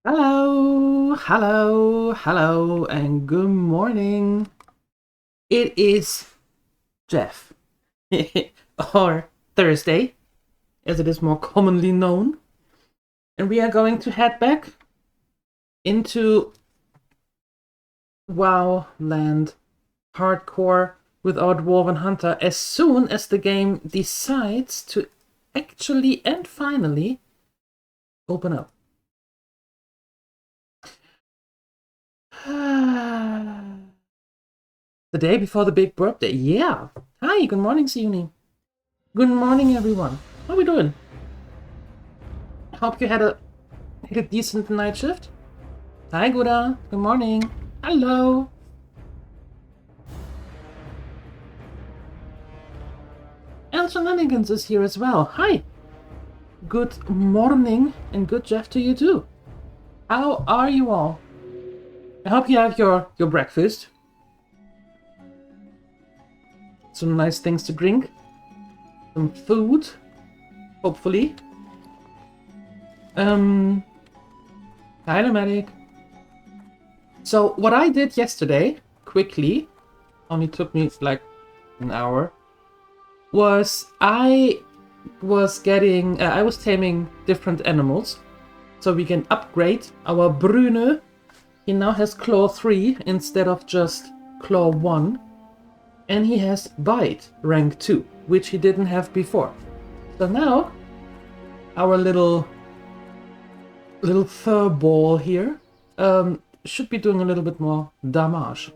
Hello, hello, hello, and good morning. It is Jeff, or Thursday, as it is more commonly known, and we are going to head back into WoW land hardcore with our Dwarven Hunter as soon as the game decides to actually and finally open up. The day before the big birthday. Yeah. Hi, good morning, Siuni. Good morning, everyone. How are we doing? Hope you had a decent night shift. Hi, Guda. Good morning. Hello. And Shenanigans is here as well. Hi. Good morning and good Jeff to you too. How are you all? I hope you have your breakfast. Some nice things to drink. Some food. Hopefully. Hi, Nomadic. So, what I did yesterday, quickly, only took me like an hour, was I was taming different animals, so we can upgrade our Brune. He now has Claw 3 instead of just Claw 1. And he has Bite rank 2, which he didn't have before. So now, our little fur ball here should be doing a little bit more damage.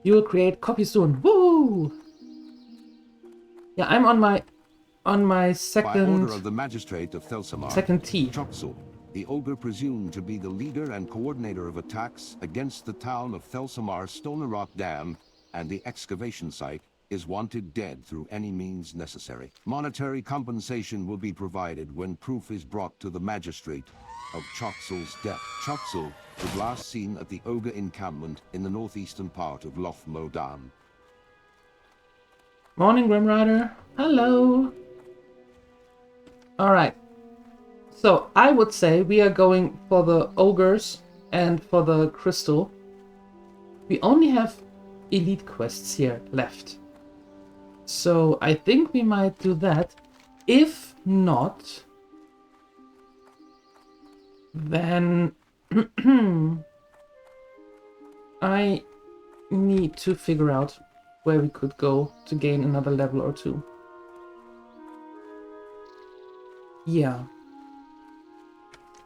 You will create copy soon. Woo! Yeah, I'm on my second. By order of the magistrate of Thelsamar, second T. Troxel, the ogre presumed to be the leader and coordinator of attacks against the town of Thelsamar Stone Rock Dam and the excavation site, is wanted dead through any means necessary. Monetary compensation will be provided when proof is brought to the magistrate of Troxel's death. Troxel was last seen at the ogre encampment in the northeastern part of Loth Modan. Morning, Grim Rider. Hello. Alright. So, I would say we are going for the ogres and for the crystal. We only have elite quests here left. So, I think we might do that. If not, then I need to figure out where we could go to gain another level or two. Yeah.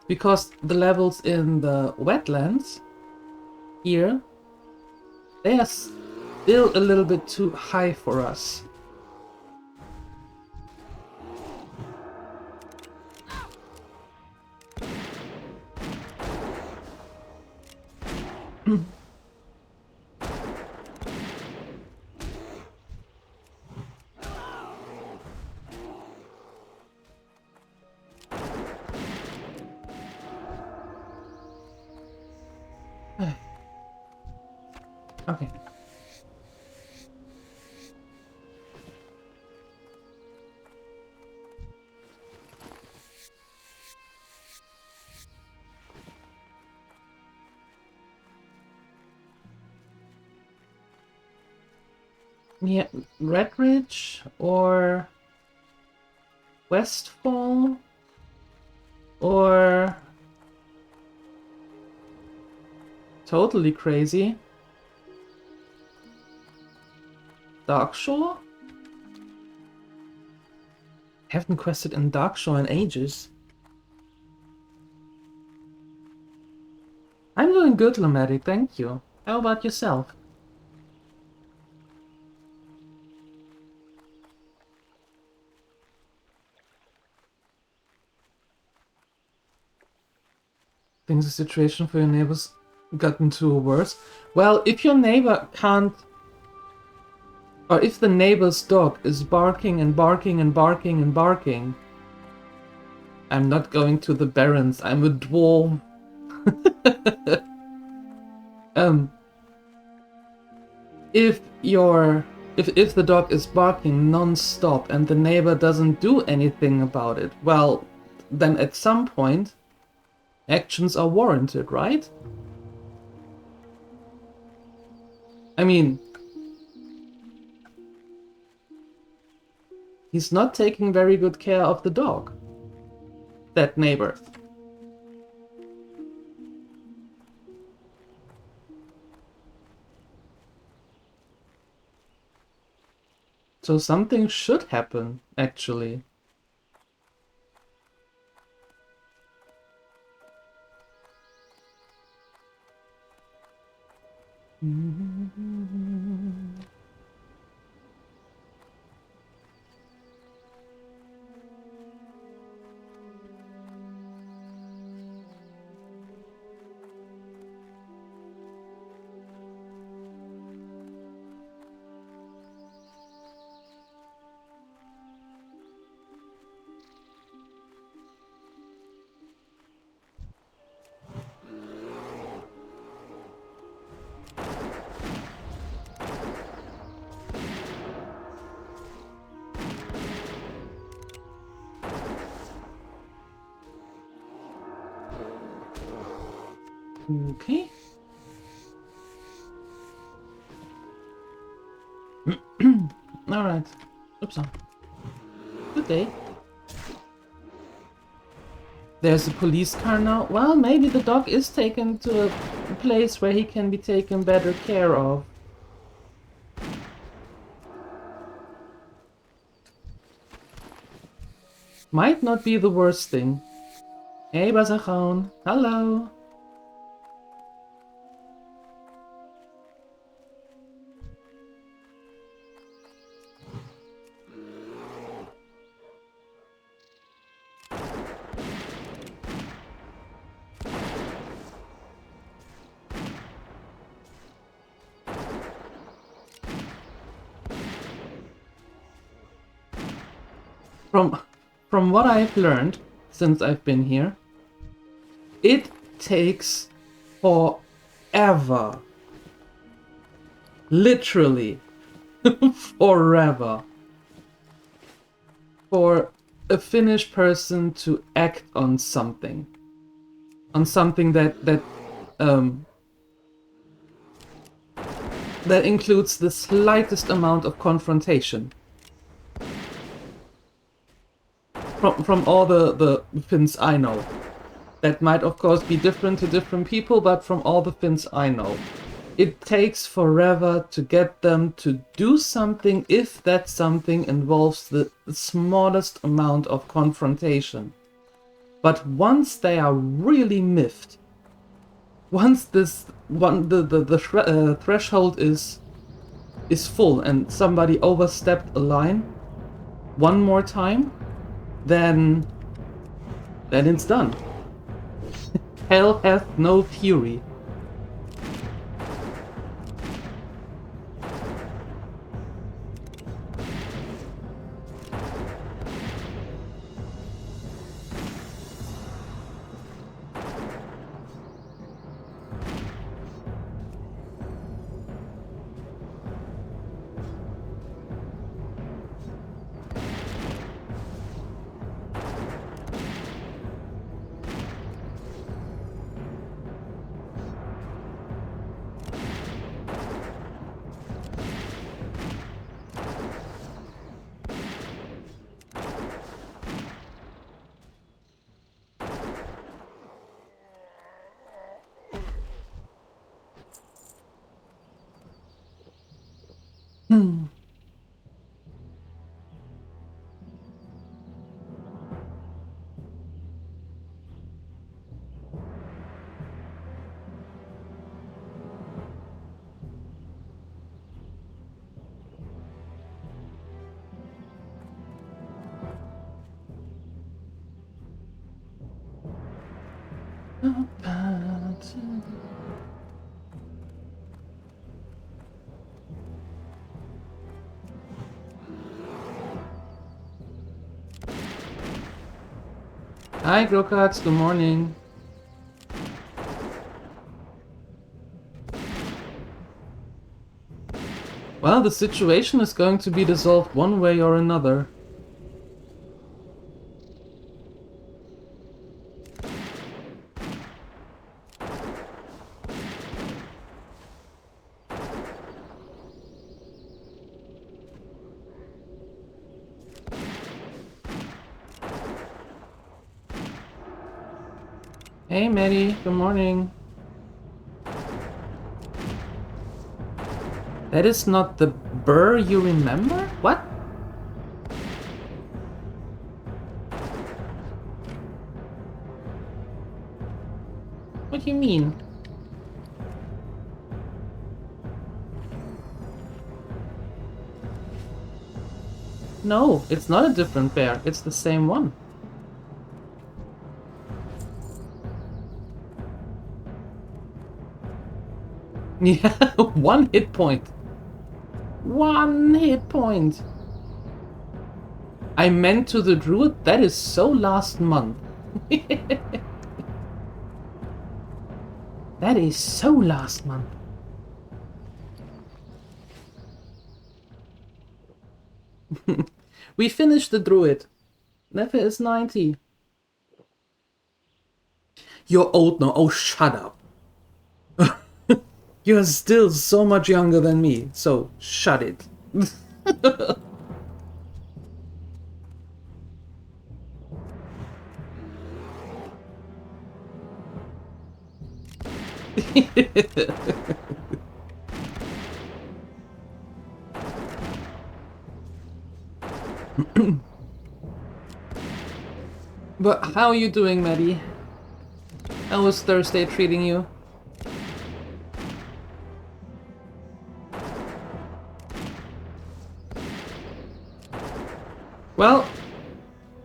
Because the levels in the wetlands here, they are still a little bit too high for us. Okay. Yeah, Redridge or Westfall or totally crazy Darkshore? Haven't quested in Darkshore in ages. I'm doing good, Lomatic, thank you. How about yourself? Things the situation for your neighbors gotten too worse? Well, if your neighbor can't, or if the neighbor's dog is barking and barking and barking and barking, I'm not going to the Barrens, I'm a dwarf. If the dog is barking non-stop and the neighbor doesn't do anything about it, well, then at some point actions are warranted, right? I mean, he's not taking very good care of the dog, that neighbor. So something should happen, actually. Okay. Alright. Oops. Good day. There's a police car now. Well, maybe the dog is taken to a place where he can be taken better care of. Might not be the worst thing. Hey, Bazachoon. Hello. From what I've learned since I've been here, it takes forever. Literally forever for a Finnish person to act on something. On something that includes the slightest amount of confrontation. From all the Finns I know. That might of course be different to different people, but from all the Finns I know. It takes forever to get them to do something if that something involves the smallest amount of confrontation. But once they are really miffed, once the threshold is full and somebody overstepped a line one more time, then it's done. Hell hath no fury. Hi, Grokats, good morning. Well, the situation is going to be dissolved one way or another. Hey, Maddie. Good morning. That is not the burr you remember? What? What do you mean? No, it's not a different bear. It's the same one. Yeah, 1 hit point. 1 hit point. I meant to the druid? That is so last month. That is so last month. We finished the druid. Neffe is 90. You're old now. Oh, shut up. You're still so much younger than me, so shut it. But how are you doing, Maddie? How was Thursday treating you? Well,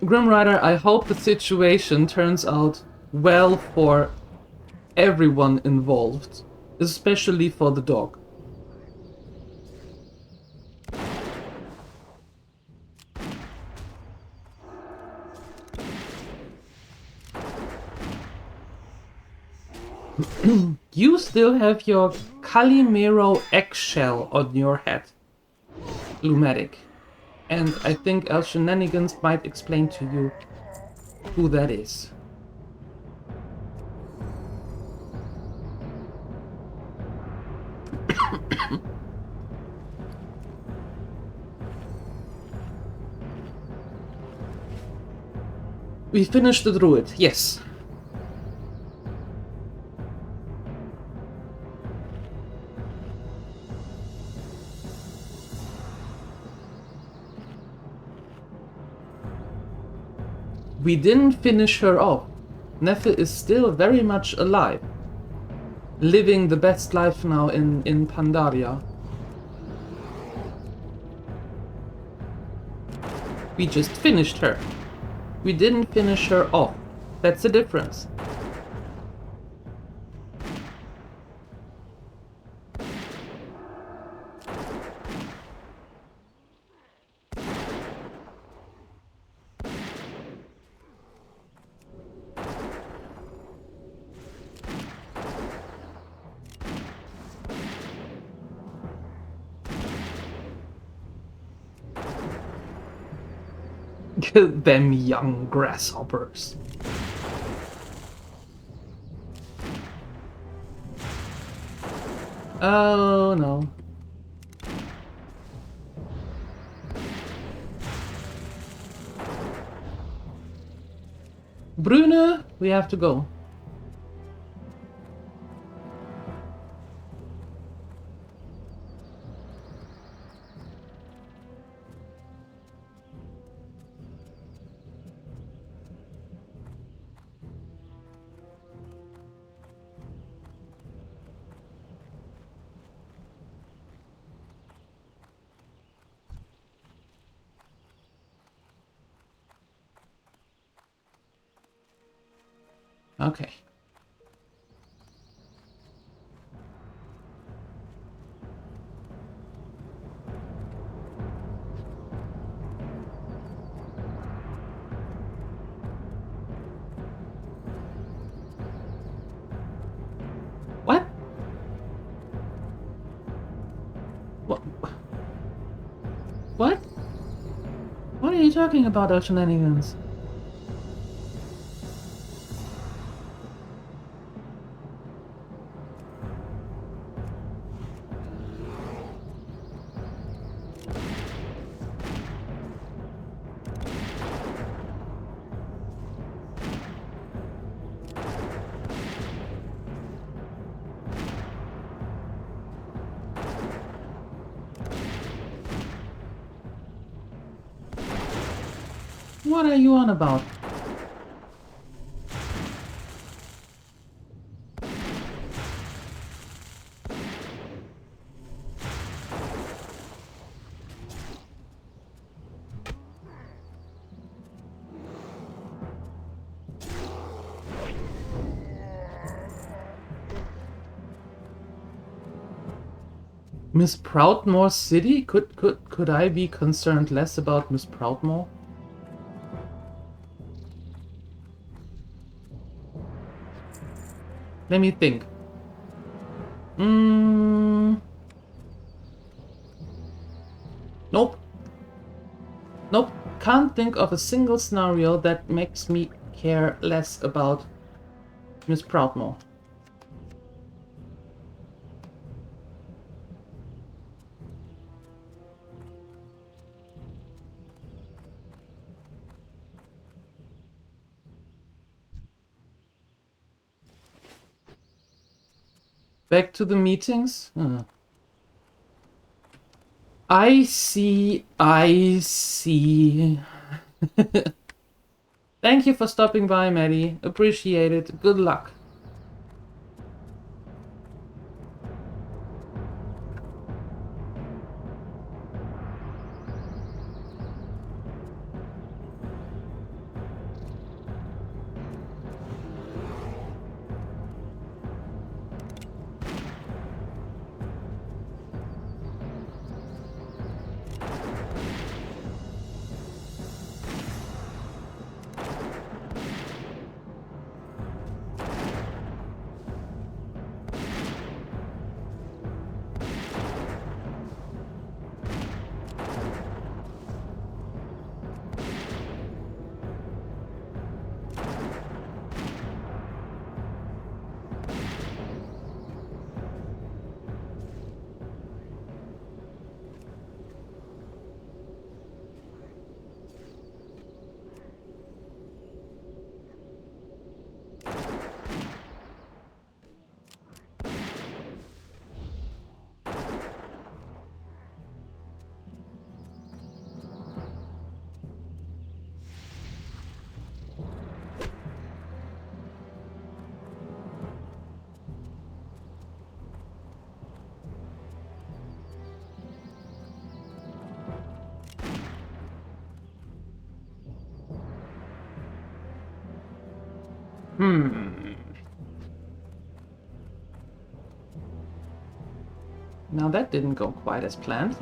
Grim Rider, I hope the situation turns out well for everyone involved, especially for the dog. You still have your Calimero eggshell on your head, Lumatic. And I think El Shenanigans might explain to you who that is. We finished the druid, yes. We didn't finish her off. Neffe is still very much alive. Living the best life now in Pandaria. We just finished her. We didn't finish her off. That's the difference. Them young grasshoppers. Oh no. Brune, we have to go. Okay. What? What? What? What are you talking about, El Shenanigans? What are you on about? Miss Proudmoore City? Could I be concerned less about Miss Proudmoore? Let me think. Nope. Nope. Can't think of a single scenario that makes me care less about Miss Proudmoore. Back to the meetings? I see. Thank you for stopping by, Maddie. Appreciate it. Good luck. Now that didn't go quite as planned.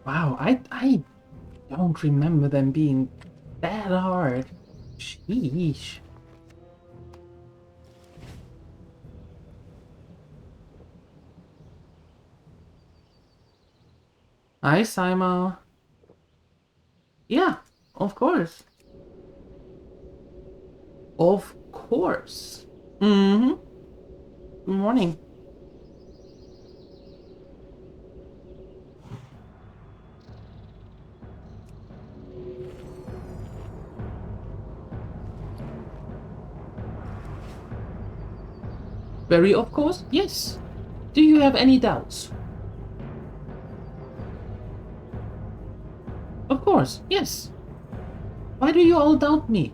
Wow, I don't remember them being that hard. Sheesh. Hi, Saima. Yeah, of course. Of course. Mm-hmm. Good morning. Very of course? Yes. Do you have any doubts? Of course, yes. Why do you all doubt me?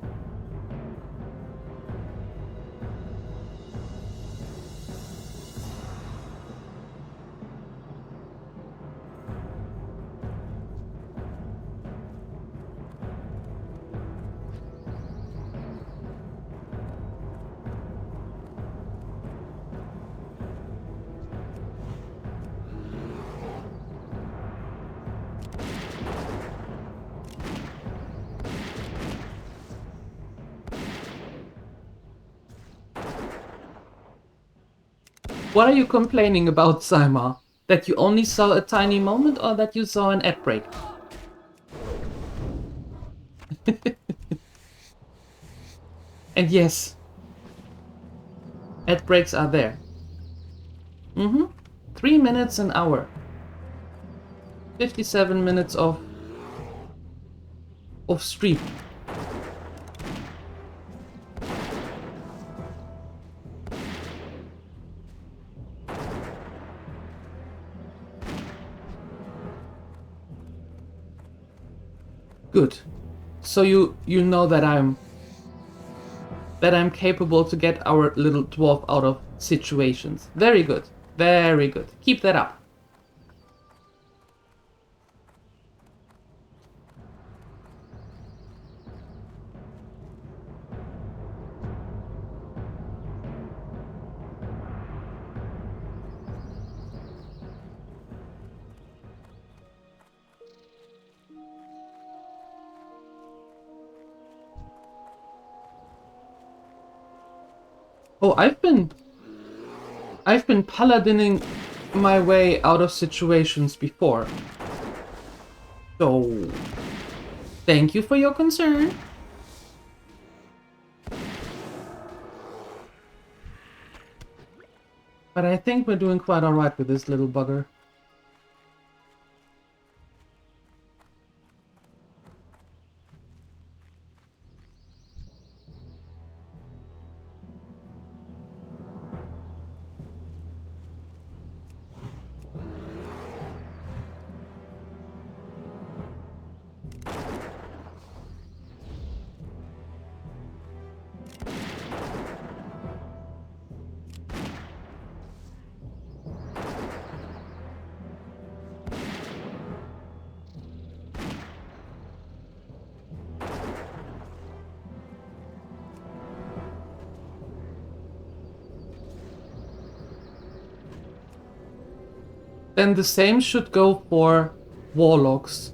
What are you complaining about, Saima? That you only saw a tiny moment or that you saw an ad break? And yes, ad breaks are there. 3 minutes an hour. 57 minutes of stream. So you know that I'm capable to get our little dwarf out of situations. Very good. Very good. Keep that up. Oh, I've been paladining my way out of situations before. So, thank you for your concern. But I think we're doing quite alright with this little bugger. Then the same should go for warlocks,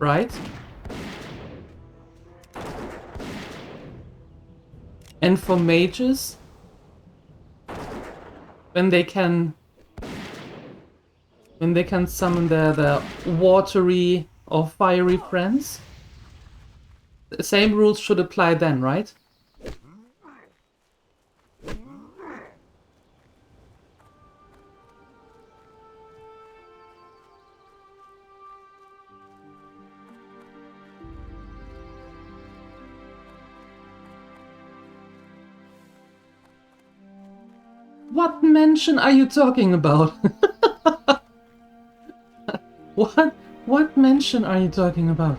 right? And for mages, when they can summon their watery or fiery friends, the same rules should apply then, right? What mansion are you talking about? What mansion are you talking about?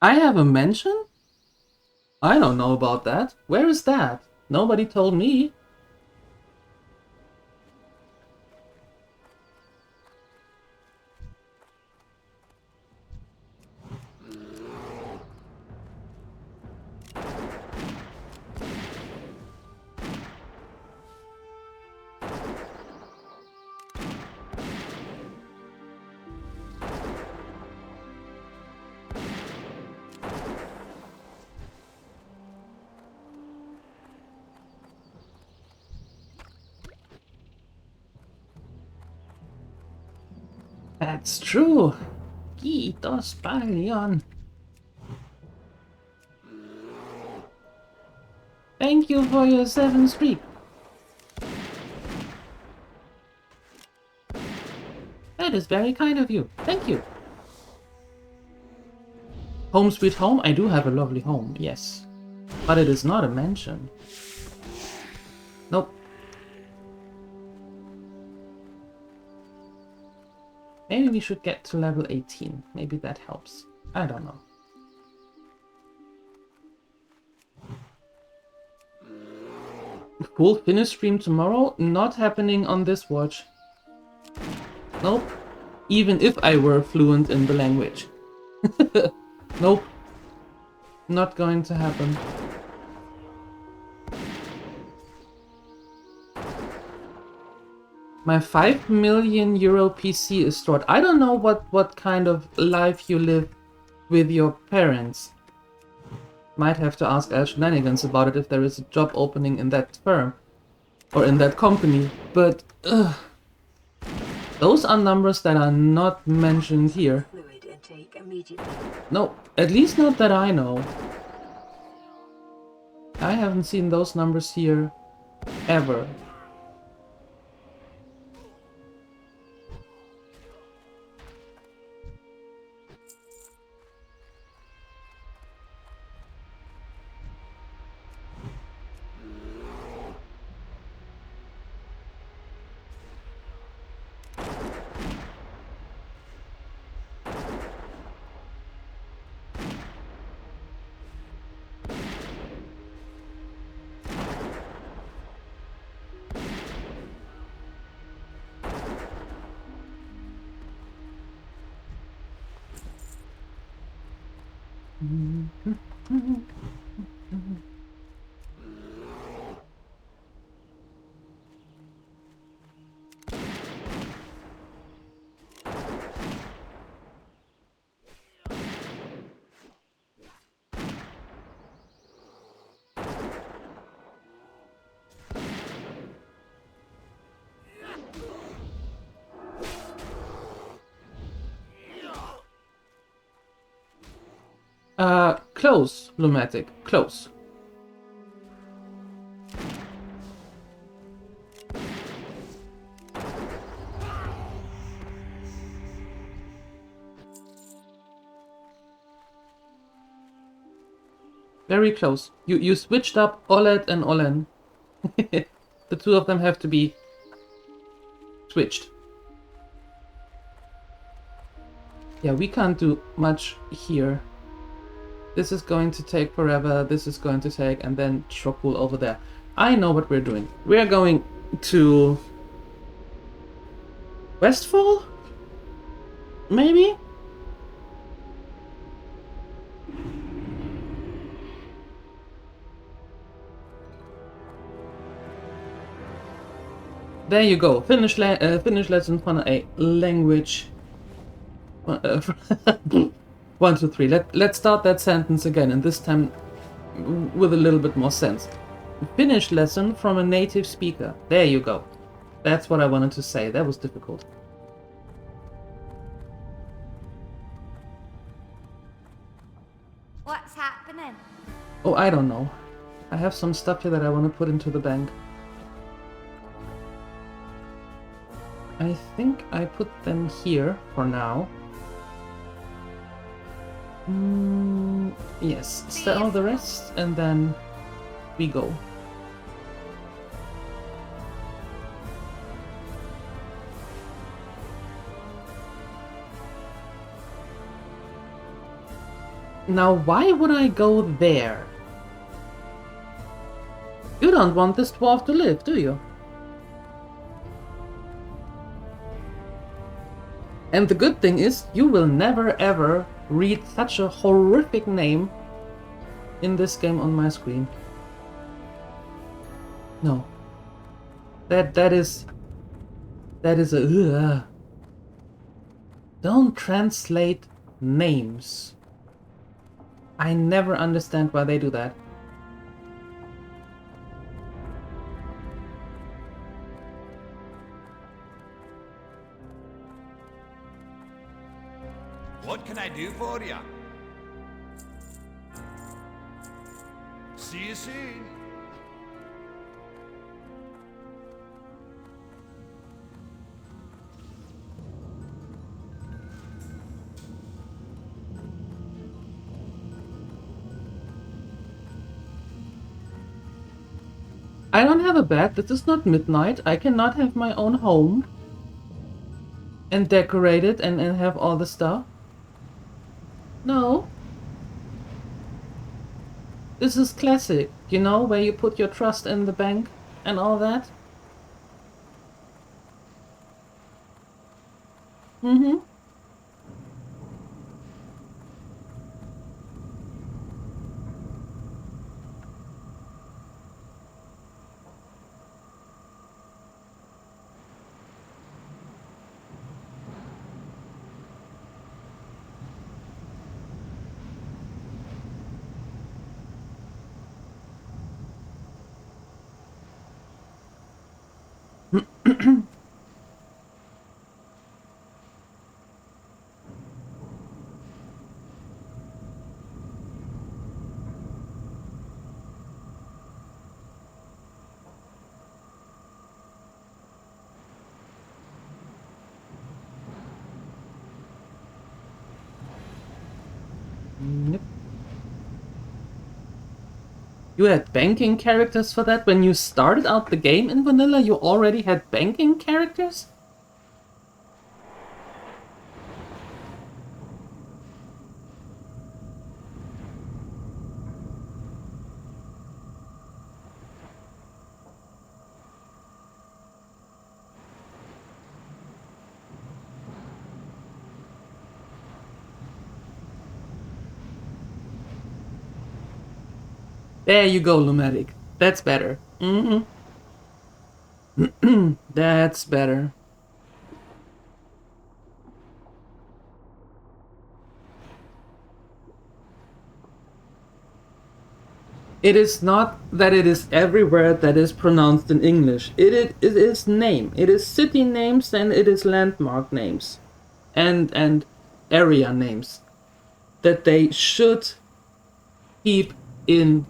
I have a mansion? I don't know about that. Where is that? Nobody told me. That's true. Quitos Palion. Thank you for your 7 streak. That is very kind of you. Thank you. Home sweet home? I do have a lovely home, yes. But it is not a mansion. Nope. Maybe we should get to level 18. Maybe that helps. I don't know. Full finish stream tomorrow? Not happening on this watch. Nope. Even if I were fluent in the language. Nope. Not going to happen. My 5 million euro PC is stored. I don't know what kind of life you live with your parents. Might have to ask Al Shenanigans about it if there is a job opening in that firm. Or in that company. But, those are numbers that are not mentioned here. Fluid intake immediately. No, at least not that I know. I haven't seen those numbers here ever. Close, Lumatic, close. Very close. You switched up Olet and Olen. The two of them have to be switched. Yeah, we can't do much here. This is going to take forever, this is going to take, and then Shokul over there. I know what we're doing. We're going to Westfall? Maybe? There you go. Finish lesson from a language. 1, 2, 3. Let's start that sentence again, and this time with a little bit more sense. Finish lesson from a native speaker. There you go. That's what I wanted to say. That was difficult. What's happening? Oh, I don't know. I have some stuff here that I want to put into the bank. I think I put them here for now. Yes, sell the rest and then we go. Now, why would I go there? You don't want this dwarf to live, do you? And the good thing is, you will never ever read such a horrific name in this game on my screen. No. That is a Don't translate names. I never understand why they do that. What can I do for you? See you soon. I don't have a bed. This is not midnight. I cannot have my own home and decorate it and have all the stuff. No. This is classic, you know, where you put your trust in the bank and all that. Mm-hmm. Yep. You had banking characters for that? When you started out the game in vanilla, you already had banking characters? There you go, Lumatic. That's better. That's better. It is not that it is every word that is pronounced in English. It is name. It is city names and it is landmark names. And area names. That they should keep in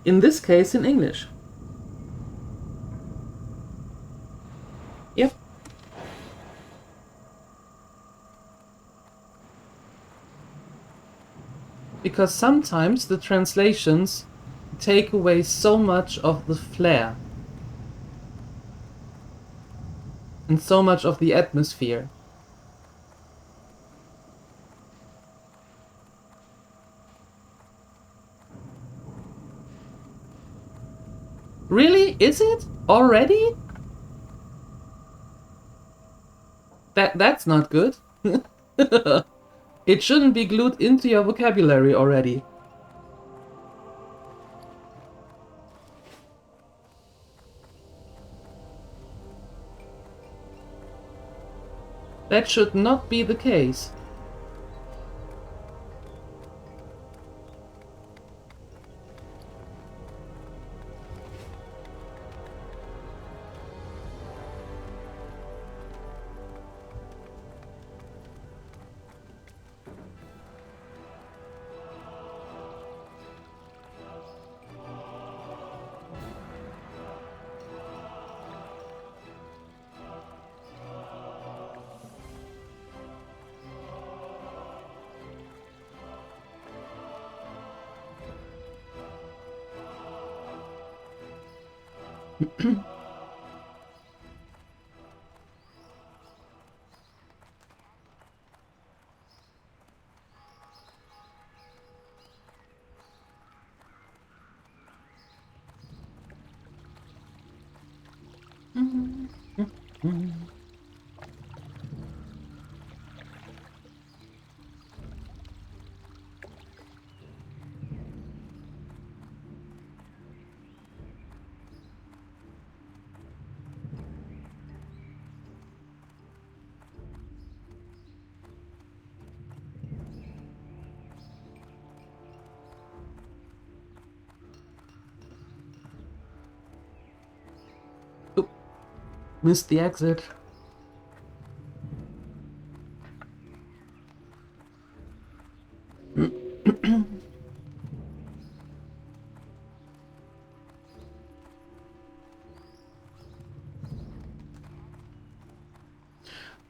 this case in English. Yep. Because sometimes the translations take away so much of the flair and so much of the atmosphere. Really? Is it? Already? That's not good. It shouldn't be glued into your vocabulary already. That should not be the case. Oop. Missed the exit.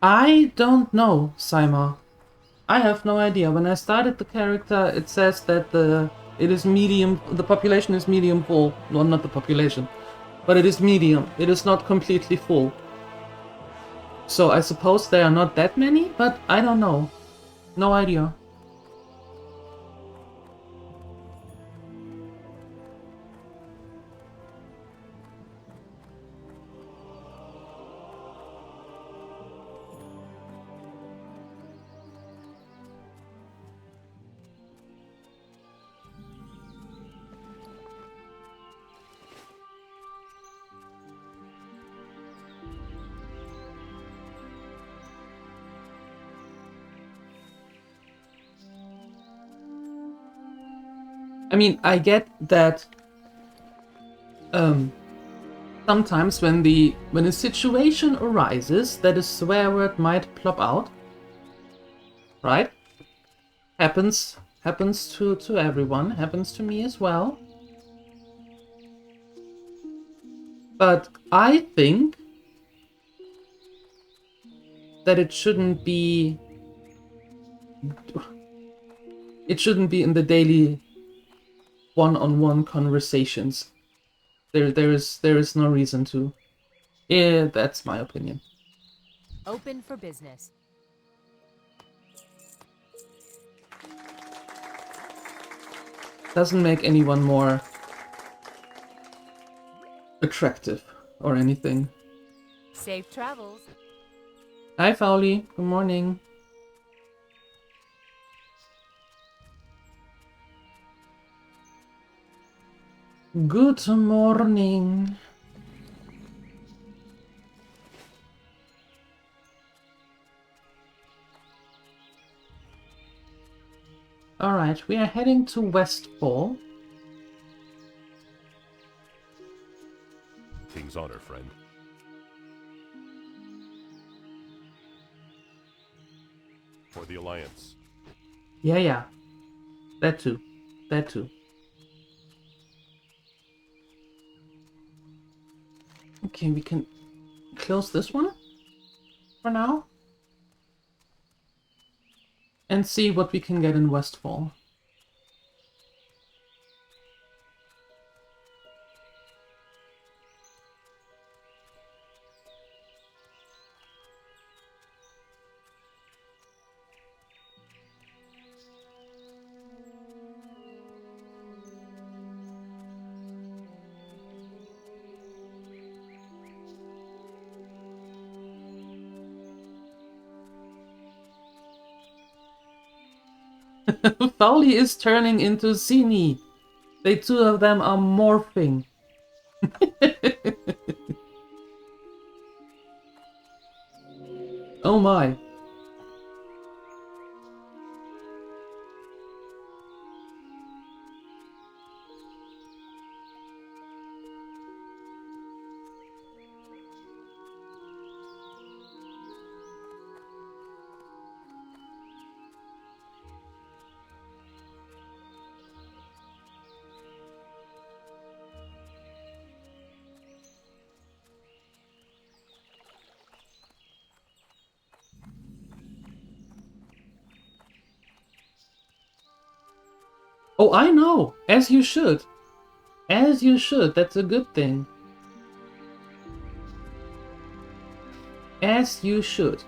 I don't know, Saima. I have no idea. When I started the character, it says that the population is medium full. Well, not the population, but it is medium. It is not completely full. So I suppose there are not that many, but I don't know. No idea. I mean, I get that sometimes when a situation arises that a swear word might plop out, right? Happens to everyone, happens to me as well. But I think that it shouldn't be It shouldn't be in the daily one-on-one conversations. There is no reason to. Yeah, that's my opinion. Open for business. Doesn't make anyone more attractive or anything. Safe travels. Hi, Fowley. Good morning. Good morning. Alright, we are heading to Westfall. King's honor, friend. For the Alliance. Yeah. That too. That too. Okay, we can close this one for now. And see what we can get in Westfall. Fowley is turning into Zini. The two of them are morphing. Oh my. Oh, I know! As you should. As you should. That's a good thing. As you should.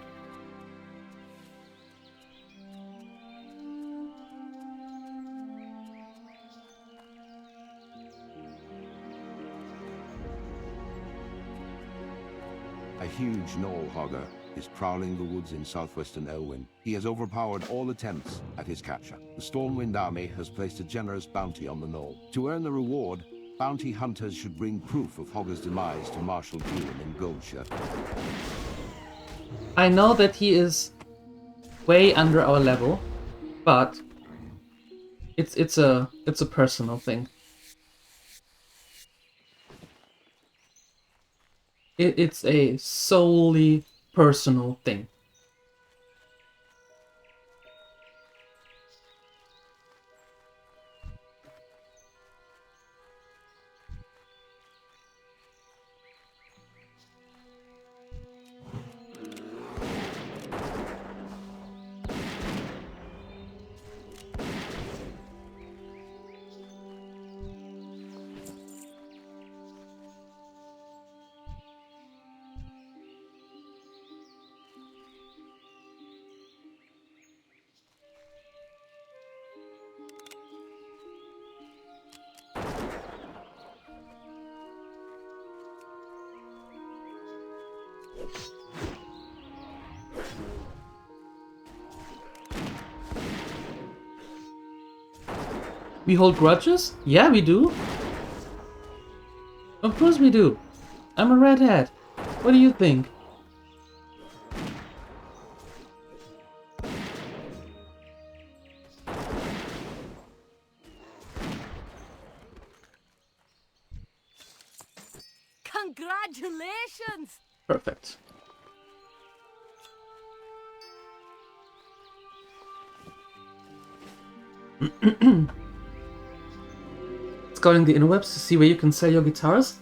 A huge gnoll hogger is prowling the woods in southwestern Elwyn. He has overpowered all attempts at his capture. The Stormwind army has placed a generous bounty on the gnoll. To earn the reward, bounty hunters should bring proof of Hogger's demise to Marshal Dune in Goldshire. I know that he is way under our level, but it's a personal thing. It's a solely personal thing. We hold grudges? Yeah, we do. Of course we do. I'm a redhead. What do you think? Congratulations! Perfect. Scouting the interwebs to see where you can sell your guitars.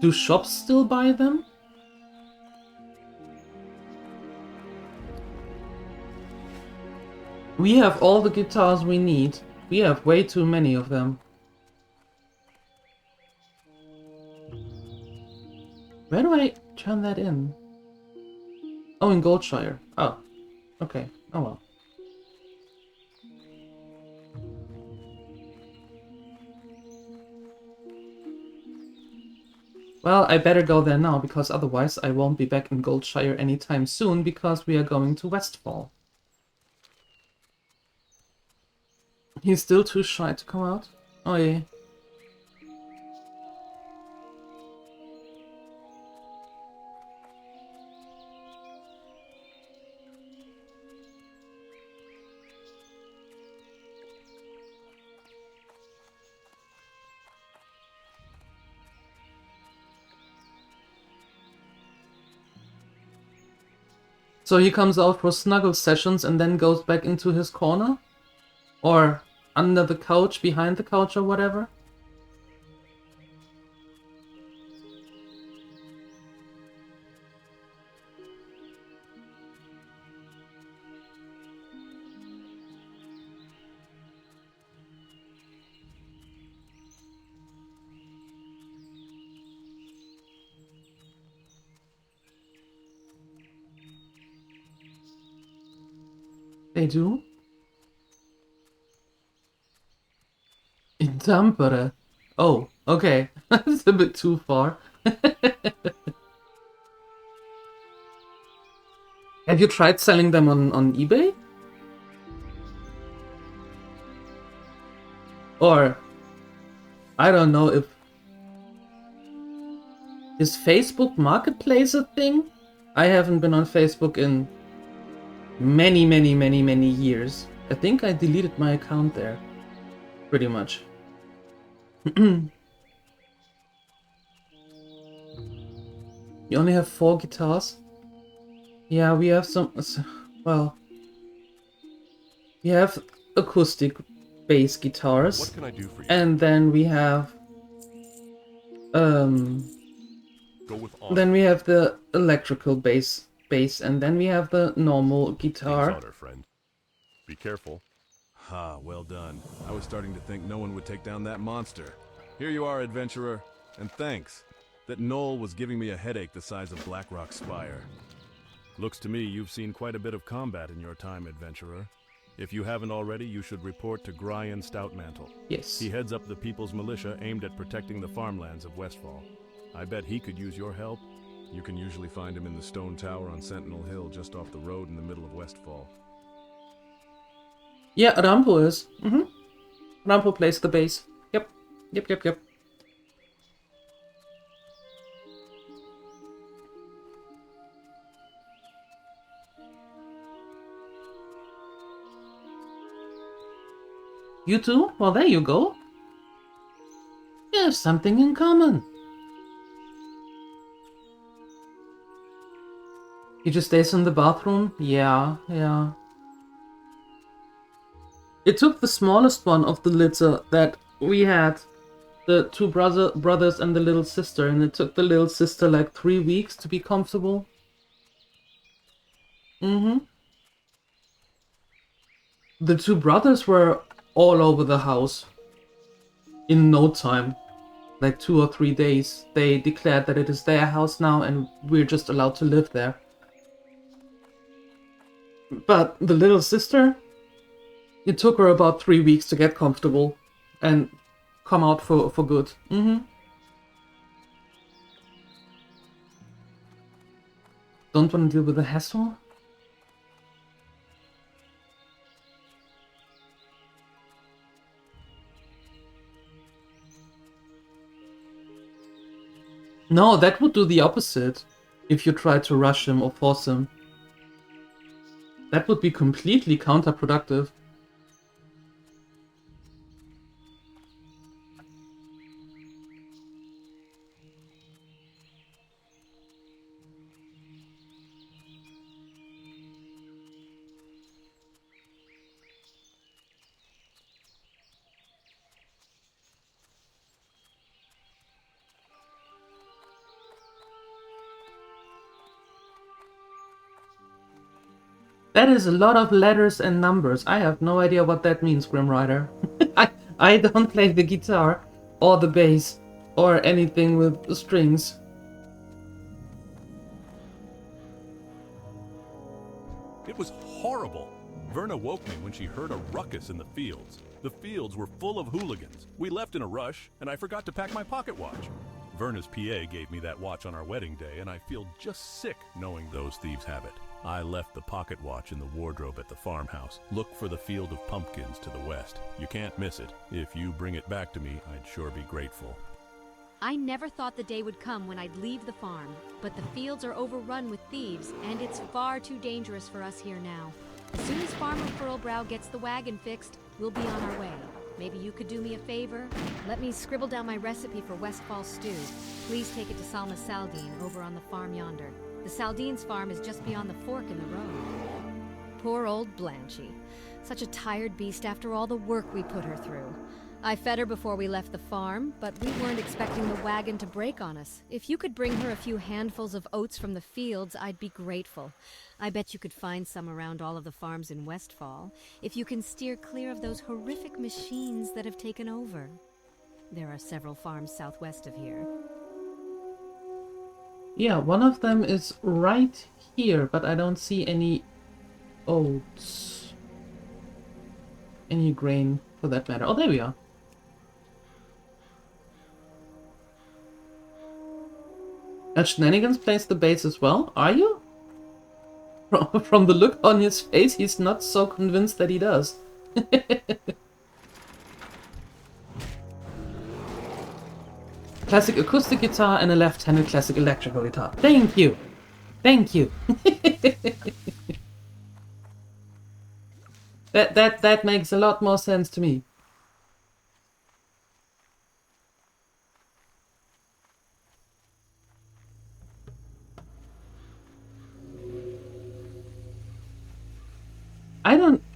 Do shops still buy them? We have all the guitars we need. We have way too many of them. Where do I turn that in? Oh, in Goldshire. Oh, okay. Oh well. Well, I better go there now, because otherwise I won't be back in Goldshire anytime soon, because we are going to Westfall. He's still too shy to come out? Oh yeah. So he comes out for snuggle sessions and then goes back into his corner? Or under the couch, behind the couch or whatever? They do? In Tampere. Oh, okay. That's a bit too far. Have you tried selling them on eBay? Or, I don't know if... Is Facebook Marketplace a thing? I haven't been on Facebook in many years. I think I deleted my account there. Pretty much. You only have 4 guitars? Yeah, we have some... Well... We have acoustic bass guitars. What can I do for you? And then we have... Go with honor. Then we have the electrical bass, and then we have the normal guitar. Honor, friend. Be careful. Ah, well done. I was starting to think no one would take down that monster. Here you are, adventurer, and thanks. That knoll was giving me a headache the size of Blackrock Spire. Looks to me you've seen quite a bit of combat in your time, adventurer. If you haven't already, you should report to Gryan Stoutmantle. Yes. He heads up the People's Militia aimed at protecting the farmlands of Westfall. I bet he could use your help. You can usually find him in the stone tower on Sentinel Hill just off the road in the middle of Westfall. Yeah, Rampo is. Rampo plays the bass. Yep. You too? Well, there you go. You have something in common. He just stays in the bathroom? Yeah. It took the smallest one of the litter that we had, the 2 brothers and the little sister, and it took the little sister like 3 weeks to be comfortable. The 2 brothers were all over the house in no time. Like 2 or 3 days. They declared that it is their house now and we're just allowed to live there. But the little sister, it took her about 3 weeks to get comfortable and come out for good. Don't want to deal with the hassle? No, that would do the opposite if you try to rush him or force him. That would be completely counterproductive. That is a lot of letters and numbers. I have no idea what that means, Grim Rider. I don't play the guitar or the bass or anything with strings. It was horrible. Verna woke me when she heard a ruckus in the fields. The fields were full of hooligans. We left in a rush, and I forgot to pack my pocket watch. Verna's PA gave me that watch on our wedding day, and I feel just sick knowing those thieves have it. I left the pocket watch in the wardrobe at the farmhouse. Look for the field of pumpkins to the west. You can't miss it. If you bring it back to me, I'd sure be grateful. I never thought the day would come when I'd leave the farm, but the fields are overrun with thieves, and it's far too dangerous for us here now. As soon as Farmer Furlbrow gets the wagon fixed, we'll be on our way. Maybe you could do me a favor? Let me scribble down my recipe for Westfall stew. Please take it to Salma Saldine over on the farm yonder. The Saldine's farm is just beyond the fork in the road. Poor old Blanchie. Such a tired beast after all the work we put her through. I fed her before we left the farm, but we weren't expecting the wagon to break on us. If you could bring her a few handfuls of oats from the fields, I'd be grateful. I bet you could find some around all of the farms in Westfall, if you can steer clear of those horrific machines that have taken over. There are several farms southwest of here. Yeah, one of them is right here, but I don't see any oats. Any grain, for that matter. Oh, there we are. And Shenanigans plays the bass as well, are you? From the look on his face, he's not so convinced that he does. Classic acoustic guitar and a left-handed classic electrical guitar. Thank you! Thank you! That makes a lot more sense to me.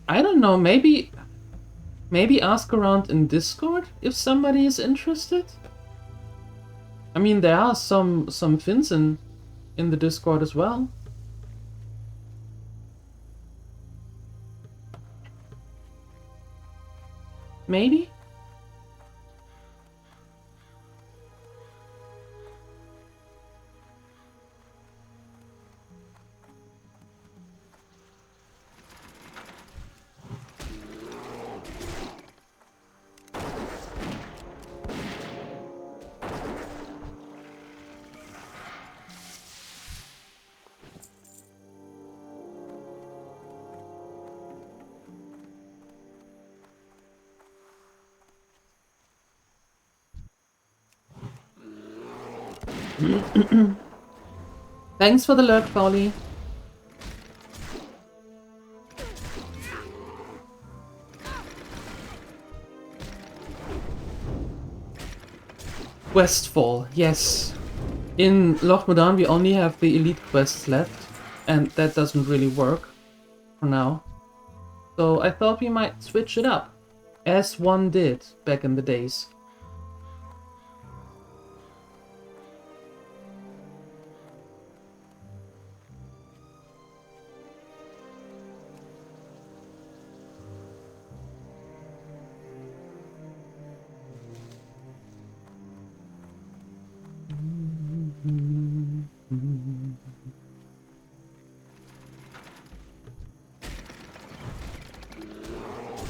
I don't know, maybe ask around in Discord if somebody is interested. I mean, there are some Finns in the Discord as well. Maybe? Thanks for the lurk, Pauli. Westfall, yes. In Loch Modan we only have the elite quests left, and that doesn't really work for now. So I thought we might switch it up, as one did back in the days.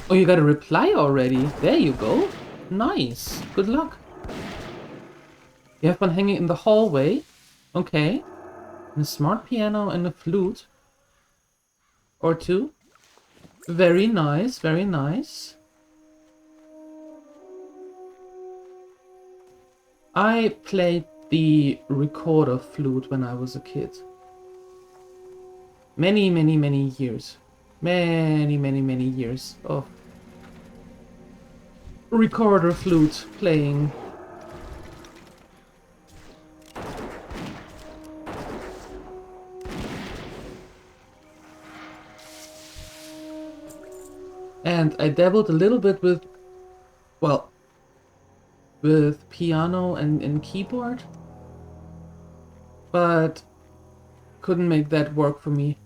Oh, you got a reply already. There you go. Nice. Good luck. You have one hanging in the hallway. Okay. And a smart piano and a flute. Or two. Very nice, very nice. I played the recorder flute when I was a kid. Many years. Many years of recorder flute playing. And I dabbled a little bit with, well, with piano and keyboard, but couldn't make that work for me.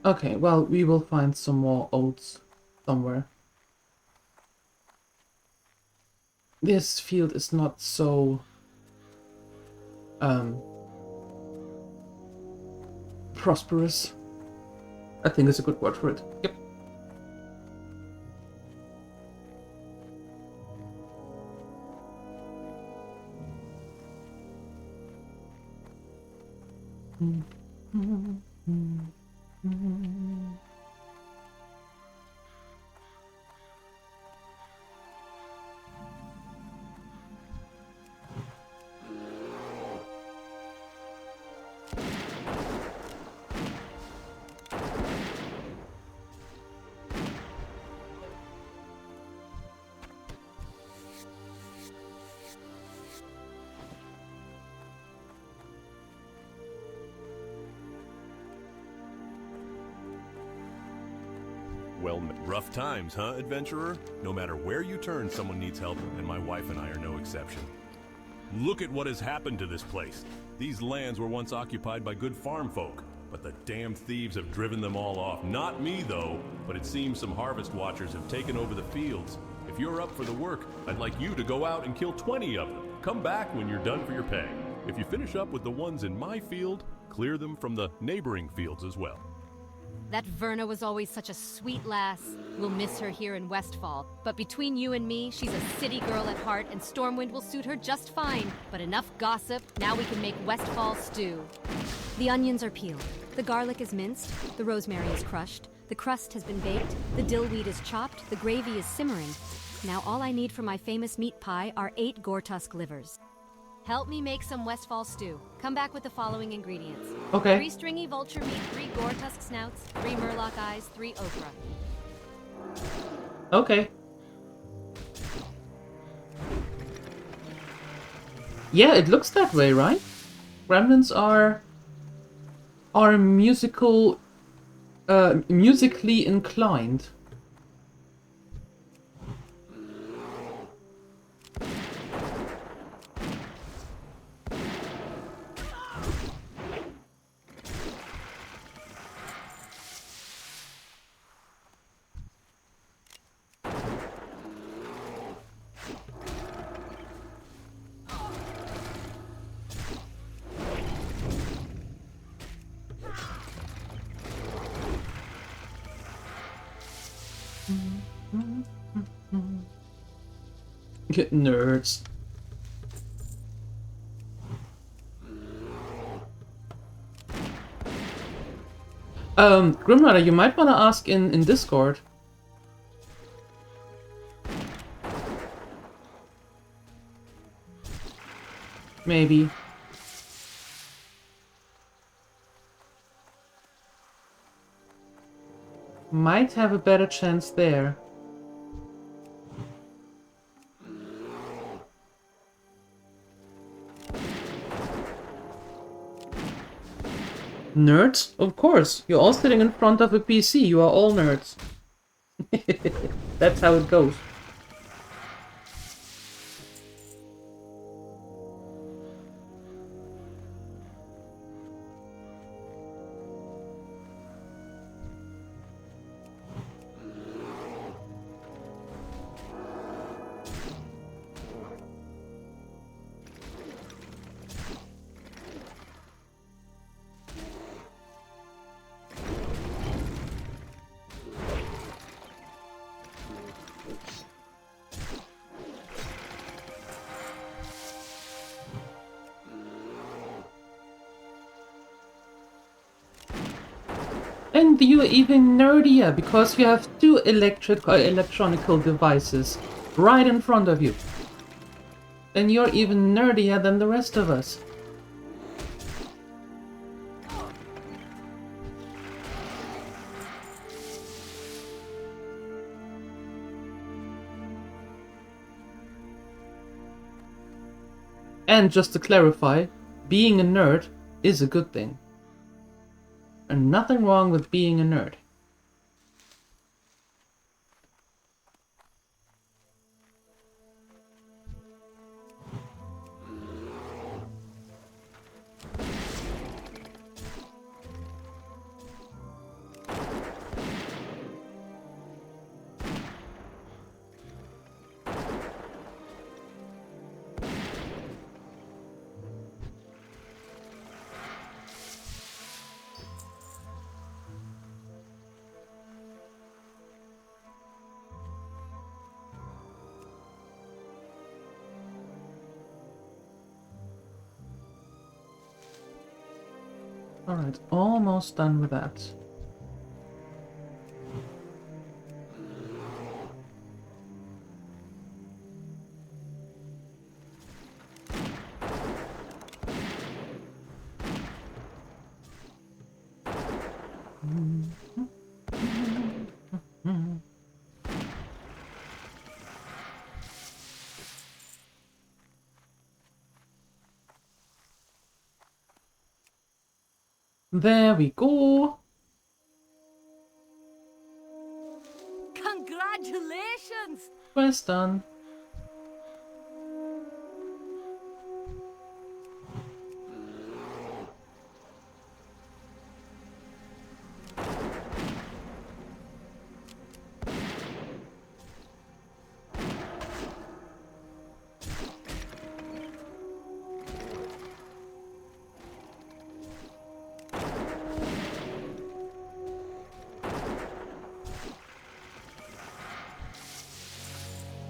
Okay, well, we will find some more oats somewhere. This field is not so prosperous. I think is a good word for it. Yep. Well, rough times, huh, adventurer? No matter where you turn, someone needs help, and my wife and I are no exception. Look at what has happened to this place. These lands were once occupied by good farm folk, but the damn thieves have driven them all off. Not me, though, but it seems some harvest watchers have taken over the fields. If you're up for the work, I'd like you to go out and kill 20 of them. Come back when you're done for your pay. If you finish up with the ones in my field, clear them from the neighboring fields as well. That Verna was always such a sweet lass. We'll miss her here in Westfall. But between you and me, she's a city girl at heart, and Stormwind will suit her just fine. But enough gossip, now we can make Westfall stew. The onions are peeled, the garlic is minced, the rosemary is crushed, the crust has been baked, the dillweed is chopped, the gravy is simmering. Now all I need for my famous meat pie are 8 Gortusk livers. Help me make some Westfall stew. Come back with the following ingredients. Okay. 3 stringy vulture meat, 3 Gortusk snouts, 3 murloc eyes, 3 okra. Okay. Yeah, it looks that way, right? Gremlins are musically inclined. Get nerds. Grimrider, you might want to ask in Discord. Maybe. Might have a better chance there. Nerds? Of course. You're all sitting in front of a PC. You are all nerds. That's how it goes. And you're even nerdier because you have two electronical devices right in front of you. And you're even nerdier than the rest of us. And just to clarify, being a nerd is a good thing. And nothing wrong with being a nerd. Alright, almost done with that. There we go. Congratulations! Quest done.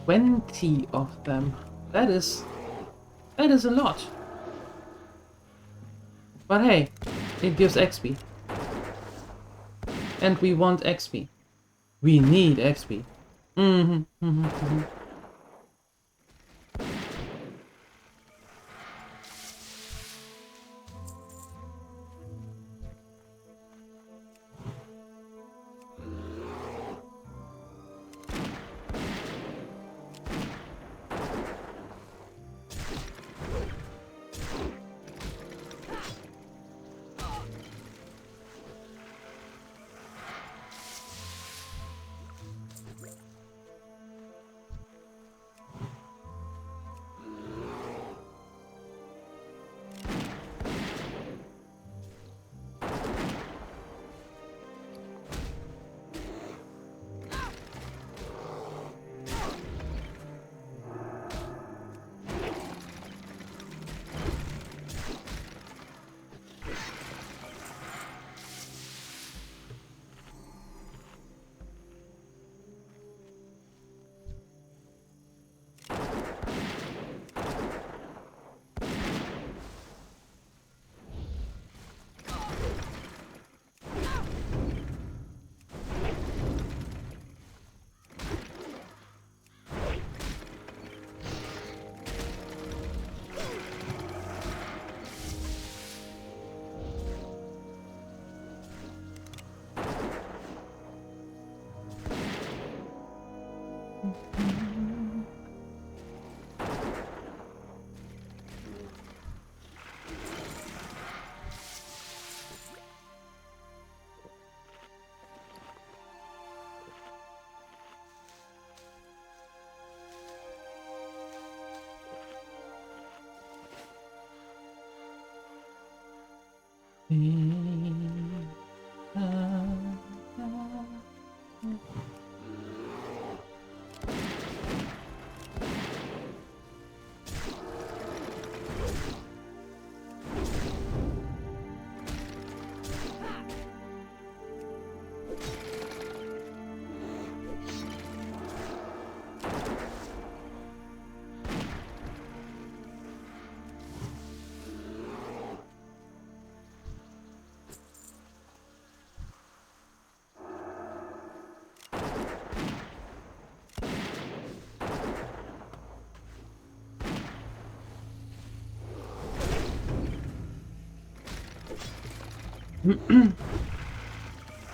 "20 of them. That is a lot. But hey, it gives XP. And we want XP. We need XP.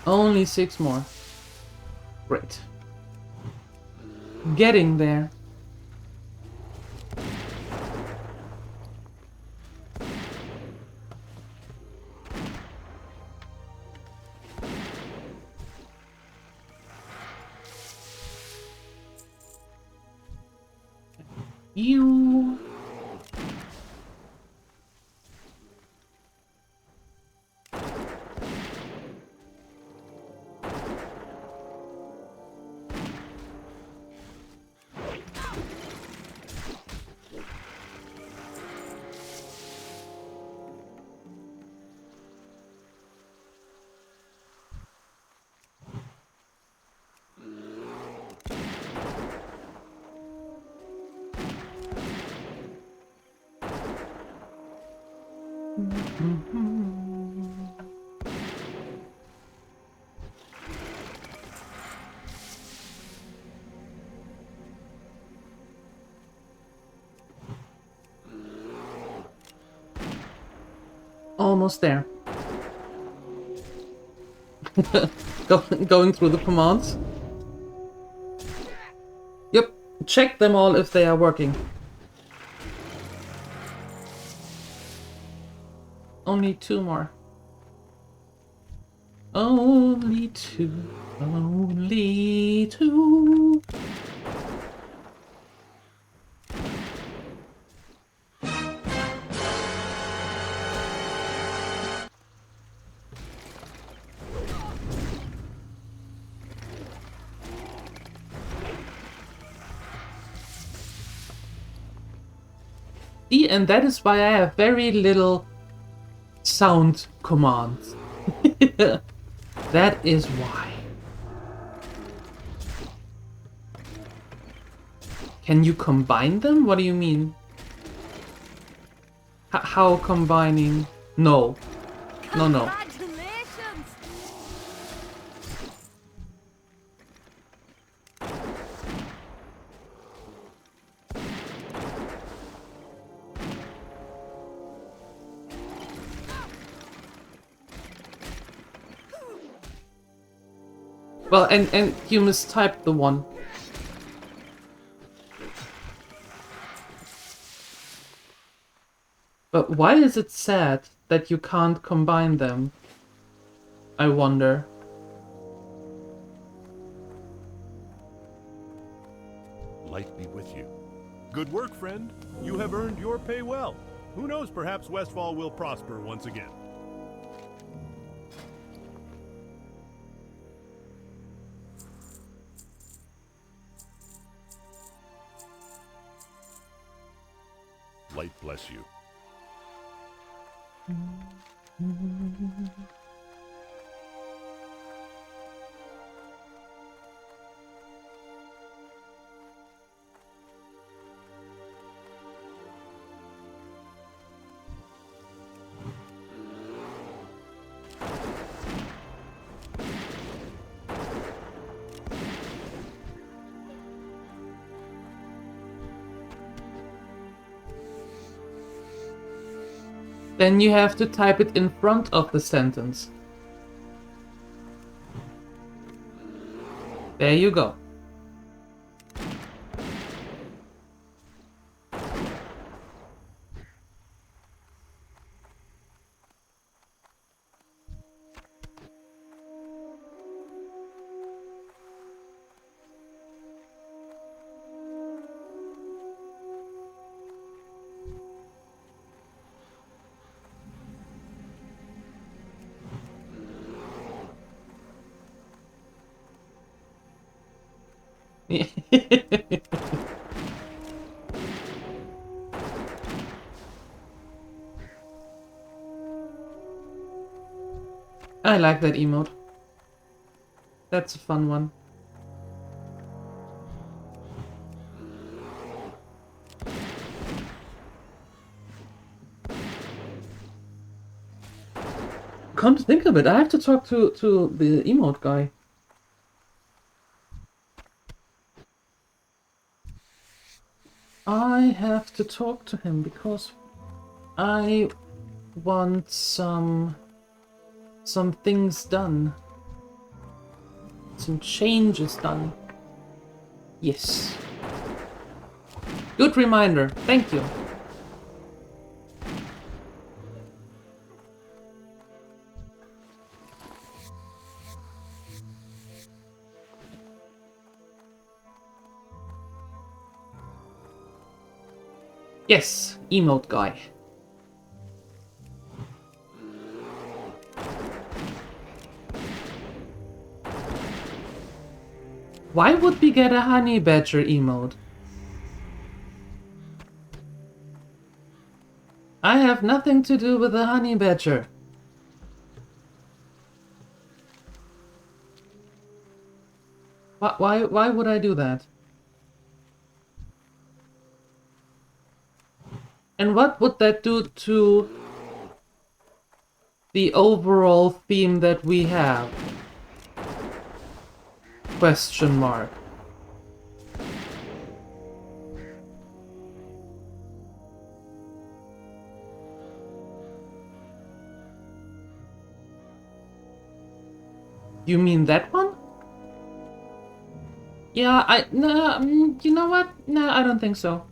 Only 6 more. Great. Getting there. You. Almost there. Going through the commands. Yep, check them all if they are working. Only 2 more. Only 2. Only 2. See, and that is why I have very little sound commands. That is why. Can you combine them? What do you mean? How combining? No. No, no. Congratulations! Well, and you mistyped the one. But why is it sad that you can't combine them? I wonder. Light be with you. Good work, friend. You have earned your pay well. Who knows, perhaps Westfall will prosper once again. Light bless you. Then you have to type it in front of the sentence. There you go. I like that emote. That's a fun one. Come to think of it, I have to talk to the emote guy. I have to talk to him because I want some some things done. Some changes done. Yes. Good reminder. Thank you. Yes, emote guy. Why would we get a honey badger emote? I have nothing to do with the honey badger. Why would I do that? And what would that do to the overall theme that we have? Question mark. You mean that one? Yeah, you know what? No, I don't think so.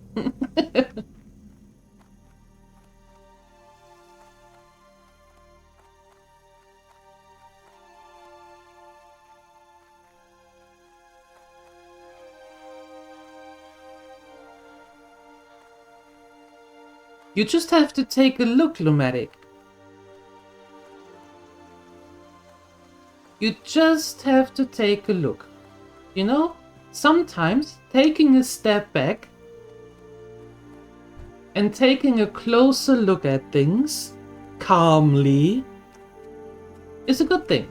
You just have to take a look, Lumatic. You just have to take a look. You know, sometimes taking a step back and taking a closer look at things calmly is a good thing.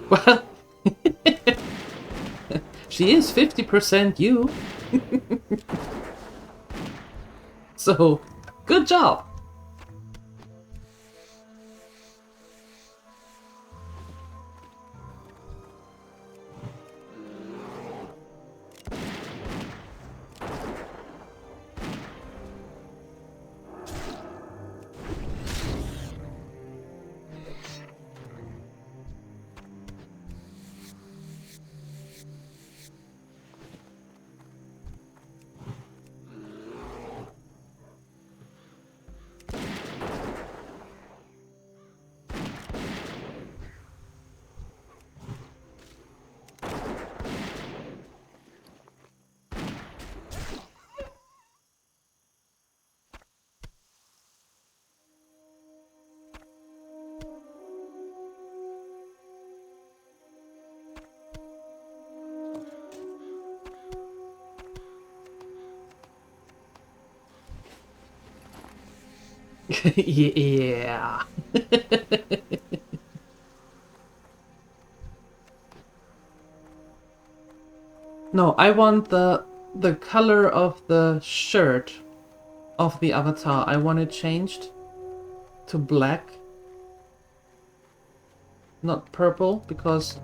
Well, she is 50% you. So, good job. Yeah. No, I want the color of the shirt of the avatar. I want it changed to black, not purple, because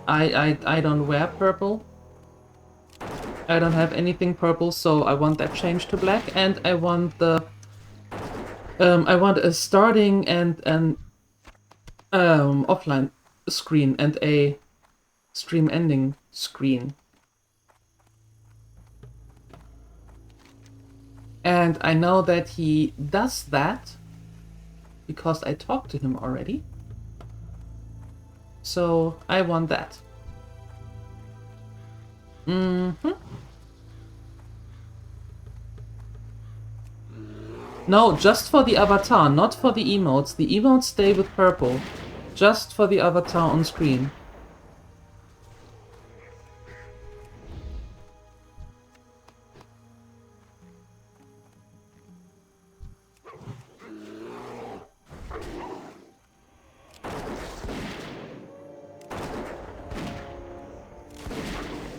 I don't wear purple. I don't have anything purple, so I want that changed to black, and I want a starting and an offline screen and a stream ending screen. And I know that he does that because I talked to him already. So I want that. No, just for the avatar, not for the emotes. The emotes stay with purple. Just for the avatar on screen.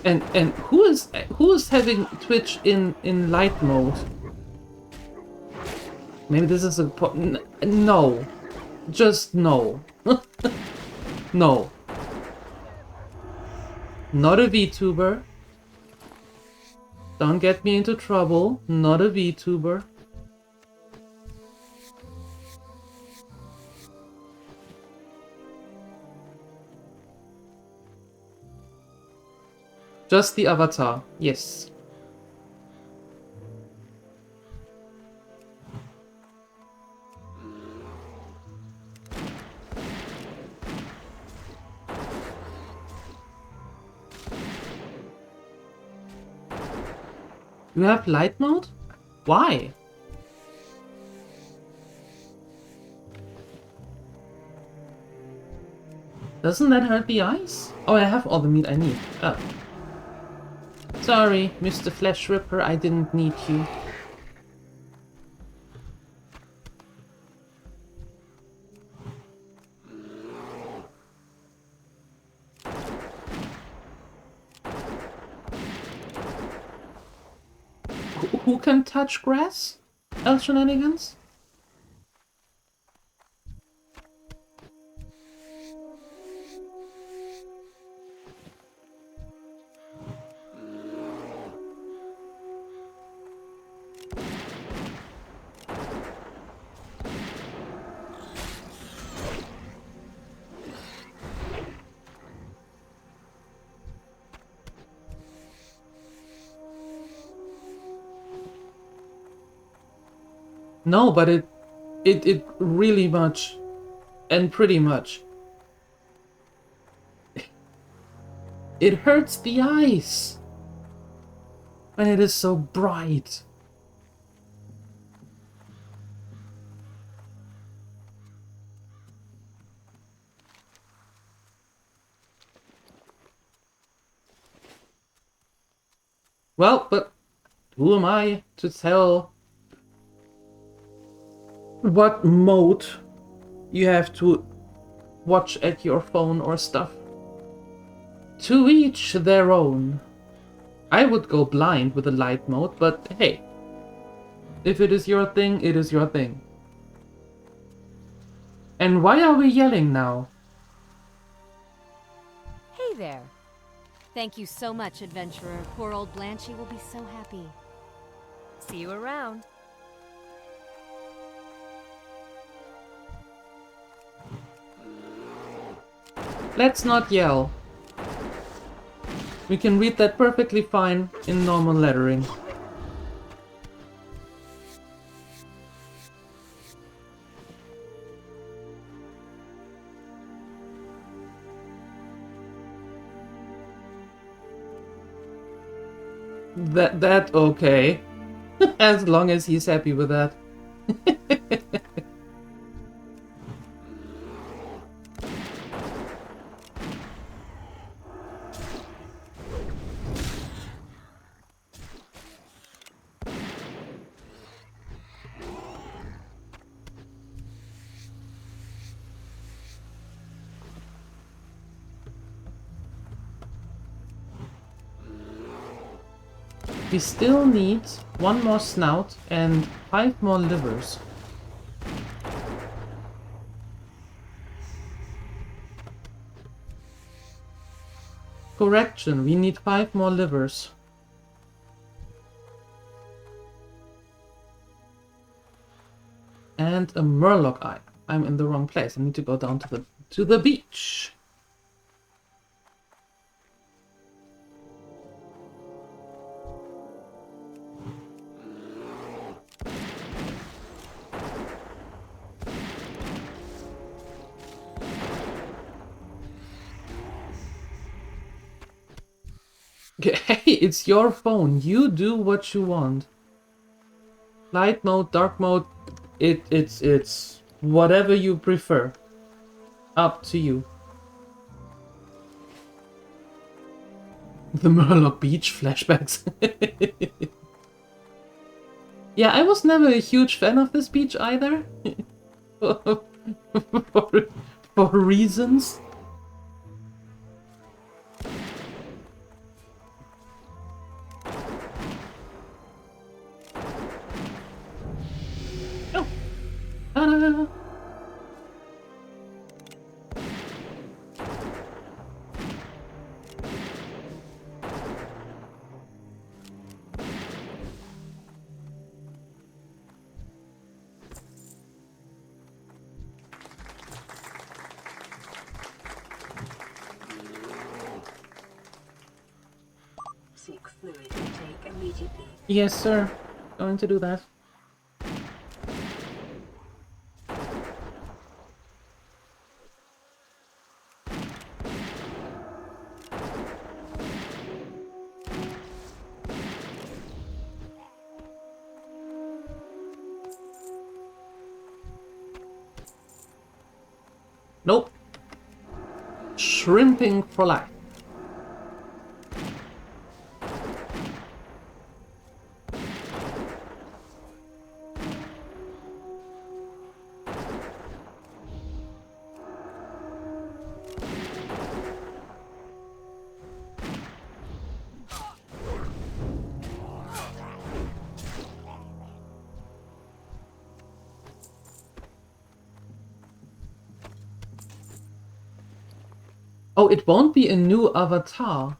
And who is having Twitch in light mode? Maybe this is a no. Just no. No. Not a VTuber. Don't get me into trouble. Not a VTuber. Just the avatar, yes. You have light mode? Why? Doesn't that hurt the eyes? Oh, I have all the meat I need. Oh. Sorry, Mr. Flesh Ripper, I didn't need you. Who can touch grass? El Shenanigans? No, but it really much and pretty much it hurts the eyes when it is so bright. Well, but who am I to tell what mode you have to watch at your phone or stuff? To each their own. I would go blind with a light mode, but hey, if it is your thing, it is your thing. And why are we yelling now? Hey there. Thank you so much, adventurer. Poor old Blanchie will be so happy. See you around. Let's not yell. We can read that perfectly fine in normal lettering. That okay. As long as he's happy with that. We still need one more snout and 5 more livers. Correction, we need 5 more livers. And a murloc eye. I'm in the wrong place. I need to go down to the beach. Hey, it's your phone. You do what you want. Light mode, dark mode, it's whatever you prefer. Up to you. The Murloc Beach flashbacks. Yeah, I was never a huge fan of this beach either. for reasons. Yes, sir. Going to do that. Nope. Shrimping for life. Oh, it won't be a new avatar.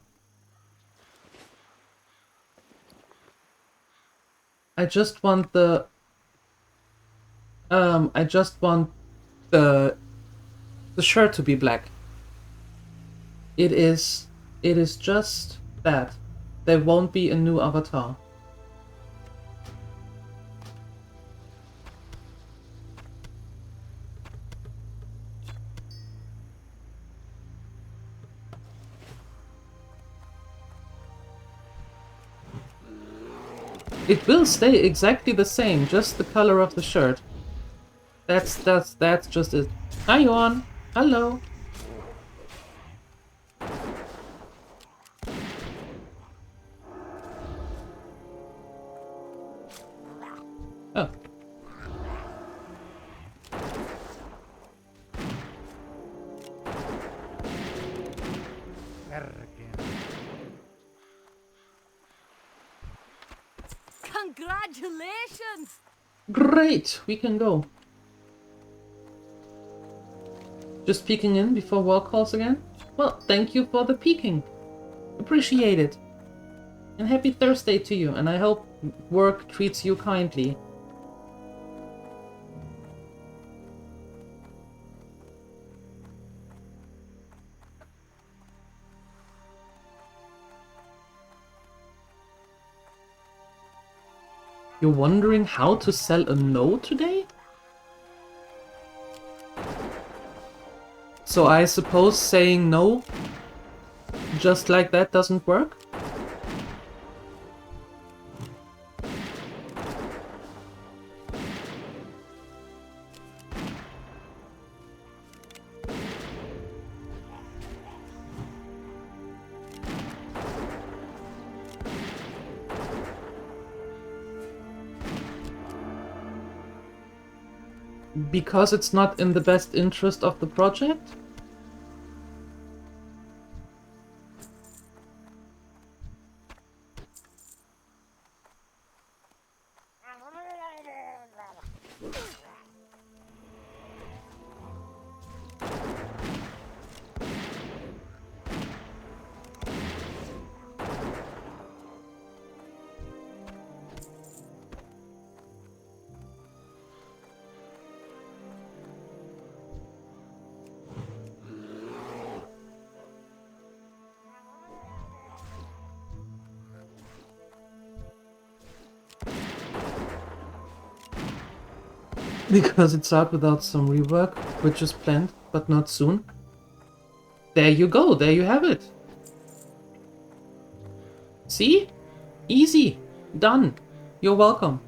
I just want the... I just want the shirt to be black. It is just that. There won't be a new avatar. It will stay exactly the same, just the color of the shirt. That's just it. Hi, Yuan. Hello. Oh. Congratulations! Great, we can go. Just peeking in before war calls again? Well, thank you for the peeking. Appreciate it. And happy Thursday to you, and I hope work treats you kindly. You're wondering how to sell a no today? So I suppose saying no just like that doesn't work? Because it's not in the best interest of the project? Because it's out without some rework, which is planned, but not soon. There you go, there you have it. See? Easy. Done. You're welcome.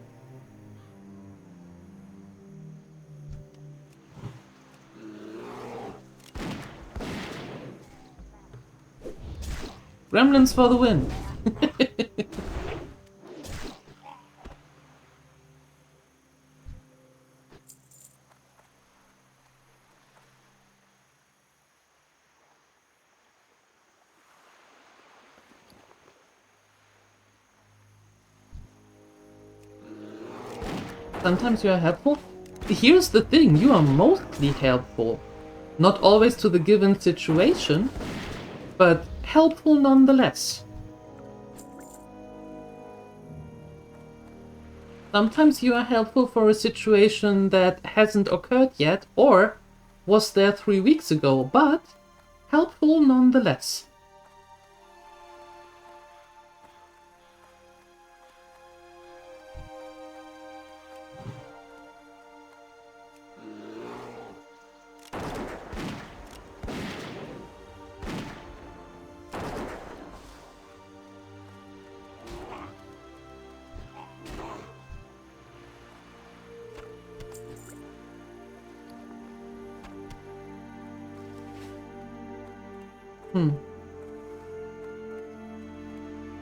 Gremlins for the win. Sometimes you are helpful. Here's the thing, you are mostly helpful. Not always to the given situation, but helpful nonetheless. Sometimes you are helpful for a situation that hasn't occurred yet, or was there 3 weeks ago, but helpful nonetheless.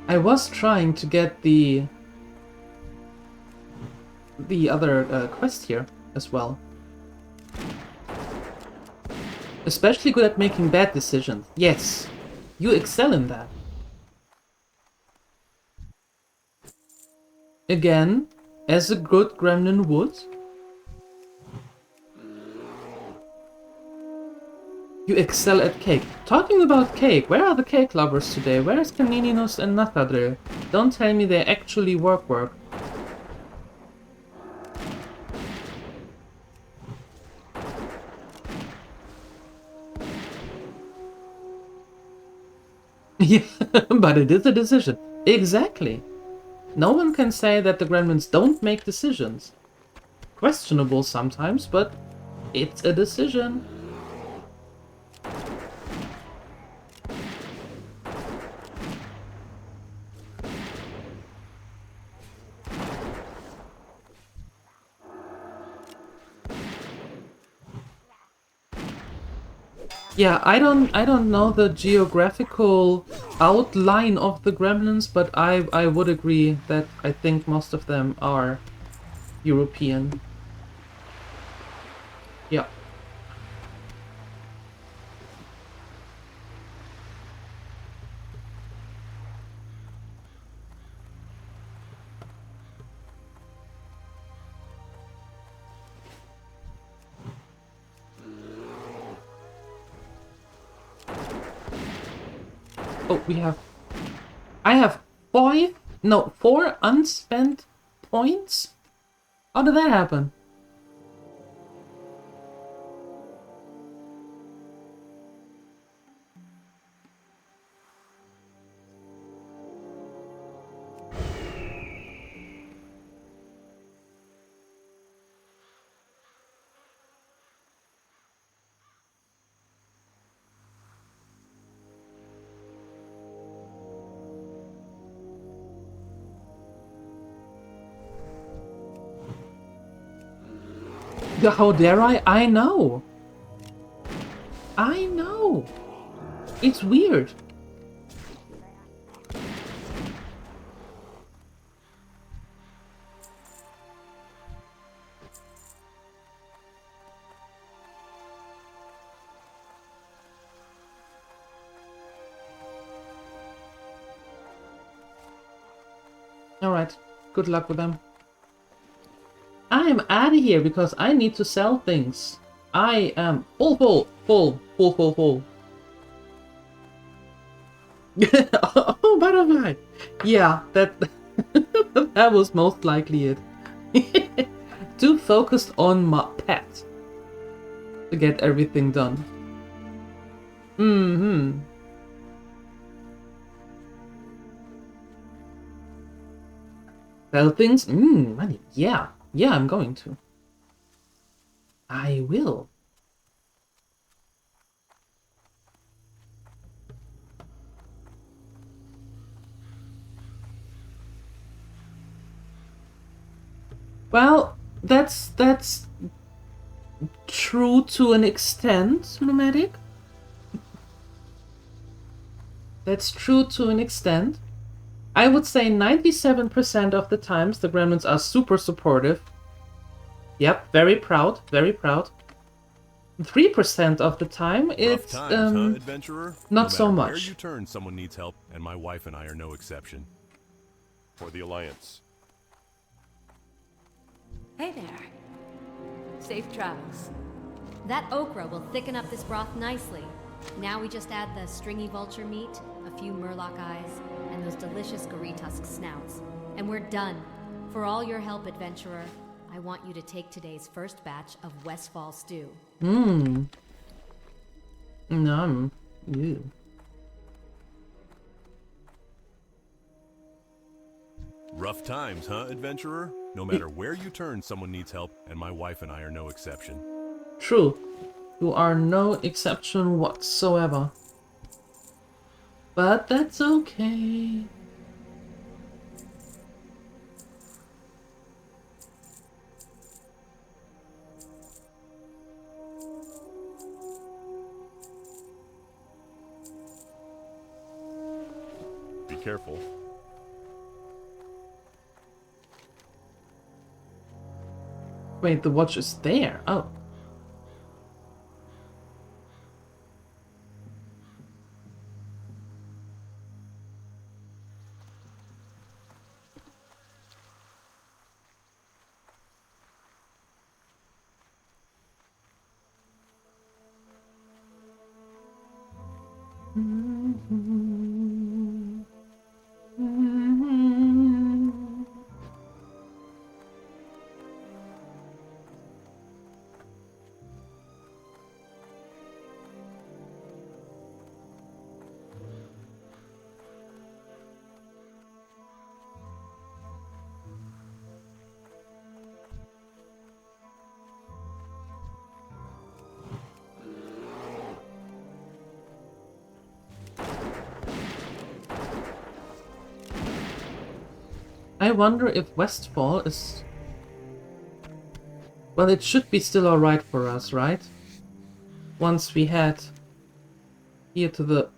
I was trying to get the other quest here as well. Especially good at making bad decisions. Yes, you excel in that. Again, as a good gremlin would. You excel at cake. Talking about cake, where are the cake lovers today? Where is Canininus and Nathadril? Don't tell me they actually work. Yeah, but it is a decision. Exactly. No one can say that the gremlins don't make decisions. Questionable sometimes, but it's a decision. Yeah, I don't know the geographical outline of the gremlins, but I would agree that I think most of them are European. Yeah. Oh, I have 4 unspent points? How did that happen? How dare I? I know. I know. It's weird. Alright, good luck with them. I'm out of here because I need to sell things. I am full. Oh, butterfly! Yeah, that that was most likely it. Too focused on my pet to get everything done. Sell things? Money. Yeah, I'm going to. I will. Well, that's true to an extent, Lumatic. That's true to an extent. I would say 97% of the times the gremlins are super supportive. Yep, very proud, very proud. 3% of the time it's Rough times, huh, adventurer? not so No matter much. Where you turn, someone needs help, and my wife and I are no exception. For the Alliance. Hey there. Safe travels. That okra will thicken up this broth nicely. Now we just add the stringy vulture meat, a few murloc eyes, and those delicious goritusk snouts. And we're done. For all your help, adventurer, I want you to take today's first batch of Westfall stew. Ew. Rough times, huh, adventurer? No matter where you turn, someone needs help, and my wife and I are no exception. True. You are no exception whatsoever. But that's okay. careful. Wait, the watch is there. Oh. I wonder if Westfall is... Well, it should be still alright for us, right? Once we head here to the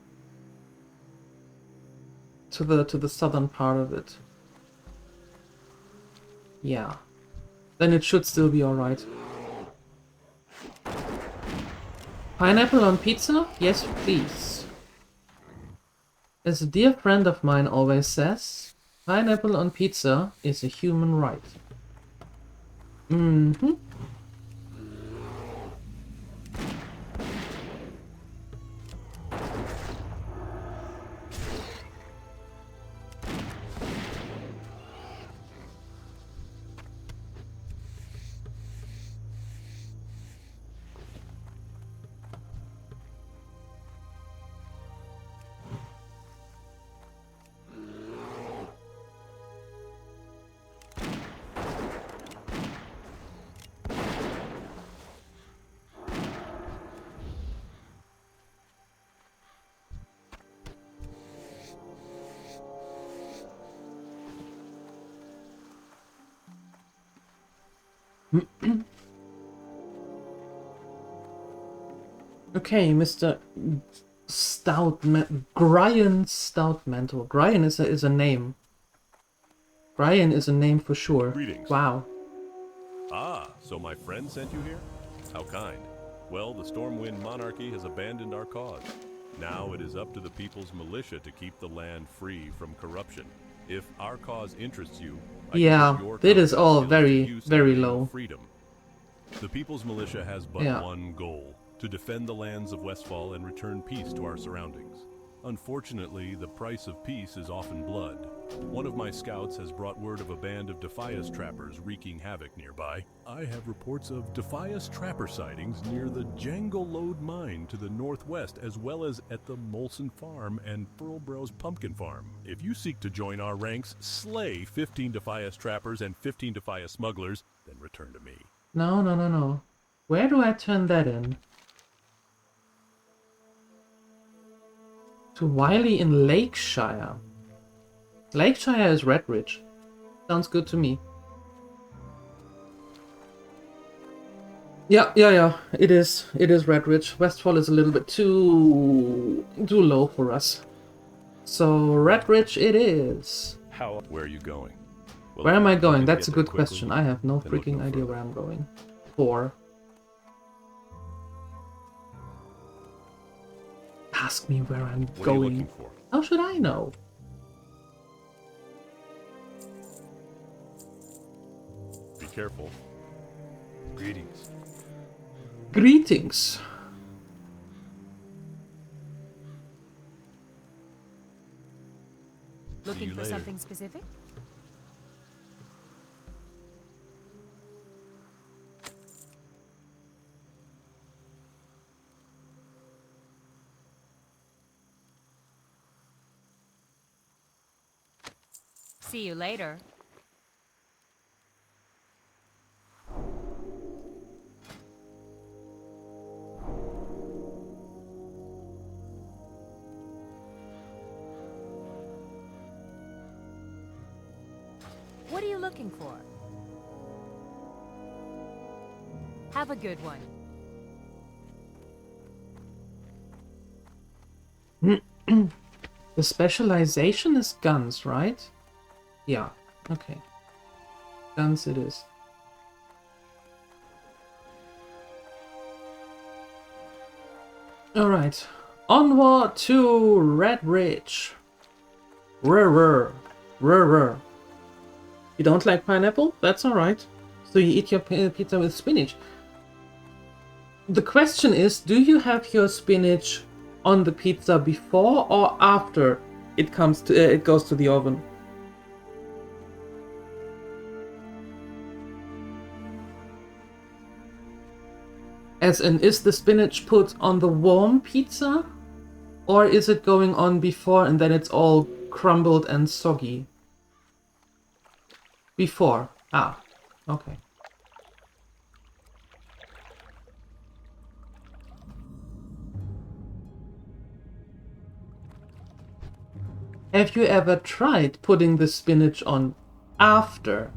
southern part of it. Yeah. Then it should still be alright. Pineapple on pizza? Yes, please. As a dear friend of mine always says, pineapple on pizza is a human right. Mm-hmm. Okay, Mr. Brian Stoutmantle. Brian is a name. Brian is a name for sure. Greetings. Wow. Ah, so my friend sent you here? How kind. Well, the Stormwind Monarchy has abandoned our cause. Now it is up to the People's Militia to keep the land free from corruption. If our cause interests you, I Yeah, can your it is all skills very, to use very in the name of low. Freedom. The People's Militia has but Yeah. one goal: to defend the lands of Westfall and return peace to our surroundings. Unfortunately, the price of peace is often blood. One of my scouts has brought word of a band of Defias trappers wreaking havoc nearby. I have reports of Defias trapper sightings near the Jangle-Lode mine to the northwest, as well as at the Molson Farm and Furlbrow's pumpkin farm. If you seek to join our ranks, slay 15 Defias trappers and 15 Defias smugglers, then return to me. No. Where do I turn that in? To Wiley in Lakeshire. Lakeshire is Redridge. Sounds good to me. Yeah. It is Redridge. Westfall is a little bit too low for us. So Redridge it is. Where are you going? Well, Where am I if you going? can That's a get there good quickly, question. I have no then look freaking no idea further. where I'm going. For. Ask me where I'm What are you going. looking for? How should I know? Be careful. Greetings. Greetings. Looking you for later. something specific? See you later. What are you looking for? Have a good one. The specialization is guns, right? Yeah, okay. Guns it is. Alright. Onward to Red Ridge. Rrr. Rrr. You don't like pineapple? That's alright. So you eat your pizza with spinach. The question is, do you have your spinach on the pizza before or after it goes to the oven? As in, is the spinach put on the warm pizza? Or is it going on before and then it's all crumbled and soggy? Before. Ah, okay. Have you ever tried putting the spinach on after?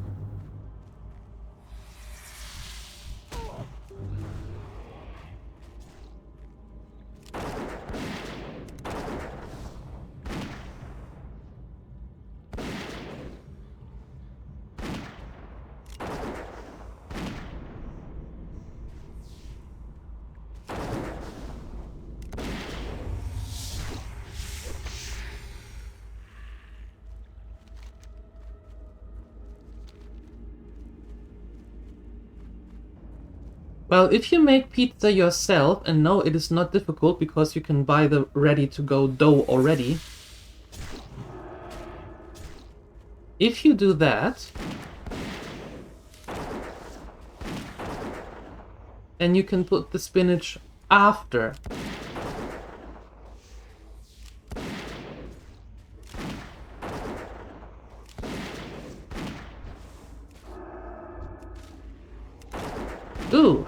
Well, if you make pizza yourself, and no, it is not difficult because you can buy the ready-to-go dough already. If you do that, then you can put the spinach after. Ooh.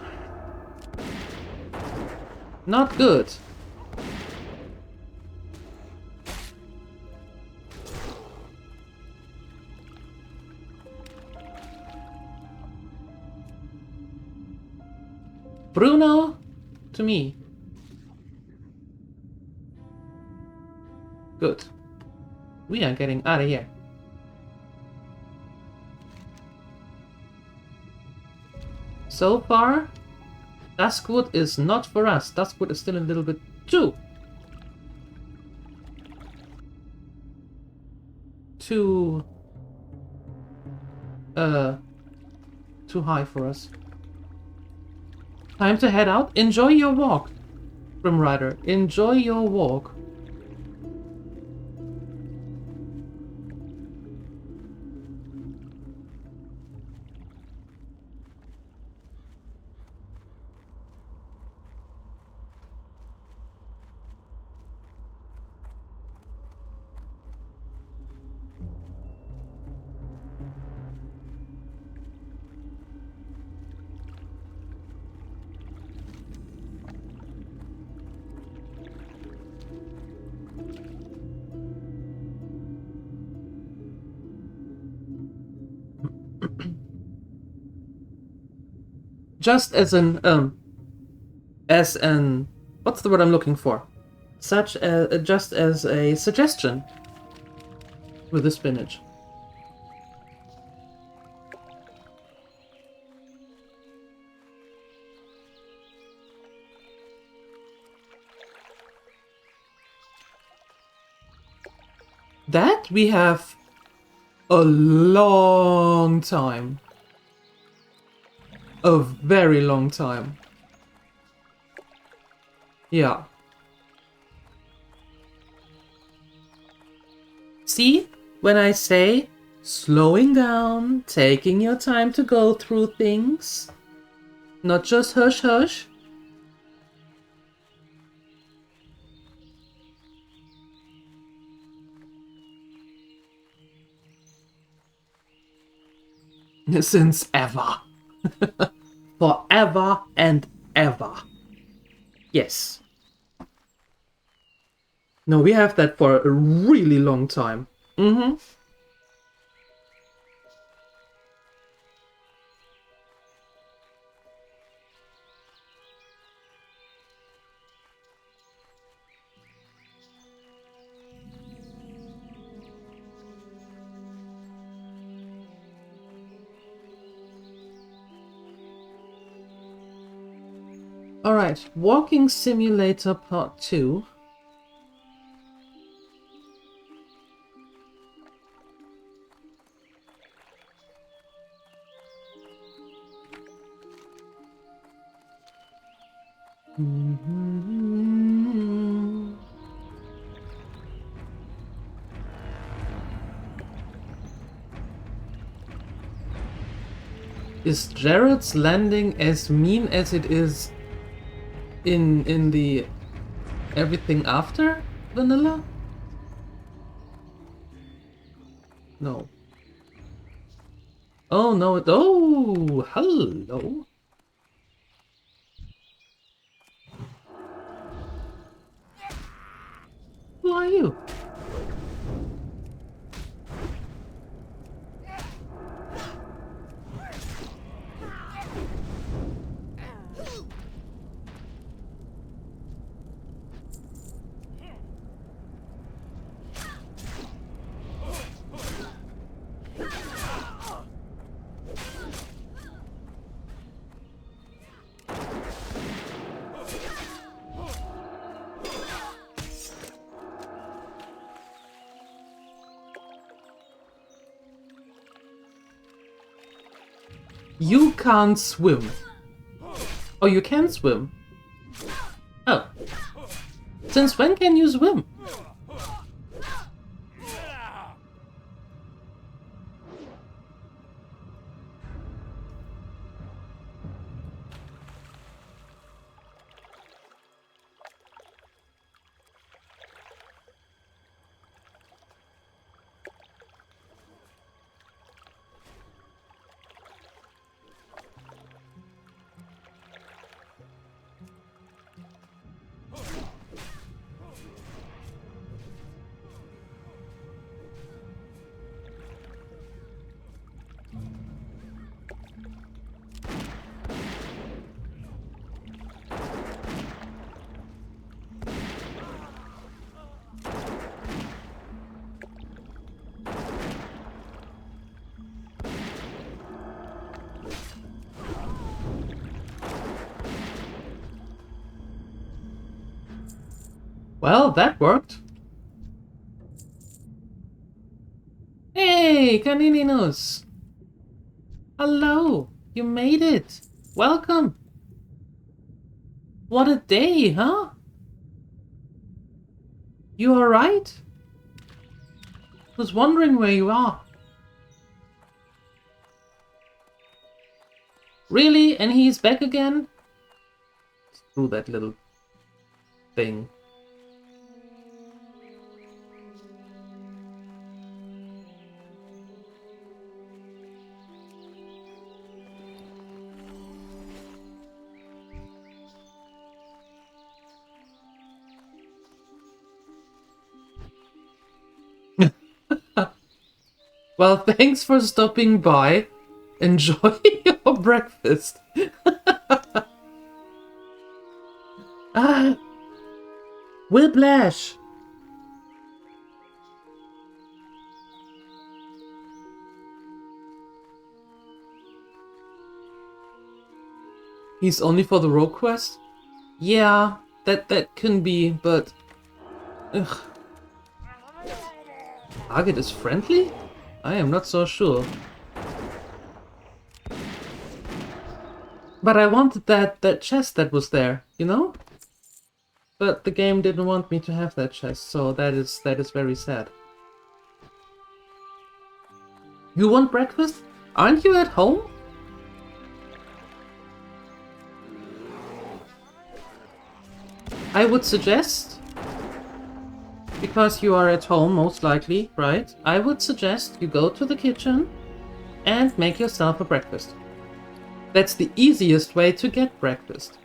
Not good. Bruno, to me. Good. We are getting out of here. So far, Duskwood is not for us. Duskwood is still a little bit too high for us. Time to head out. Enjoy your walk, Grim Rider. Enjoy your walk. Just as an what's the word I'm looking for? Just as a suggestion with the spinach. That we have a long time. A very long time. Yeah. See, when I say slowing down, taking your time to go through things, not just hush hush. Since ever. Forever and ever. Yes. No, we have that for a really long time. Mm-hmm. Alright, Walking Simulator Part 2. Is Jared's landing as mean as it is in the everything after vanilla? No. Oh no, oh, hello. Who are you? You can't swim. Oh, you can swim. Oh. Since when can you swim? Well, that worked. Hey, Canininus! Hello! You made it! Welcome! What a day, huh? You alright? Was wondering where you are. Really? And he's back again? Screw that little thing. Well, thanks for stopping by. Enjoy your breakfast. Ah, Whiplash. He's only for the rogue quest? Yeah, that can be, but ugh. Target is friendly? I am not so sure. But I wanted that chest that was there, you know? But the game didn't want me to have that chest, so that is very sad. You want breakfast? Aren't you at home? I would suggest, because you are at home most likely, right? I would suggest you go to the kitchen and make yourself a breakfast. That's the easiest way to get breakfast.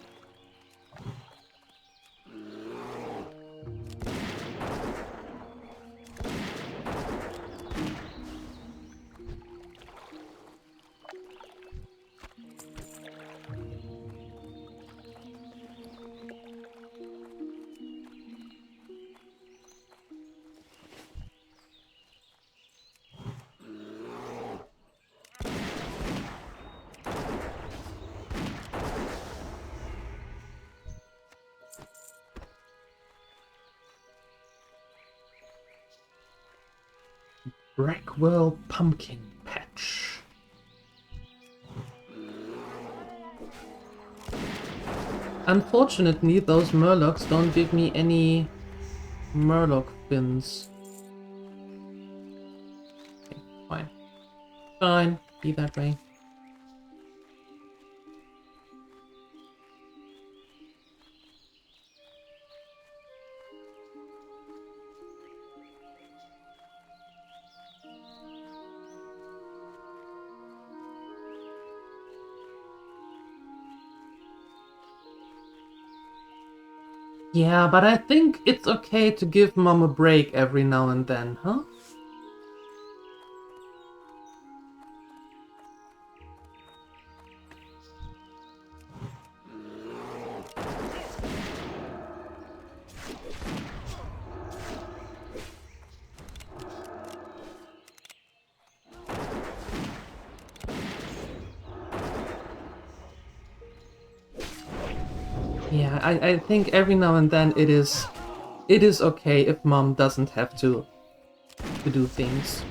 Brackwell Pumpkin Patch. Unfortunately, those Murlocs don't give me any Murloc fins. Okay, fine. Fine, be that way. Yeah, but I think it's okay to give Mom a break every now and then, huh? Yeah, I think every now and then it is okay if Mom doesn't have to do things.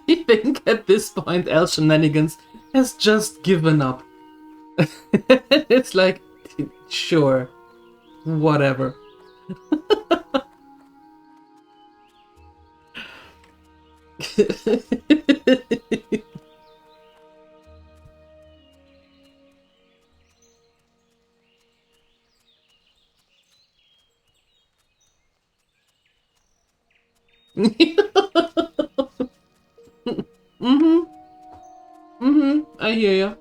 I think at this point El Shenanigans has just given up. It's like, sure, whatever. I hear ya.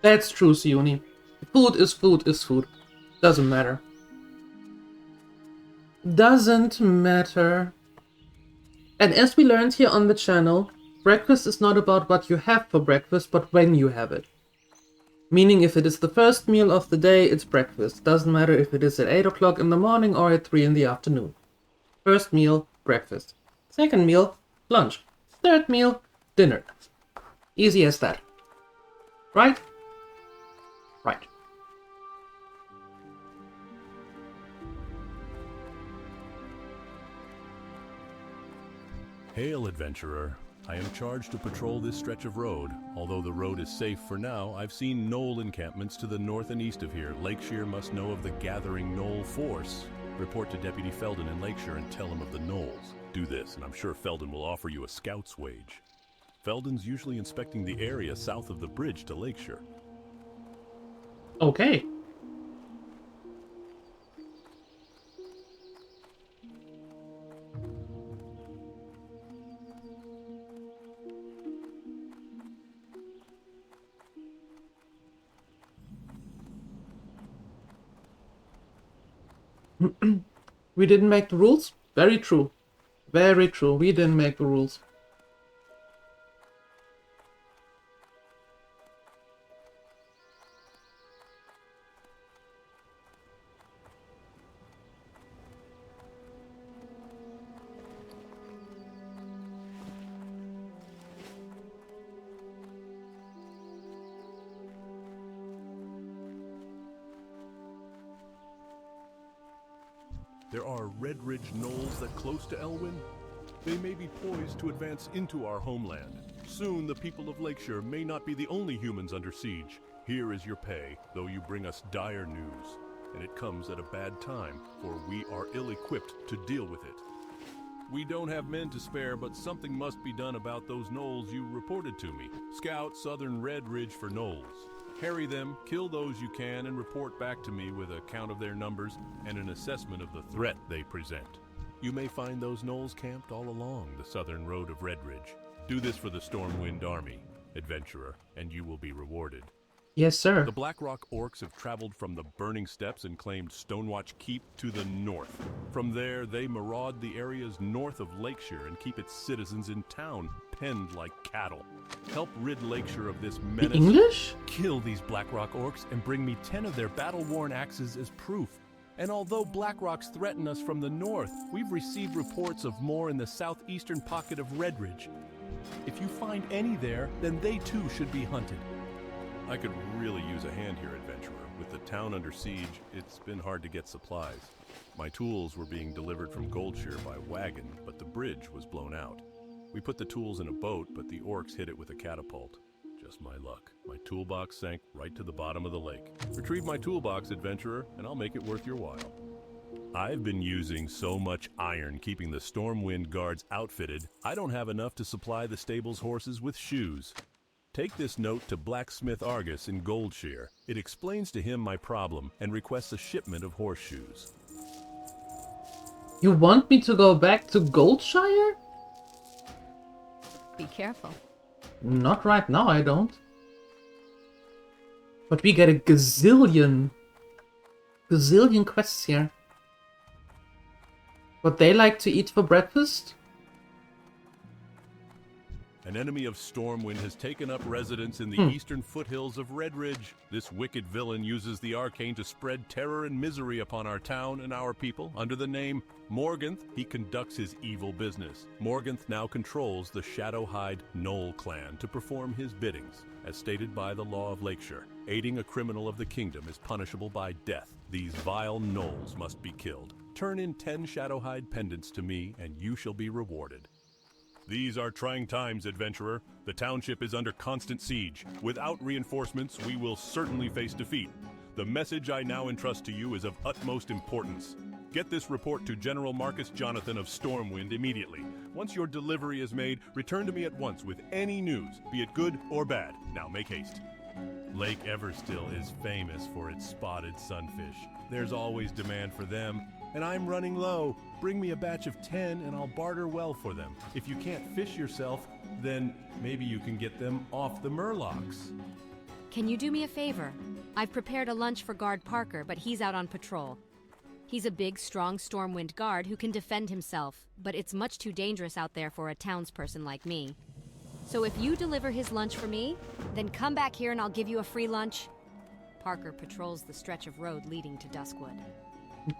That's true, Sioni. Food is food is food. Doesn't matter. Doesn't matter. And as we learned here on the channel, breakfast is not about what you have for breakfast, but when you have it. Meaning if it is the first meal of the day, it's breakfast. Doesn't matter if it is at 8 o'clock in the morning or at 3 in the afternoon. First meal, breakfast. Second meal, lunch. Third meal, dinner. Easy as that. Right? Right. Hail, adventurer. I am charged to patrol this stretch of road. Although the road is safe for now, I've seen Gnoll encampments to the north and east of here. Lakeshire must know of the gathering Gnoll force. Report to Deputy Felden in Lakeshire and tell him of the Gnolls. Do this, and I'm sure Felden will offer you a scout's wage. Felden's usually inspecting the area south of the bridge to Lakeshire. Okay. We didn't make the rules? Very true. Very true. We didn't make the rules. There are Red Ridge knolls that close to Elwyn. They may be poised to advance into our homeland. Soon the people of Lakeshire may not be the only humans under siege. Here is your pay, though you bring us dire news. And it comes at a bad time, for we are ill-equipped to deal with it. We don't have men to spare, but something must be done about those gnolls you reported to me. Scout Southern Red Ridge for gnolls. Harry them, kill those you can, and report back to me with a count of their numbers and an assessment of the threat they present. You may find those gnolls camped all along the southern road of Red Ridge. Do this for the Stormwind Army, adventurer, and you will be rewarded. Yes, sir. The Blackrock orcs have traveled from the Burning Steps and claimed Stonewatch Keep to the north. From there, they maraud the areas north of Lakeshire and keep its citizens in town, penned like cattle. Help rid Lakeshire of this menace. English? Kill these Blackrock orcs and bring me 10 of their battle-worn axes as proof. And although Blackrocks threaten us from the north, we've received reports of more in the southeastern pocket of Red Ridge. If you find any there, then they too should be hunted. I could really use a hand here, adventurer. With the town under siege, it's been hard to get supplies. My tools were being delivered from Goldshire by wagon, but the bridge was blown out. We put the tools in a boat, but the orcs hit it with a catapult. Just my luck. My toolbox sank right to the bottom of the lake. Retrieve my toolbox, adventurer, and I'll make it worth your while. I've been using so much iron keeping the Stormwind guards outfitted, I don't have enough to supply the stable's horses with shoes. Take this note to Blacksmith Argus in Goldshire. It explains to him my problem and requests a shipment of horseshoes. You want me to go back to Goldshire? Be careful. Not right now, I don't. But we get a gazillion quests here. What they like to eat for breakfast? An enemy of Stormwind has taken up residence in the eastern foothills of Red Ridge. This wicked villain uses the arcane to spread terror and misery upon our town and our people. Under the name Morganth, he conducts his evil business. Morganth now controls the Shadowhide Gnoll clan to perform his biddings. As stated by the law of Lakeshire, aiding a criminal of the kingdom is punishable by death. These vile gnolls must be killed. Turn in 10 Shadowhide pendants to me, and you shall be rewarded. These are trying times, adventurer. The township is under constant siege. Without reinforcements, we will certainly face defeat. The message I now entrust to you is of utmost importance. Get this report to General Marcus Jonathan of Stormwind immediately. Once your delivery is made, return to me at once with any news, be it good or bad. Now make haste. Lake Everstill is famous for its spotted sunfish. There's always demand for them, and I'm running low. Bring me a batch of 10 and I'll barter well for them. If you can't fish yourself, then maybe you can get them off the Murlocs. Can you do me a favor? I've prepared a lunch for Guard Parker, but he's out on patrol. He's a big, strong Stormwind guard who can defend himself, but it's much too dangerous out there for a townsperson like me. So if you deliver his lunch for me, then come back here and I'll give you a free lunch. Parker patrols the stretch of road leading to Duskwood.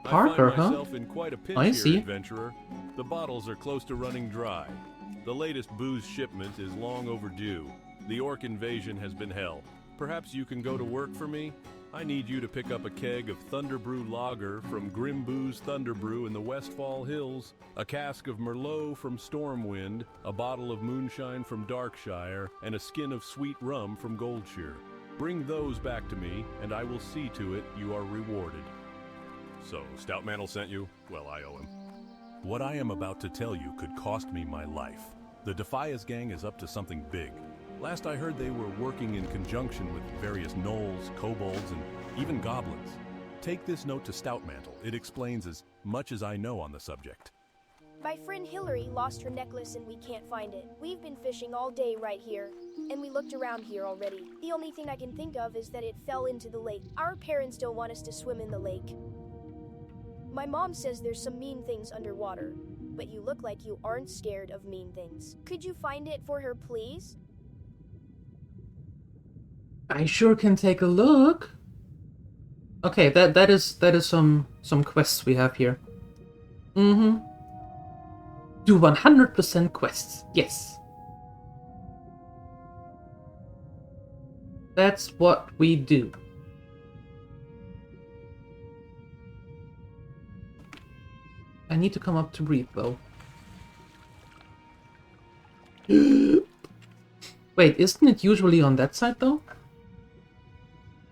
Parker, I find myself in quite a pinch I here, see. adventurer. The bottles are close to running dry. The latest booze shipment is long overdue. The orc invasion has been hell. Perhaps you can go to work for me? I need you to pick up a keg of Thunderbrew Lager from Grimboo's Thunderbrew in the Westfall Hills, a cask of Merlot from Stormwind, a bottle of moonshine from Darkshire, and a skin of sweet rum from Goldshire. Bring those back to me, and I will see to it you are rewarded. So, Stoutmantle sent you? Well, I owe him. What I am about to tell you could cost me my life. The Defias gang is up to something big. Last I heard they were working in conjunction with various gnolls, kobolds, and even goblins. Take this note to Stoutmantle. It explains as much as I know on the subject. My friend Hillary lost her necklace and we can't find it. We've been fishing all day right here, and we looked around here already. The only thing I can think of is that it fell into the lake. Our parents don't want us to swim in the lake. My mom says there's some mean things underwater, but you look like you aren't scared of mean things. Could you find it for her, please? I sure can take a look. Okay, that is some quests we have here. Do 100% quests. Yes. That's what we do. I need to come up to breathe, though. Wait, isn't it usually on that side, though?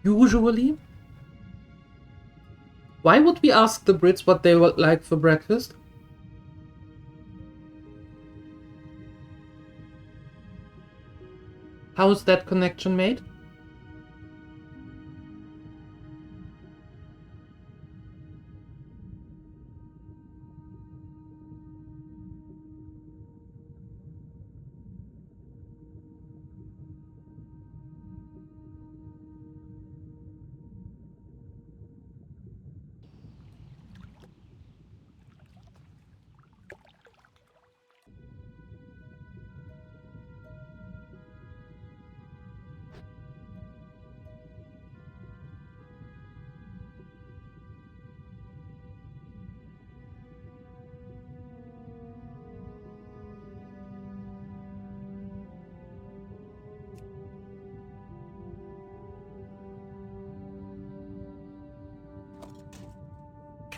Usually? Why would we ask the Brits what they would like for breakfast? How is that connection made?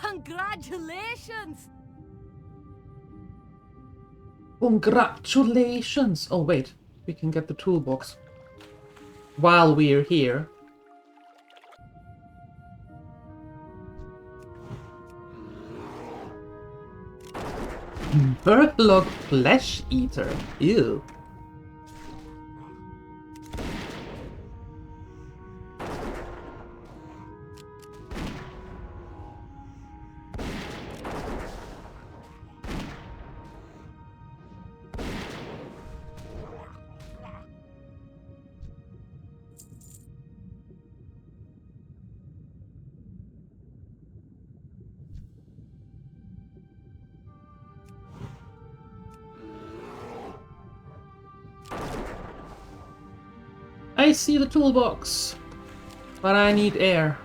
Congratulations! Congratulations! Oh wait, we can get the toolbox while we're here. Murloc Flesh Eater. Ew. I see the toolbox, but I need air.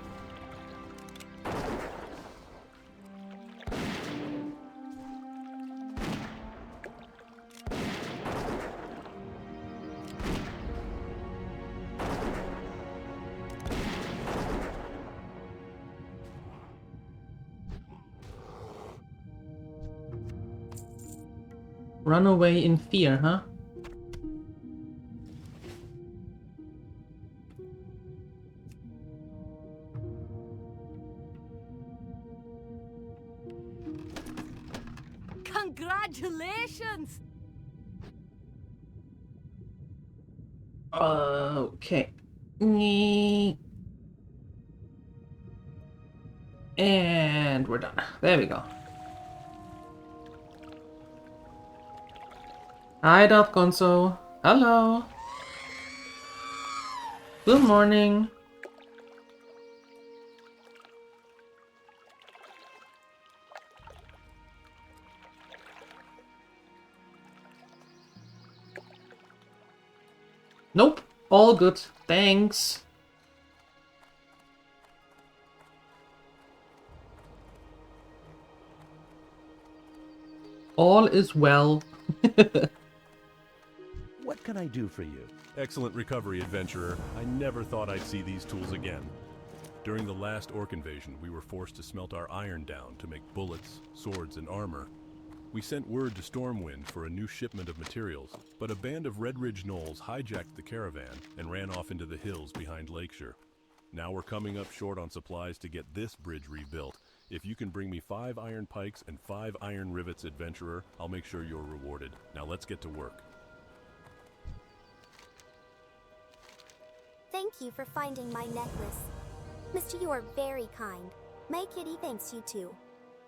Run away in fear, huh? Congratulations! Okay. And we're done. There we go. Hi, Gonzo. Hello. Good morning. Nope. All good. Thanks. All is well. What can I do for you? Excellent recovery, adventurer. I never thought I'd see these tools again. During the last orc invasion, we were forced to smelt our iron down to make bullets, swords, and armor. We sent word to Stormwind for a new shipment of materials, but a band of Red Ridge Gnolls hijacked the caravan and ran off into the hills behind Lakeshire. Now we're coming up short on supplies to get this bridge rebuilt. If you can bring me 5 iron pikes and 5 iron rivets, adventurer, I'll make sure you're rewarded. Now let's get to work. Thank you for finding my necklace. Mister, you are very kind. My kitty thanks you too.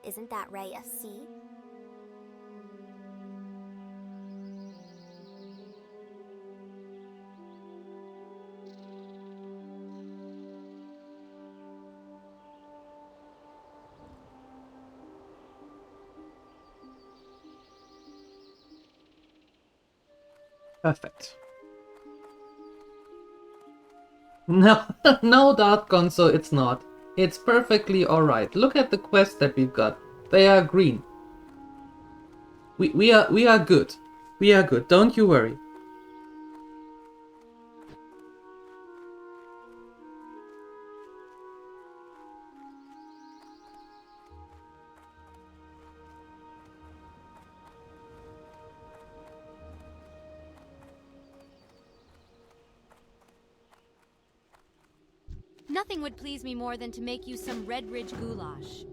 Isn't that right, SC? Perfect. No, no, Gonzo, it's not. It's perfectly alright. Look at the quests that we've got. They are green. We are good. We are good. Don't you worry. Nothing would please me more than to make you some Red Ridge goulash.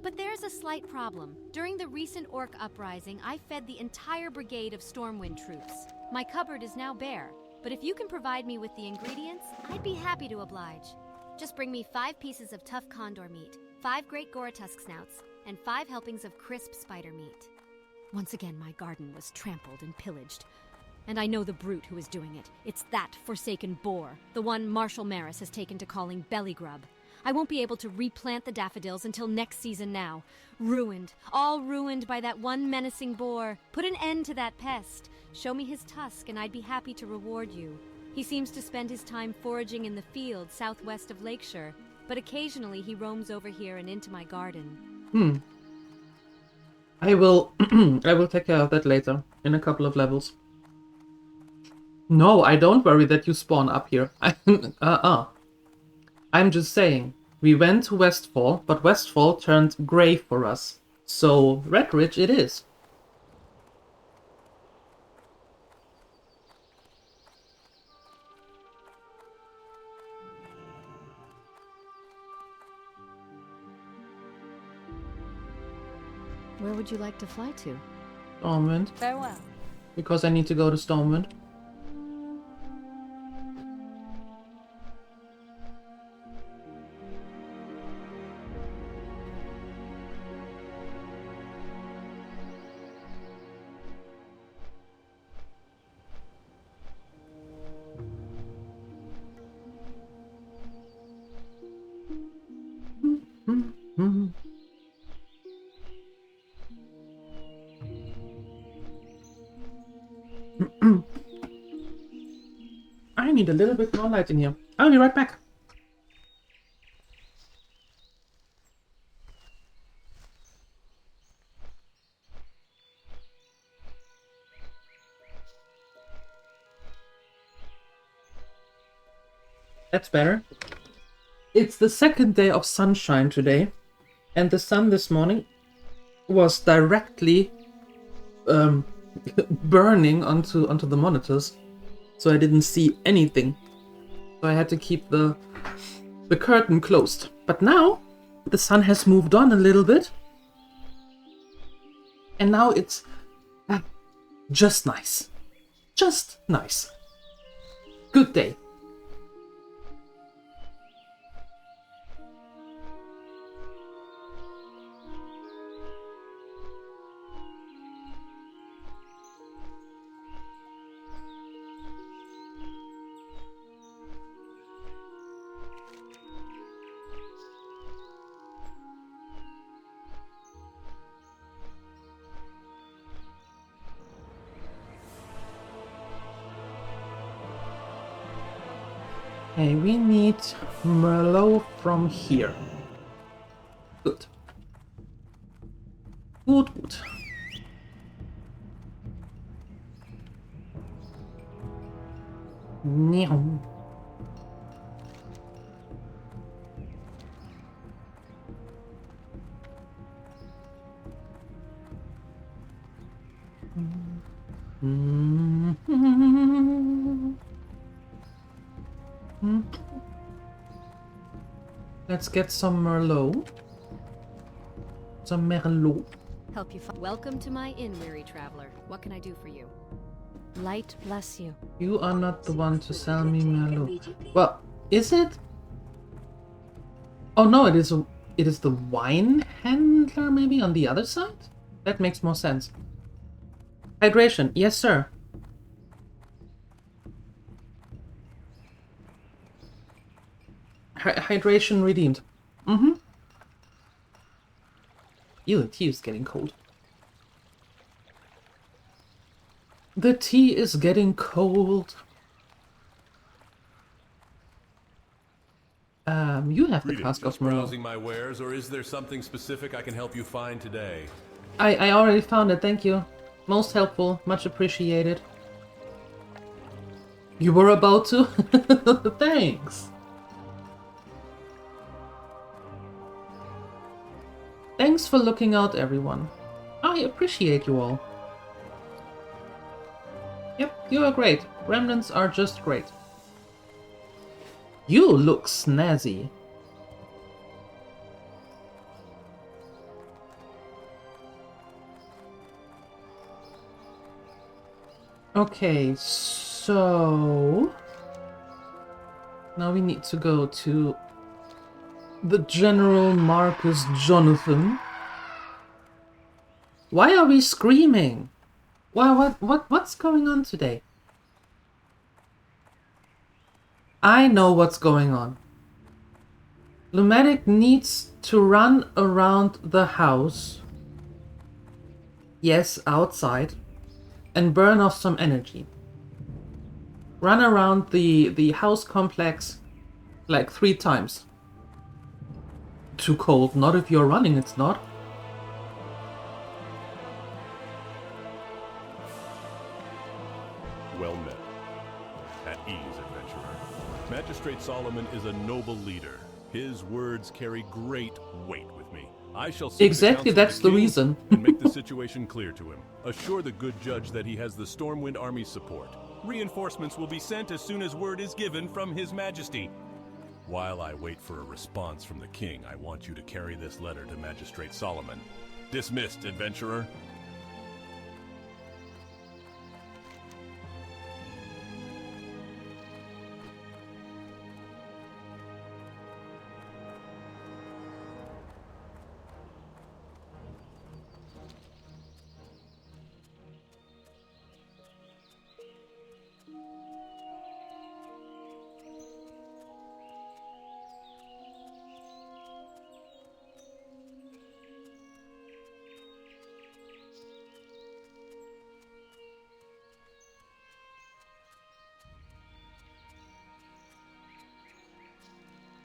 But there's a slight problem. During the recent orc uprising, I fed the entire brigade of Stormwind troops. My cupboard is now bare, but if you can provide me with the ingredients, I'd be happy to oblige. Just bring me 5 pieces of tough condor meat, 5 great Goratusk snouts, and 5 helpings of crisp spider meat. Once again, my garden was trampled and pillaged. And I know the brute who is doing it. It's that forsaken boar, the one Marshal Maris has taken to calling Bellygrub. I won't be able to replant the daffodils until next season now. Ruined, all ruined by that one menacing boar. Put an end to that pest. Show me his tusk and I'd be happy to reward you. He seems to spend his time foraging in the fields southwest of Lakeshire, but occasionally he roams over here and into my garden. I will I will take care of that later, in a couple of levels. No, I don't worry that you spawn up here. I'm just saying, we went to Westfall, but Westfall turned grey for us. So, Red Ridge it is. Where would you like to fly to? Stormwind. Farewell. Because I need to go to Stormwind. I need a little bit more light in here. I'll be right back. That's better. It's the second day of sunshine today, and the sun this morning was directly burning onto the monitors, so I didn't see anything. So I had to keep the curtain closed. But now the sun has moved on a little bit, and now it's just nice. Just nice. Good day. Okay, we need Merlot from here. Good. Good, good. Meow. Let's get some Merlot. Some Merlot. Help you Welcome to my inn, weary traveler. What can I do for you? Light bless you. You are not the one to sell me Merlot. Well, is it? Oh no, it is the wine handler maybe on the other side? That makes more sense. Hydration, yes sir. Hydration redeemed. Ew, the tea is getting cold. The tea is getting cold. You have the cask of Merlot. Browsing my wares, or is there something specific I can help you find today? I already found it, thank you. Most helpful, much appreciated. You were about to? Thanks. Thanks for looking out, everyone. I appreciate you all. Yep, you are great. Remnants are just great. You look snazzy. Okay, so now we need to go to the General Marcus Jonathan. Why are we screaming? What's going on today? I know what's going on. Lumatic needs to run around the house. Yes, outside. And burn off some energy. Run around the house complex like 3 times. Too cold. Not if you're running, it's not. Well met. At ease, adventurer. Magistrate Solomon is a noble leader. His words carry great weight with me. I shall seek Exactly, the counsel of that's the the king reason. and make the situation clear to him. Assure the good judge that he has the Stormwind Army's support. Reinforcements will be sent as soon as word is given from His Majesty. While I wait for a response from the king, I want you to carry this letter to Magistrate Solomon. Dismissed, adventurer.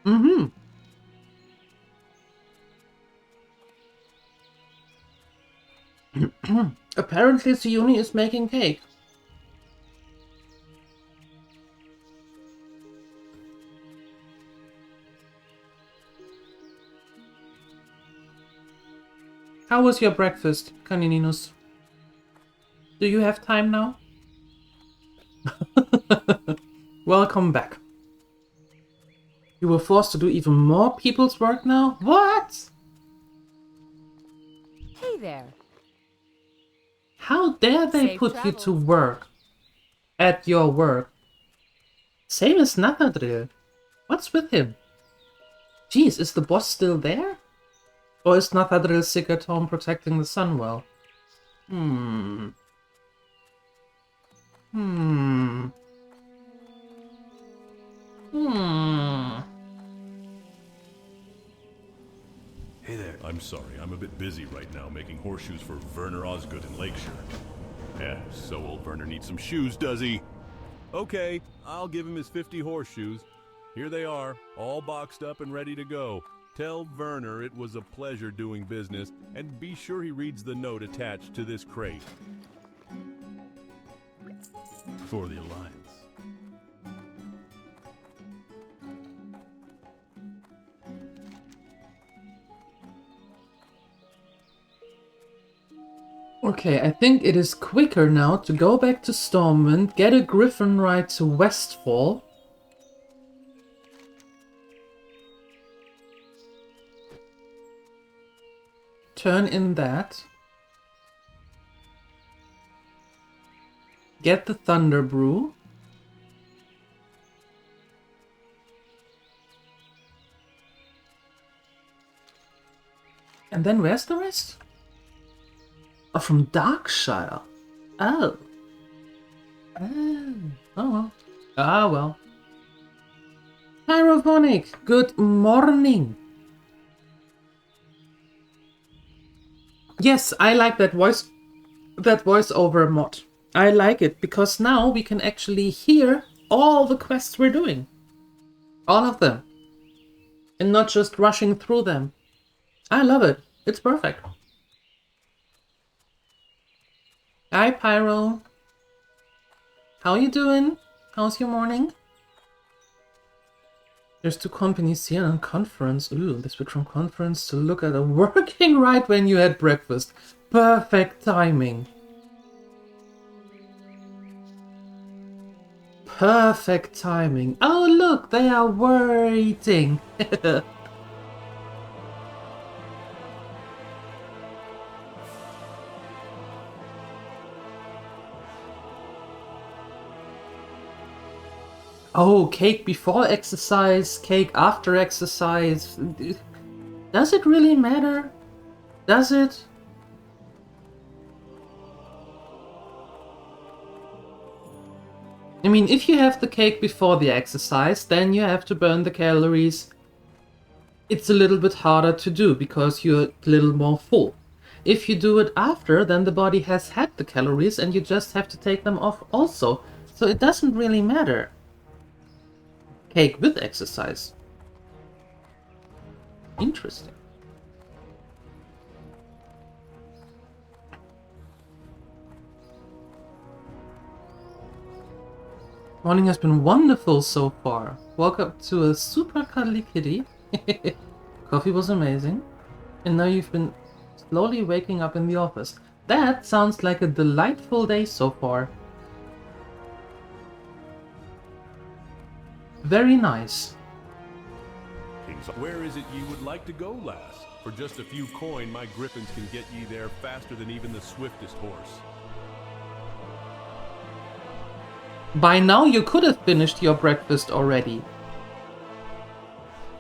Mm-hmm. Apparently Siuni is making cake. How was your breakfast, Canininus? Do you have time now? Welcome back. You were forced to do even more people's work now? What? Hey there. How dare they Safe put you to travels. work? At your work. Same as Nathadriel. What's with him? Jeez, is the boss still there? Or is Nathadriel sick at home protecting the sun well? Hey there. I'm sorry, I'm a bit busy right now making horseshoes for Werner Osgood in Lakeshire. Yeah, so old Werner needs some shoes, does he? Okay, I'll give him his 50 horseshoes. Here they are, all boxed up and ready to go. Tell Werner it was a pleasure doing business, and be sure he reads the note attached to this crate. For the Alliance. Okay, I think it is quicker now to go back to Stormwind, get a Griffin ride to Westfall. Turn in that. Get the Thunder Brew. And then where's the rest? Oh, from Darkshire. Oh. Oh. Oh well. Ah well. Pyrophonic, good morning. Yes, I like that voiceover mod. I like it because now we can actually hear all the quests we're doing. All of them. And not just rushing through them. I love it. It's perfect. Hi, Pyro. How you doing? How's your morning? There's 2 companies here on conference. Ooh, they switch from conference to look at a working right when you had breakfast. Perfect timing. Perfect timing. Oh look, they are waiting. Oh, cake before exercise, cake after exercise. Does it really matter? Does it? I mean, if you have the cake before the exercise, then you have to burn the calories. It's a little bit harder to do because you're a little more full. If you do it after, then the body has had the calories and you just have to take them off also. So it doesn't really matter. Cake with exercise. Interesting. Morning has been wonderful so far. Woke up to a super cuddly kitty. Coffee was amazing. And now you've been slowly waking up in the office. That sounds like a delightful day so far. Very nice. Where is it you would like to go, lass? For just a few coin, my griffins can get ye there faster than even the swiftest horse. By now you could have finished your breakfast already.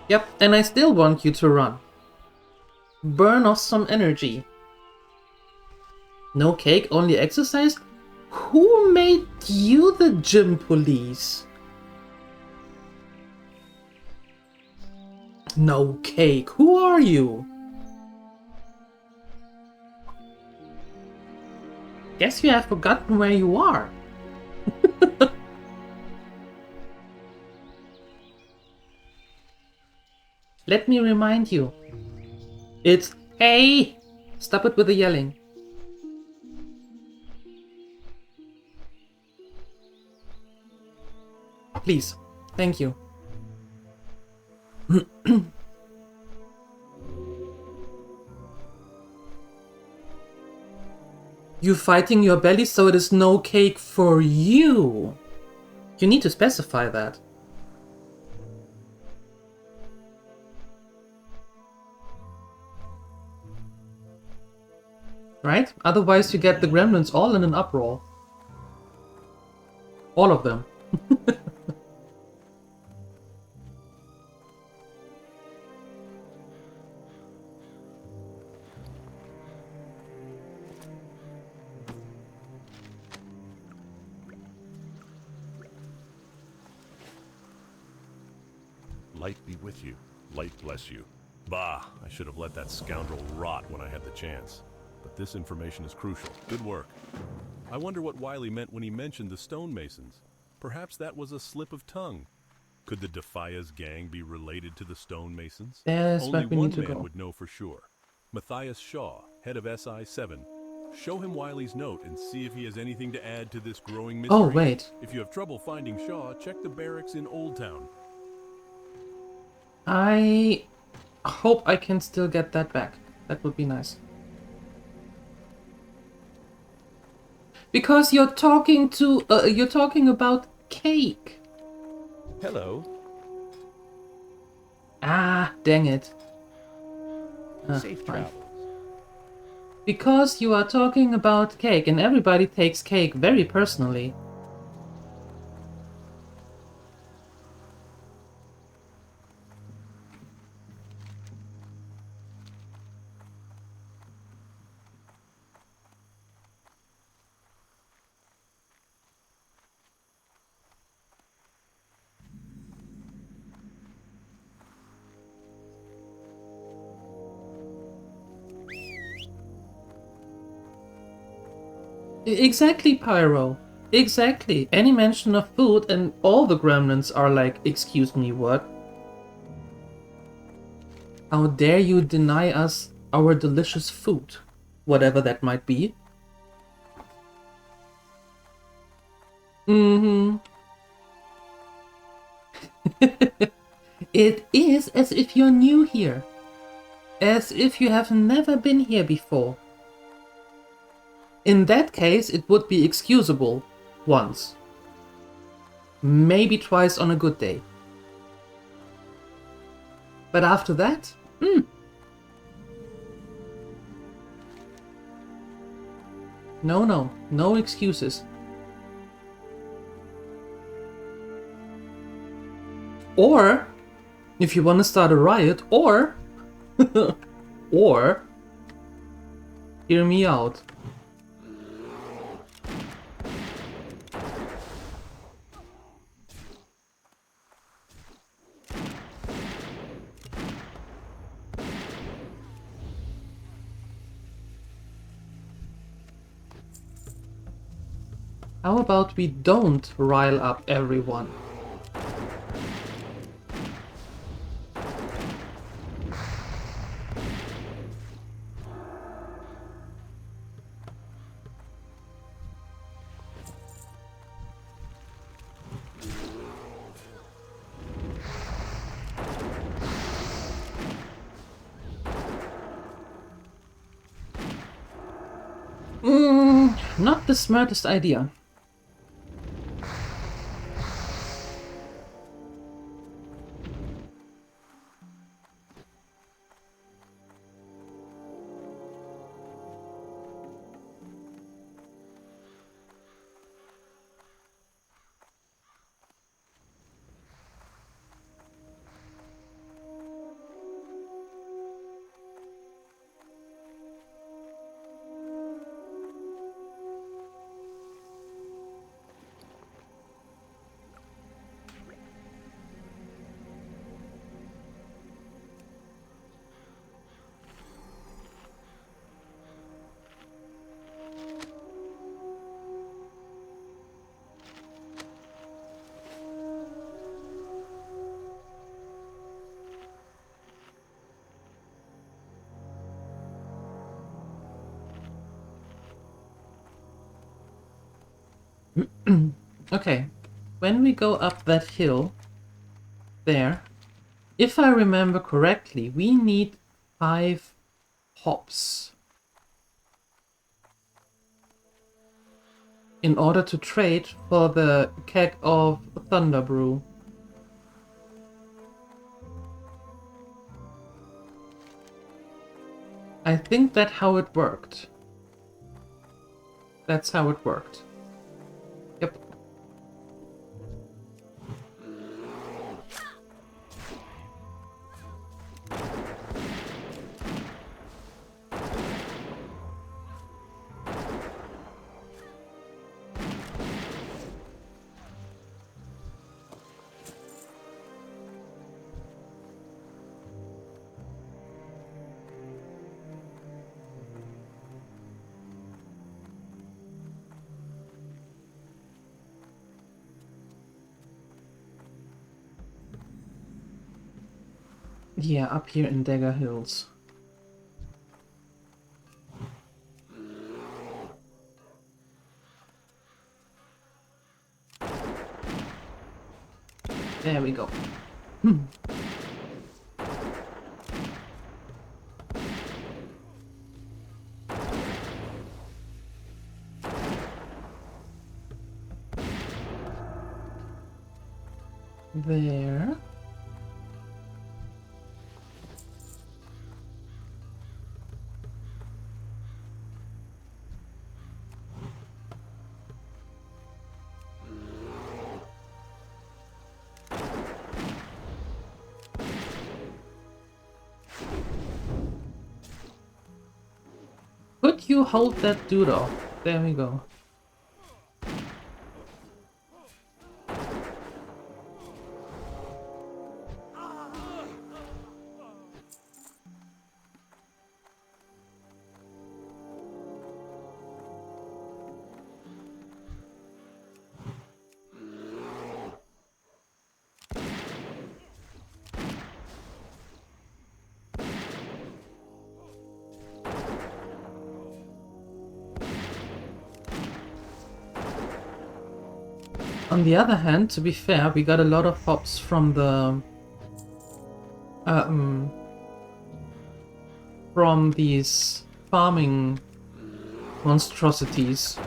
Yep, and I still want you to run. Burn off some energy. No cake, only exercise? Who made you the gym police? No cake, who are you? Guess you have forgotten where you are. Let me remind you. It's hey! Stop it with the yelling. Please. Thank you. You fighting your belly so it is no cake for you. You need to specify that. Right? Otherwise you get the gremlins all in an uproar. All of them. Light be with you. Light bless you. Bah, I should have let that scoundrel rot when I had the chance. But this information is crucial. Good work. I wonder what Wiley meant when he mentioned the stonemasons. Perhaps that was a slip of tongue. Could the Defia's gang be related to the stonemasons? Yes, Only but we one need to man go. would know for sure. Matthias Shaw, head of SI-7. Show him Wiley's note and see if he has anything to add to this growing mystery. Oh, wait. If you have trouble finding Shaw, check the barracks in Old Town. I hope I can still get that back. That would be nice. Because you're talking about cake. Hello. Ah, dang it. Safe Fine. travels. Because you are talking about cake and everybody takes cake very personally. Exactly, Pyro. Exactly. Any mention of food and all the gremlins are like, excuse me, what? How dare you deny us our delicious food? Whatever that might be. Mm-hmm. It is as if you're new here. As if you have never been here before. In that case, it would be excusable. Once. Maybe twice on a good day. But after that, no excuses. Or, if you want to start a riot, or, or, hear me out. How about we don't rile up everyone? Not the smartest idea. Okay, when we go up that hill, there, if I remember correctly, we need 5 hops in order to trade for the keg of Thunder Brew. I think that's how it worked. That's how it worked. Yep. Yeah, up here in Dagger Hills. There we go. There. Could you hold that dude off? There we go. On the other hand, to be fair, we got a lot of hops from the from these farming monstrosities.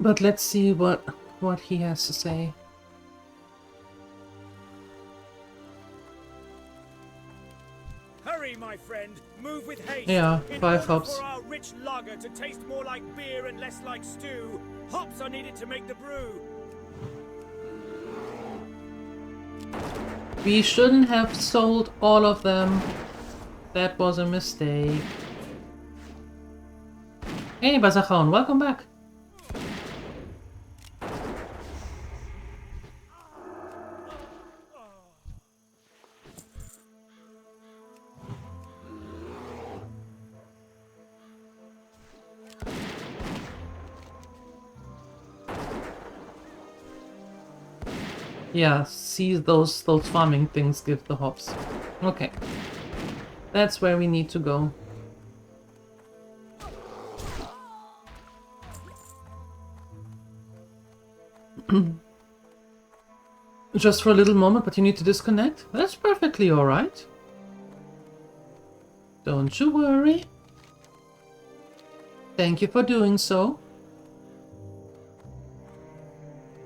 But let's see what he has to say. Hurry, my friend. Move with haste. Yeah, In 5 order hops. for our rich lager to taste more like beer and less like stew, hops are needed to make the brew. We shouldn't have sold all of them. That was a mistake. Hey, Bazakhon, welcome back. Yeah, see those farming things give the hops. Okay. That's where we need to go. Just for a little moment, but you need to disconnect? That's perfectly alright. Don't you worry. Thank you for doing so.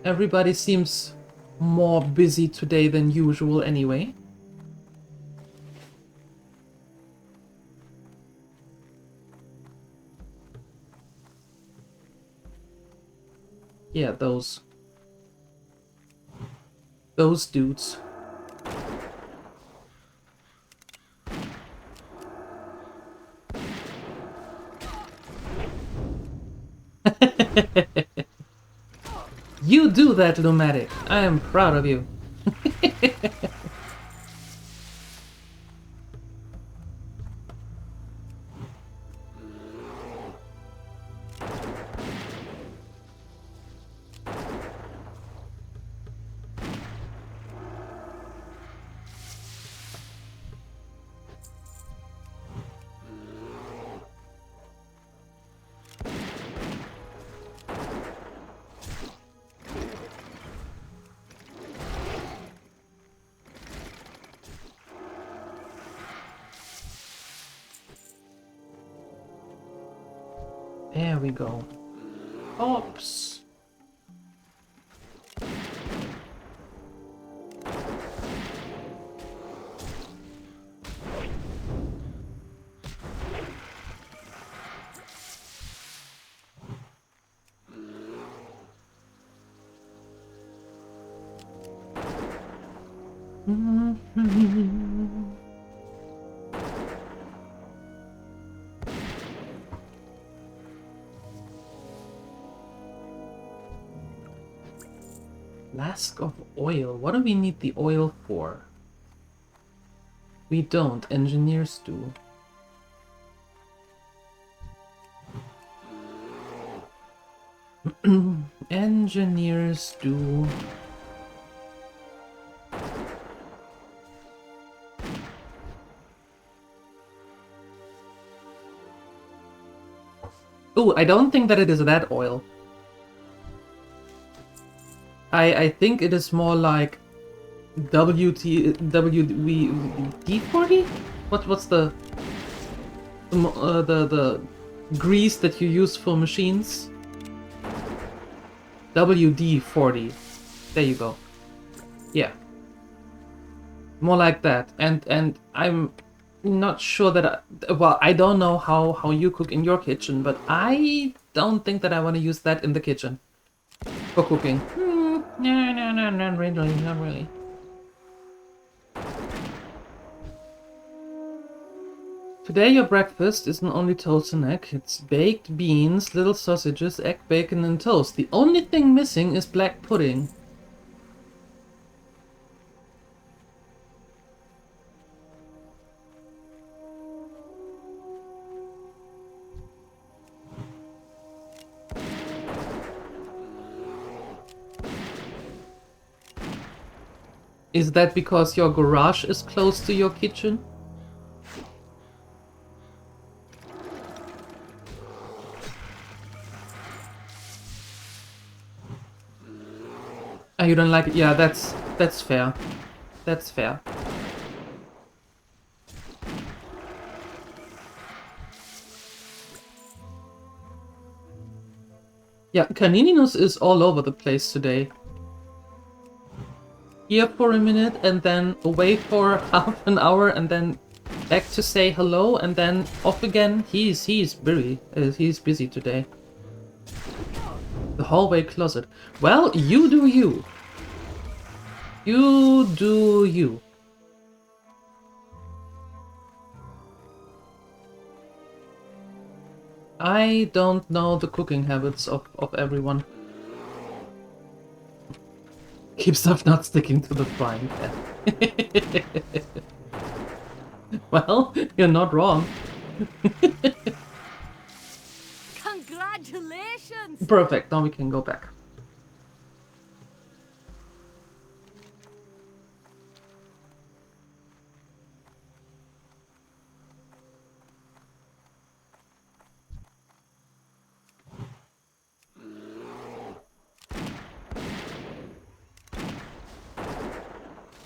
Everybody seems more busy today than usual anyway. Yeah, those dudes. You do that, Lumatic. I am proud of you. There we go. Hops. Flask of oil. What do we need the oil for? We don't. Engineers do. Engineers do. Oh, I don't think that it is that oil. I think it is more like D40? What's the grease that you use for machines? WD-40. There you go. Yeah. More like that. And I'm not sure that well, I don't know how you cook in your kitchen, but I don't think that I want to use that in the kitchen for cooking. No, not really, not really. Today your breakfast isn't only toast and egg, it's baked beans, little sausages, egg, bacon and toast. The only thing missing is black pudding. Is that because your garage is close to your kitchen? Oh, you don't like it? Yeah, that's fair. That's fair. Yeah, Canininus is all over the place today. Here for a minute, and then away for half an hour, and then back to say hello, and then off again. He's busy today. The hallway closet. Well, you do you. You do you. I don't know the cooking habits of everyone. Keep stuff not sticking to the frying pan. Well, you're not wrong. Congratulations! Perfect, now we can go back.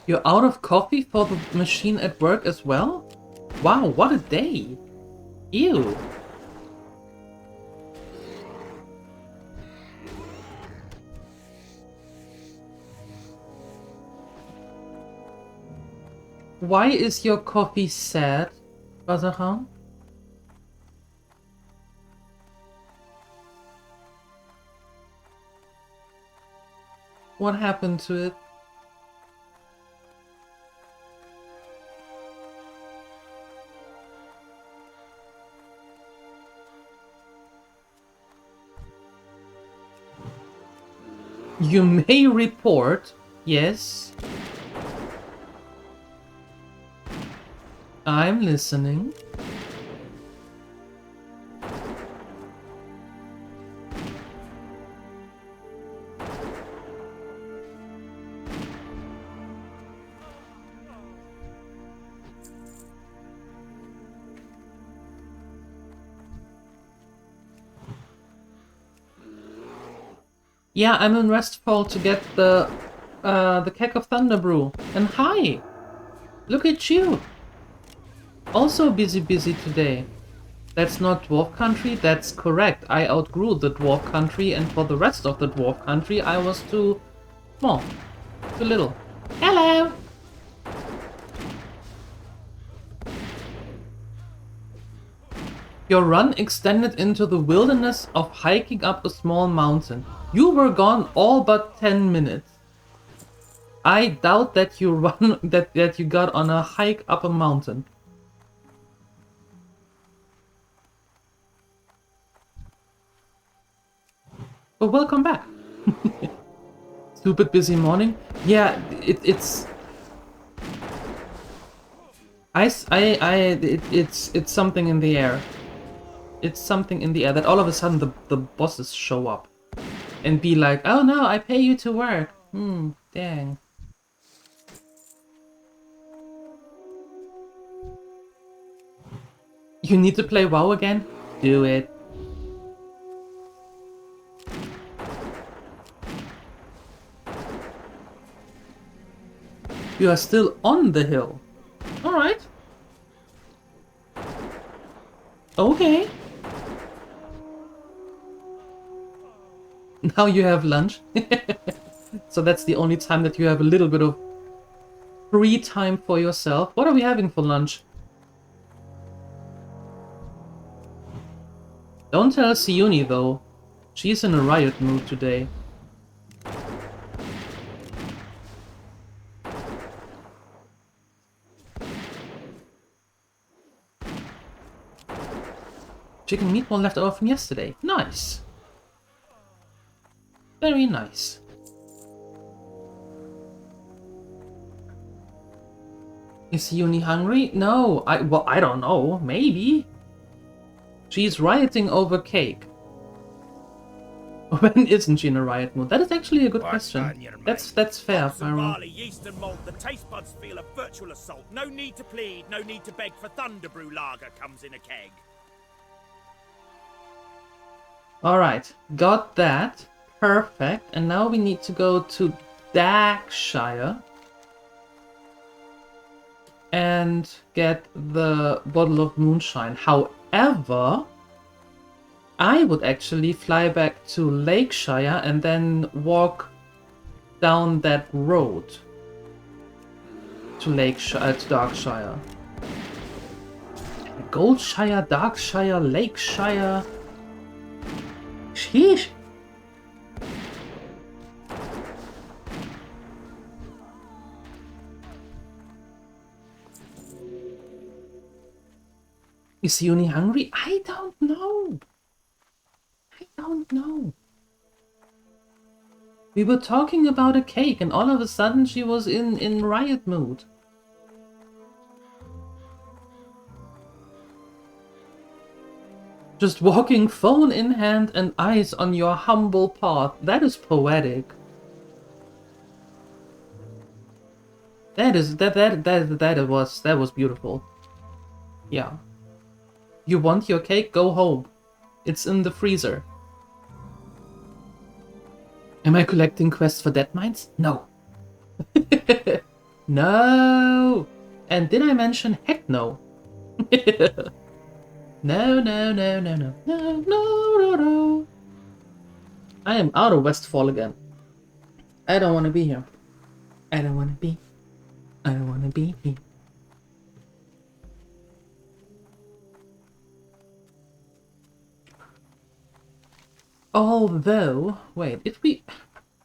You're out of coffee for the machine at work as well? Wow, what a day! Ew! Why is your coffee sad, Bazahan? What happened to it? You may report, yes. I'm listening. Yeah, I'm in Restfall to get the keg of Thunder Brew. And hi! Look at you! Also busy today. That's not Dwarf Country? That's correct. I outgrew the Dwarf Country, and for the rest of the Dwarf Country I was too small. Too little. Hello! Your run extended into the wilderness of hiking up a small mountain. You were gone all but 10 minutes. I doubt that you that you got on a hike up a mountain. But welcome back. Stupid busy morning. Yeah, it's something in the air. It's something in the air that all of a sudden the bosses show up and be like, oh no, I pay you to work. Dang. You need to play WoW again? Do it. You are still on the hill. Alright. Okay. Now you have lunch. So that's the only time that you have a little bit of free time for yourself. What are we having for lunch? Don't tell Siuni though. She's in a riot mood today. Chicken meatball left over from yesterday. Nice. Very nice. Is Yuni hungry? No, I don't know. Maybe. She's rioting over cake. When isn't she in a riot mood? That is actually a good question. That's fair, Pyro. Barley, yeast and malt, the taste buds feel a virtual assault. No need to plead, no need to beg, for Thunderbrew lager comes in a keg. Alright, got that. Perfect. And now we need to go to Dagshire and get the bottle of moonshine. However, I would actually fly back to Lakeshire and then walk down that road to Lakeshire, to Darkshire. Goldshire, Darkshire, Lakeshire. Sheesh. Is Uni hungry? I don't know. I don't know. We were talking about a cake and all of a sudden she was in riot mood. Just walking phone in hand and eyes on your humble path. That is poetic. That was beautiful. Yeah. You want your cake? Go home. It's in the freezer. Am I collecting quests for dead mines? No. No. And did I mention heck no? No, no, no, no, no, no, no, no, no. I am out of Westfall again. I don't want to be here. I don't want to be. I don't want to be here. Although, wait, if we...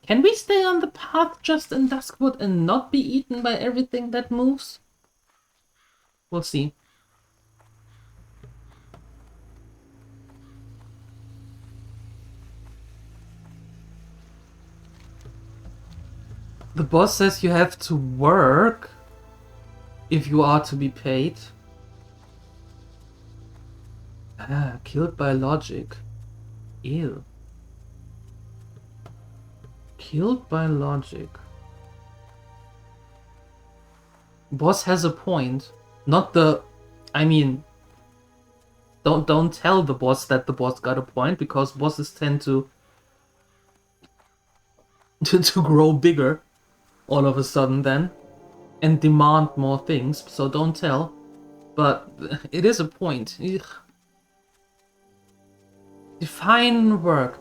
Can we stay on the path just in Duskwood and not be eaten by everything that moves? We'll see. The boss says you have to work if you are to be paid. Ah, killed by logic. Ew. Killed by logic. Boss has a point. Not the... I mean... Don't tell the boss that the boss got a point, because bosses tend to grow bigger all of a sudden then, and demand more things, so don't tell. But it is a point. Ugh. Define work.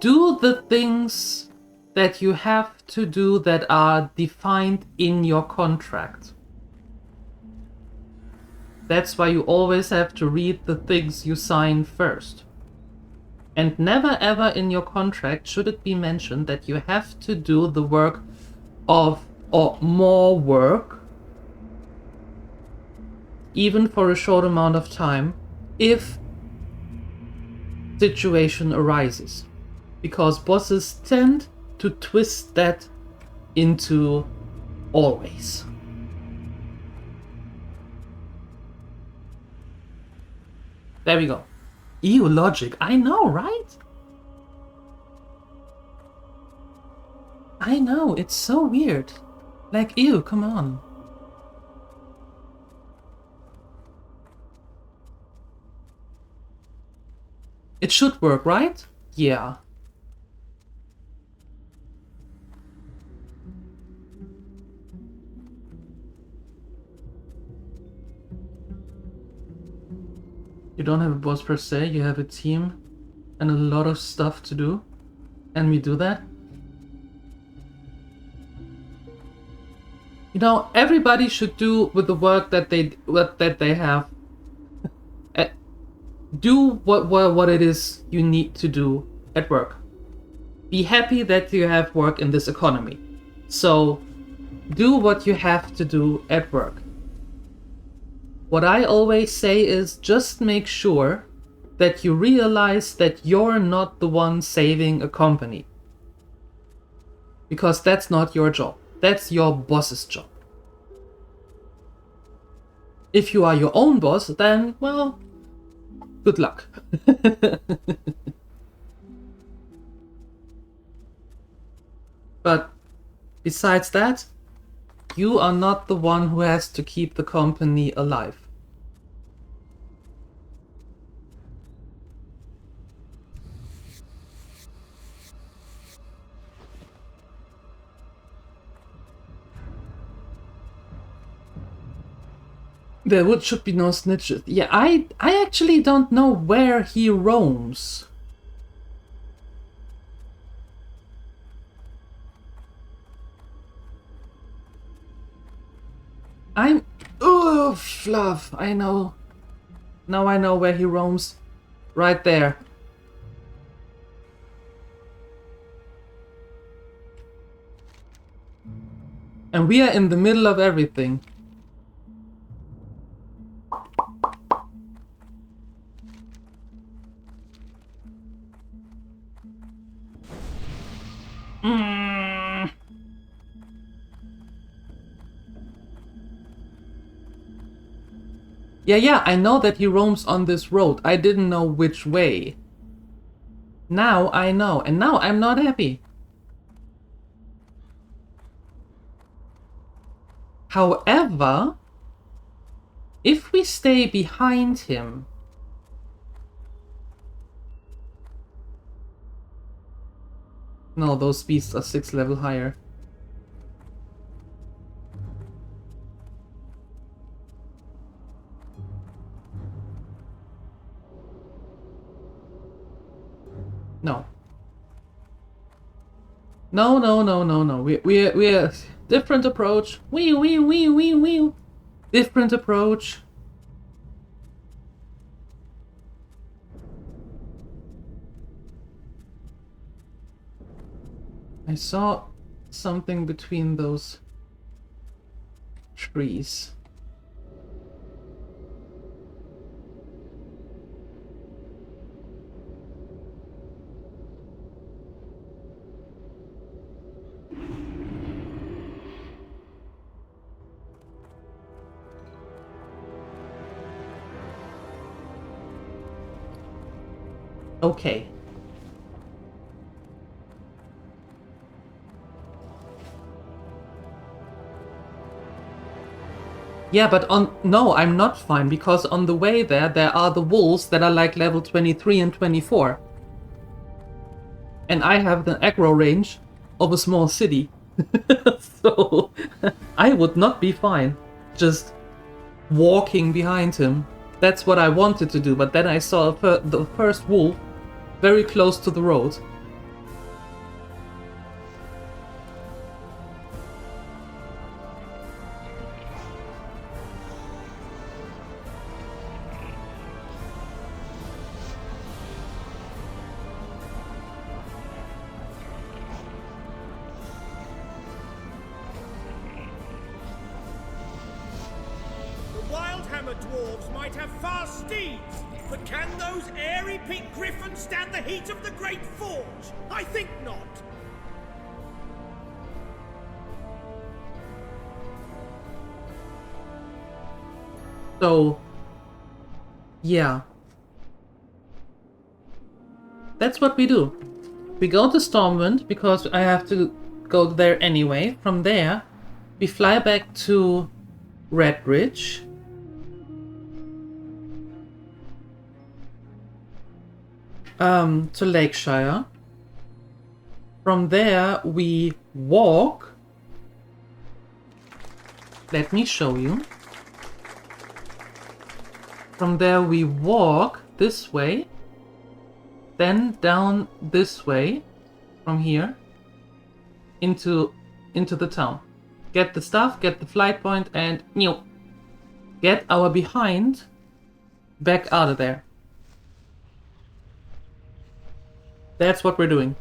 Do the things that you have to do that are defined in your contract. That's why you always have to read the things you sign first. And never ever in your contract should it be mentioned that you have to do the work of, or more work, even for a short amount of time, if situation arises. Because bosses tend to twist that into always. There we go. Ew, logic. I know, right? I know, it's so weird. Like, ew, come on. It should work, right? Yeah. You don't have a boss per se, you have a team and a lot of stuff to do. And we do that. You know, everybody should do with the work that they have. Do what it is you need to do at work. Be happy that you have work in this economy. So, do what you have to do at work. What I always say is just make sure that you realize that you're not the one saving a company. Because that's not your job. That's your boss's job. If you are your own boss, then, well, good luck. But besides that, you are not the one who has to keep the company alive. There should be no snitches. Yeah, I actually don't know where he roams. Oh, fluff. I know. Now I know where he roams. Right there. And we are in the middle of everything. Yeah, I know that he roams on this road. I didn't know which way. Now I know, and now I'm not happy. However, if we stay behind him... No, those beasts are 6 level higher. No. No. We're different approach. Wee. Different approach. I saw something between those trees. Okay. Yeah, but no, I'm not fine, because on the way there are the wolves that are like level 23 and 24. And I have the aggro range of a small city. So I would not be fine just walking behind him. That's what I wanted to do, but then I saw the first wolf very close to the road. Wildhammer dwarves might have fast steeds, but can those airy pink griffins stand the heat of the Great Forge? I think not. So, yeah. That's what we do. We go to Stormwind, because I have to go there anyway. From there, we fly back to Redbridge. To Lakeshire. From there, we walk. Let me show you. From there, we walk this way. Then down this way. From here. Into the town. Get the stuff, get the flight point, and get our behind back out of there. That's what we're doing.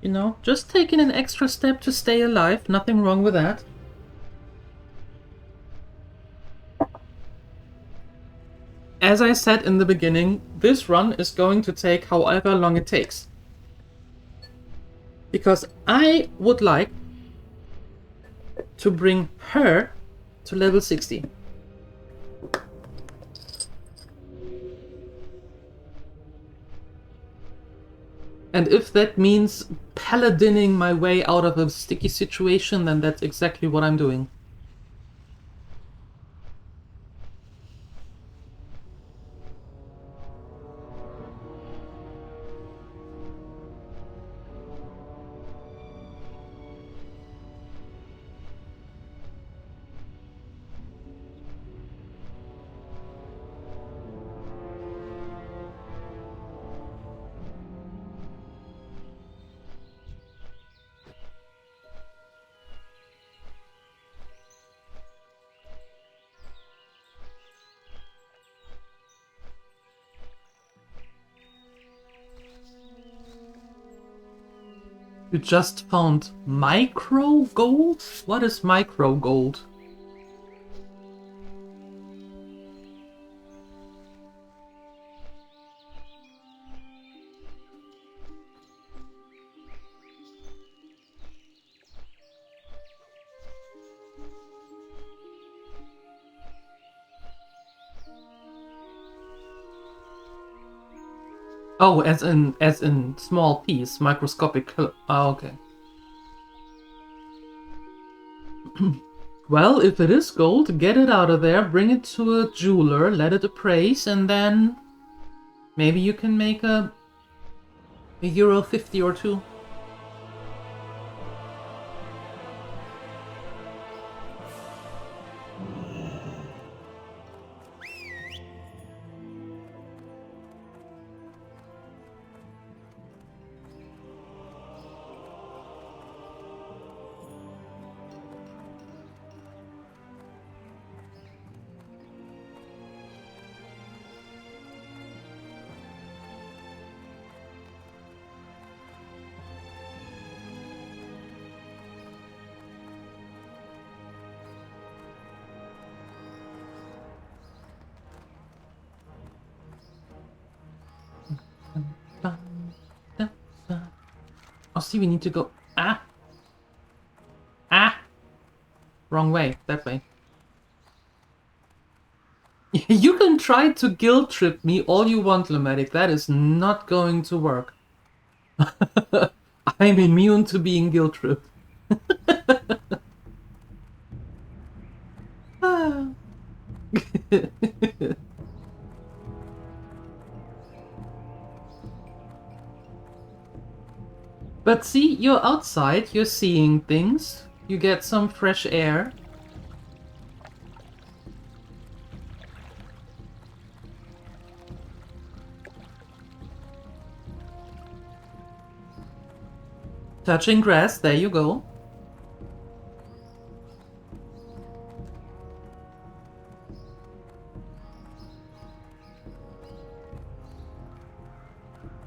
You know, just taking an extra step to stay alive, nothing wrong with that. As I said in the beginning, this run is going to take however long it takes. Because I would like to bring her to level 60. And if that means paladining my way out of a sticky situation, then that's exactly what I'm doing. You just found micro gold? What is micro gold? Oh, as in small piece, microscopic. Oh, okay. Well, if it is gold, get it out of there, bring it to a jeweler, let it appraise, and then maybe you can make a €50 or two. Oh, see, we need to go. Ah! Wrong way. That way. You can try to guilt trip me all you want, Lumatic. That is not going to work. I'm immune to being guilt tripped. But see, you're outside, you're seeing things, you get some fresh air. Touching grass, there you go.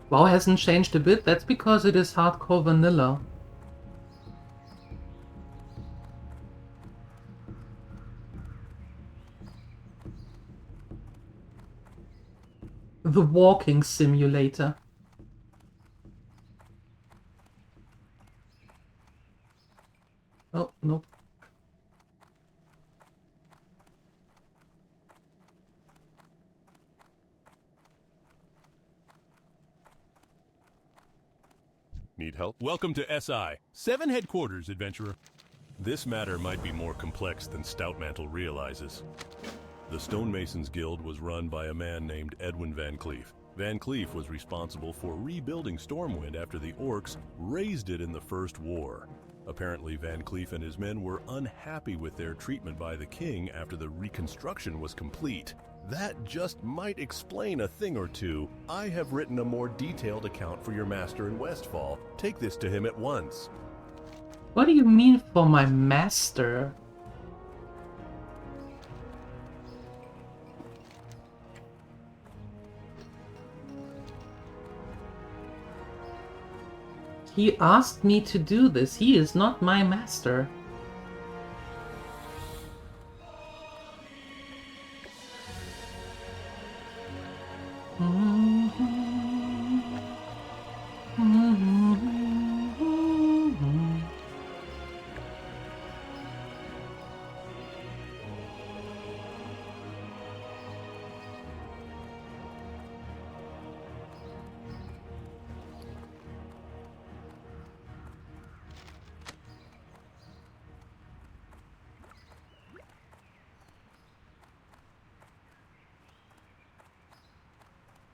WoW hasn't changed a bit, that's because it is hardcore vanilla. The walking simulator. Oh, nope. Need help? Welcome to SI. 7 headquarters, adventurer. This matter might be more complex than Stoutmantle realizes. The Stonemasons Guild was run by a man named Edwin Van Cleef. Van Cleef was responsible for rebuilding Stormwind after the Orcs razed it in the First War. Apparently, Van Cleef and his men were unhappy with their treatment by the king after the reconstruction was complete. That just might explain a thing or two. I have written a more detailed account for your master in Westfall. Take this to him at once. What do you mean for my master? He asked me to do this. He is not my master.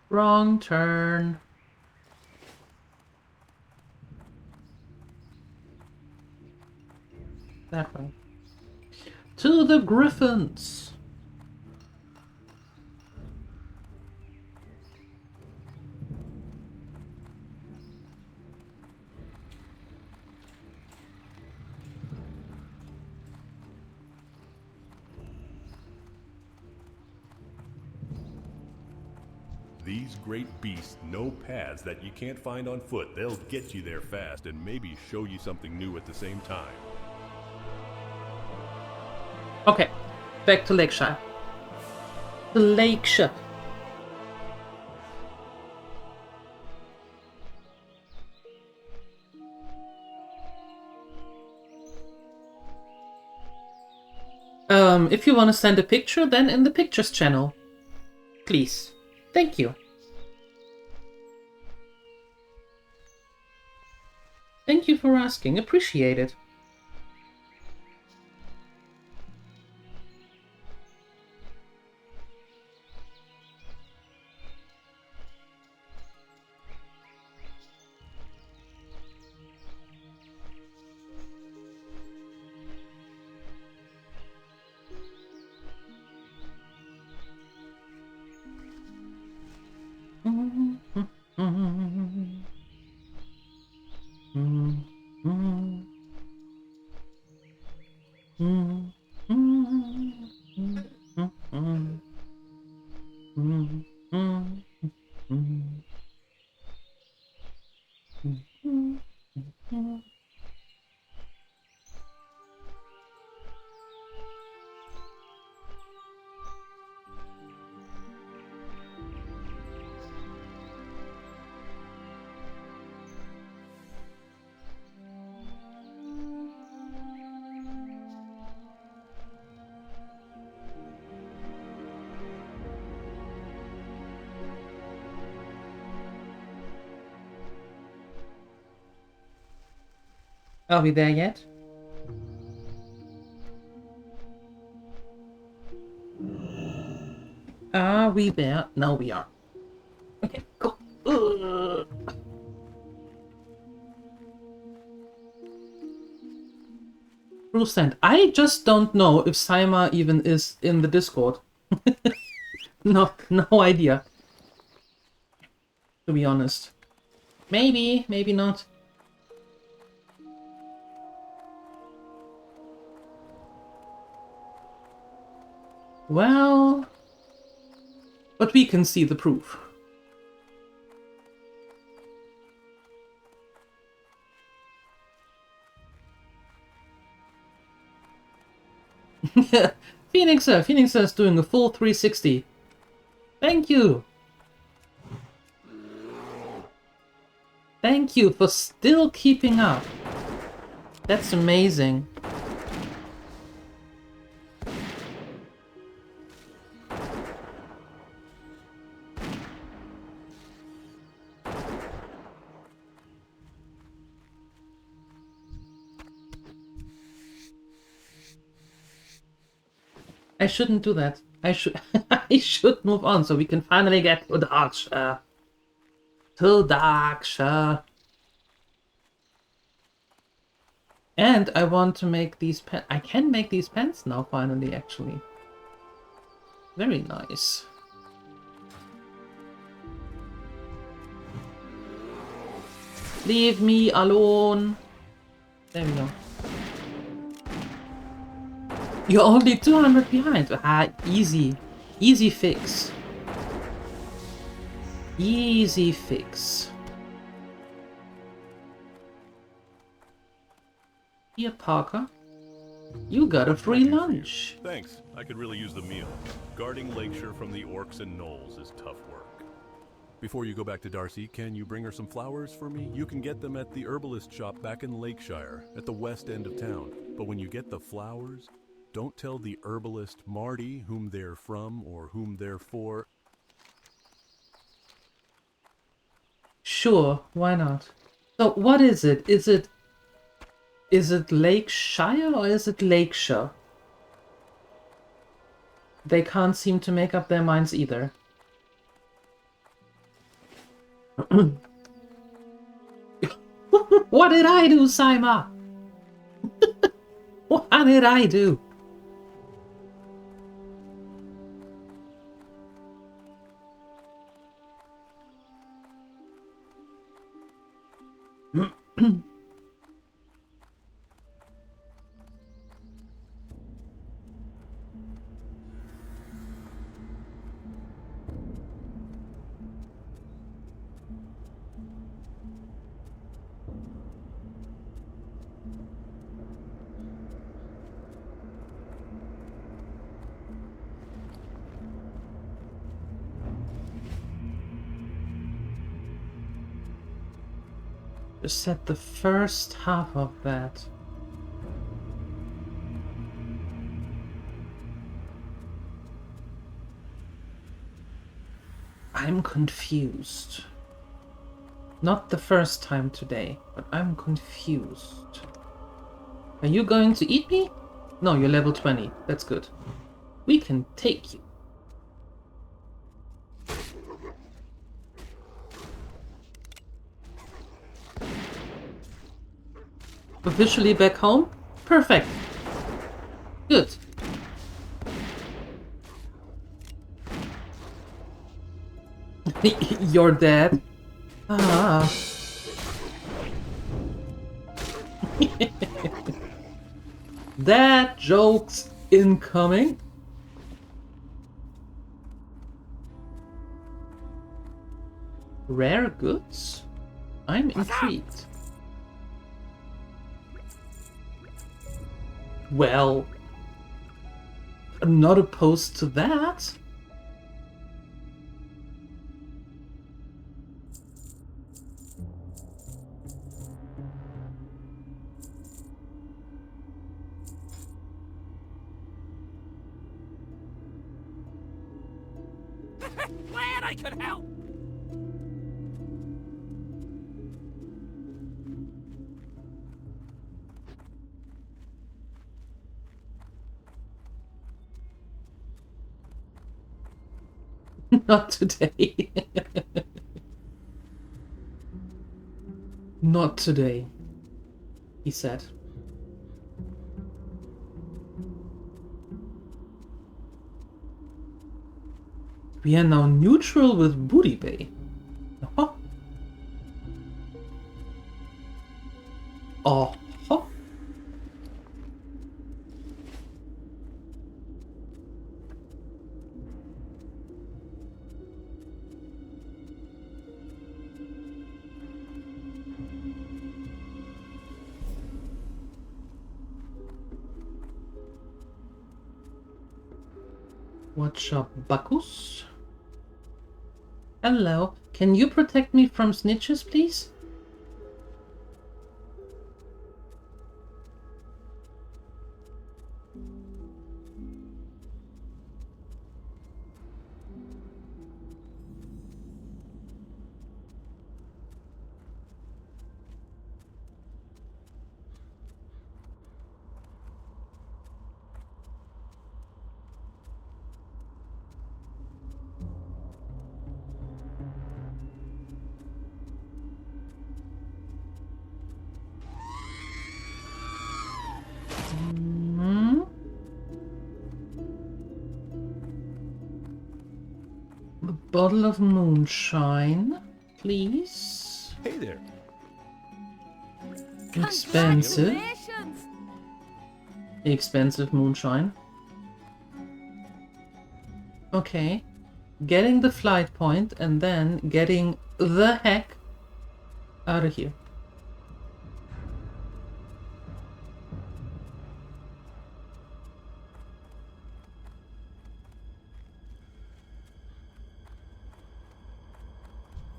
Wrong turn. That way. To the Griffins! These great beasts know paths that you can't find on foot. They'll get you there fast and maybe show you something new at the same time. Okay, back to Lakeshire. The Lakeshire. If you want to send a picture, then in the pictures channel. Please. Thank you. Thank you for asking. Appreciate it. Are we there yet? Are we there? No, we are. Okay, go. Bruce sent. I just don't know if Saima even is in the Discord. No idea. To be honest. Maybe, maybe not. Well, but we can see the proof. Phoenix is doing a full 360. Thank you. Thank you for still keeping up. That's amazing. I shouldn't do that. I should move on so we can finally get to Darkshire. To Darkshire. And I want to make these pens. I can make these pens now finally, actually. Very nice. Leave me alone. There we go. You're only 200 behind. Ah, easy. Easy fix. Easy fix. Here, Parker. You got a free lunch. Thanks. I could really use the meal. Guarding Lakeshire from the orcs and gnolls is tough work. Before you go back to Darcy, can you bring her some flowers for me? You can get them at the herbalist shop back in Lakeshire, at the west end of town. But when you get the flowers, don't tell the herbalist Marty whom they're from or whom they're for. Sure, why not? So what is it? Is it Lakeshire or is it Lakeshire? They can't seem to make up their minds either. What did I do, Saima? What did I do? Just said the first half of that. I'm confused. Not the first time today, but I'm confused. Are you going to eat me? No, you're level 20. That's good. We can take you. Officially back home? Perfect. Good. You're dead. Ah. That joke's incoming. Rare goods? I'm intrigued. Well, I'm not opposed to that. Glad I could help. Not today. Not today, he said. We are now neutral with Booty Bay. Uh-huh. Uh-huh. What's up, Bacchus? Hello. Can you protect me from snitches, please? A bottle of moonshine, please. Hey there. Expensive. Congratulations! Expensive moonshine. Okay. Getting the flight point and then getting the heck out of here.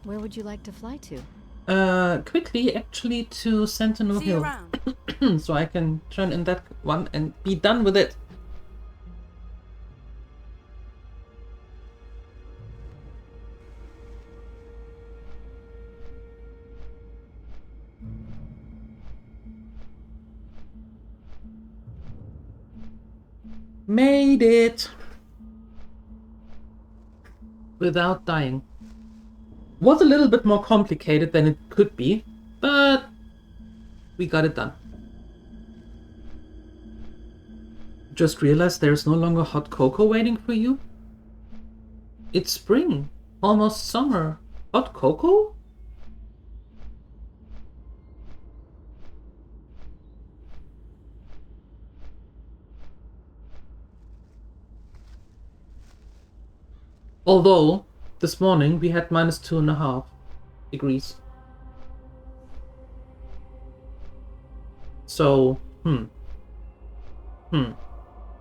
Where would you like to fly to? Quickly, actually, to Sentinel See you Hill. around. So I can turn in that one and be done with it. Made it! Without dying. Was a little bit more complicated than it could be, but we got it done. Just realized there's no longer hot cocoa waiting for you. It's spring, almost summer. Hot cocoa? Although, this morning we had -2.5 degrees. So,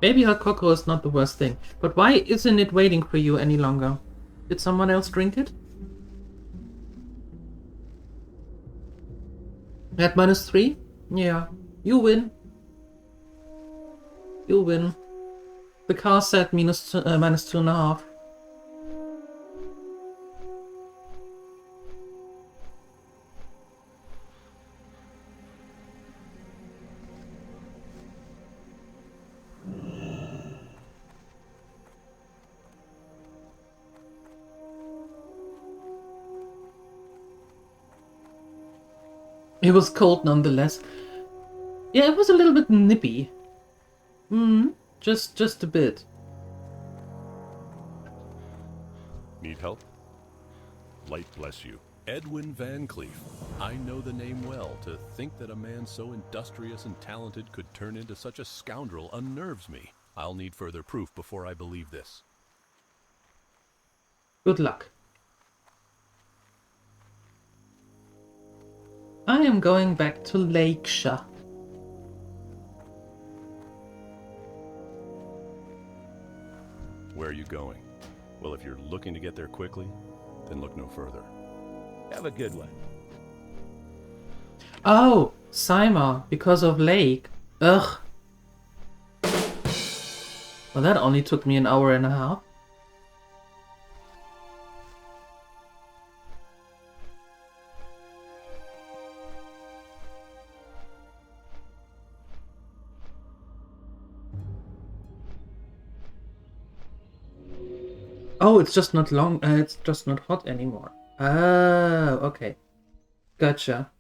Maybe hot cocoa is not the worst thing. But why isn't it waiting for you any longer? Did someone else drink it? At -3? Yeah. You win. You win. The car said -2.5. It was cold nonetheless. Yeah, it was a little bit nippy. Just a bit. Need help? Light bless you. Edwin Van Cleef. I know the name well. To think that a man so industrious and talented could turn into such a scoundrel unnerves me. I'll need further proof before I believe this. Good luck. I am going back to Lakeshire. Where are you going? Well, if you're looking to get there quickly, then look no further. Have a good one. Oh, Sima, because of Lake. Ugh. Well, that only took me an hour and a half. Oh, it's just not long. It's just not hot anymore. Oh, okay. Gotcha.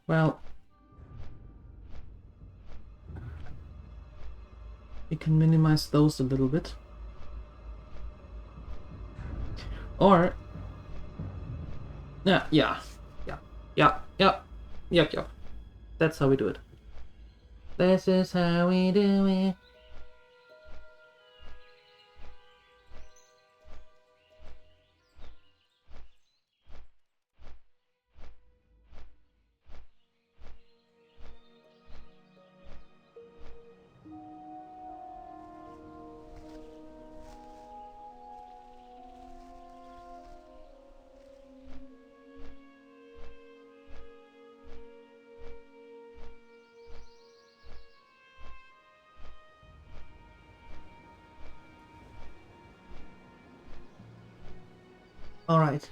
Well, we can minimize those a little bit. Or, yeah. That's how we do it. This is how we do it. All right.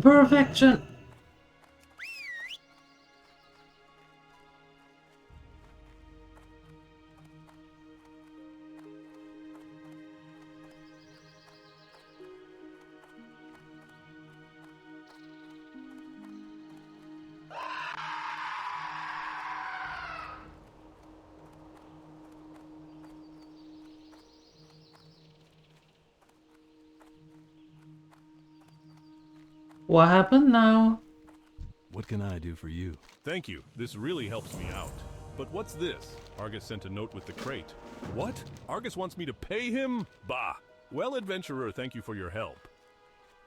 Perfection. What happened now? What can I do for you? Thank you. This really helps me out. But what's this? Argus sent a note with the crate. What? Argus wants me to pay him? Bah! Well, adventurer, thank you for your help.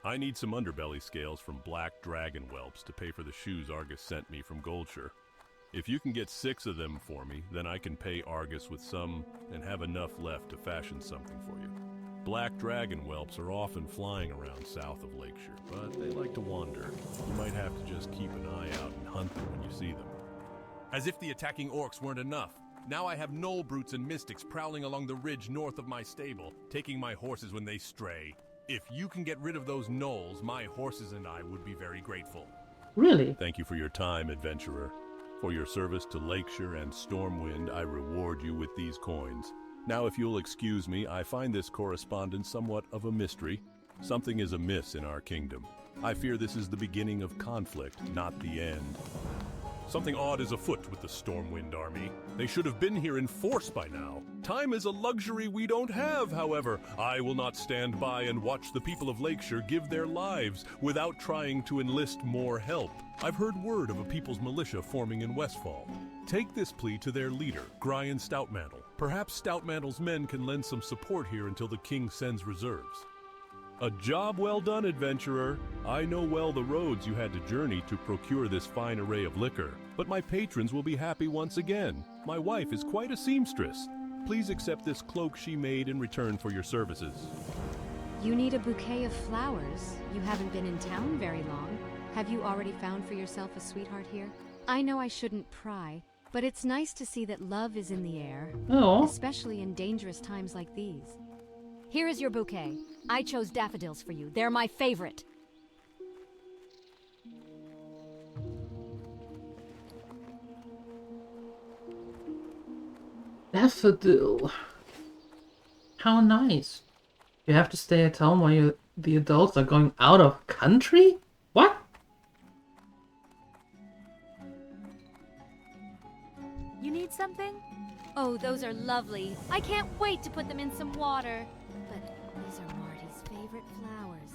I need some underbelly scales from black dragon whelps to pay for the shoes Argus sent me from Goldshire. If you can get 6 of them for me, then I can pay Argus with some and have enough left to fashion something for you. Black dragon whelps are often flying around south of Lakeshire, but they like to wander. You might have to just keep an eye out and hunt them when you see them. As if the attacking orcs weren't enough, now I have gnoll brutes and mystics prowling along the ridge north of my stable, taking my horses when they stray. If you can get rid of those gnolls, my horses and I would be very grateful. Really? Thank you for your time, adventurer. For your service to Lakeshire and Stormwind, I reward you with these coins. Now, if you'll excuse me, I find this correspondence somewhat of a mystery. Something is amiss in our kingdom. I fear this is the beginning of conflict, not the end. Something odd is afoot with the Stormwind army. They should have been here in force by now. Time is a luxury we don't have, however. I will not stand by and watch the people of Lakeshire give their lives without trying to enlist more help. I've heard word of a people's militia forming in Westfall. Take this plea to their leader, Gryan Stoutmantle. Perhaps Stoutmantle's men can lend some support here until the king sends reserves. A job well done, adventurer. I know well the roads you had to journey to procure this fine array of liquor, but my patrons will be happy once again. My wife is quite a seamstress. Please accept this cloak she made in return for your services. You need a bouquet of flowers. You haven't been in town very long. Have you already found for yourself a sweetheart here? I know I shouldn't pry, but it's nice to see that love is in the air, especially in dangerous times like these. Here is your bouquet. I chose daffodils for you. They're my favorite. Daffodil. How nice. You have to stay at home while the adults are going out of country? What? You need something? Oh, those are lovely. I can't wait to put them in some water. But these are Marty's favorite flowers.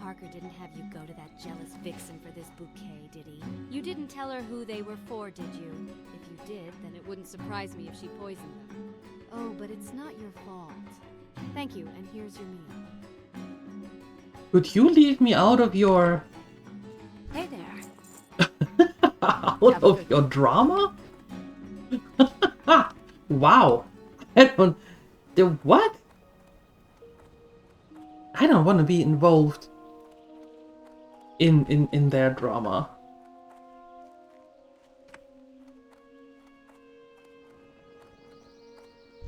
Parker didn't have you go to that jealous vixen for this bouquet, did he? You didn't tell her who they were for, did you? If you did, then it wouldn't surprise me if she poisoned them. Oh, but it's not your fault. Thank you, and here's your meal. Could you leave me out of your... Hey there. out of your drama? Wow. I don't... The what? I don't want to be involved in their drama.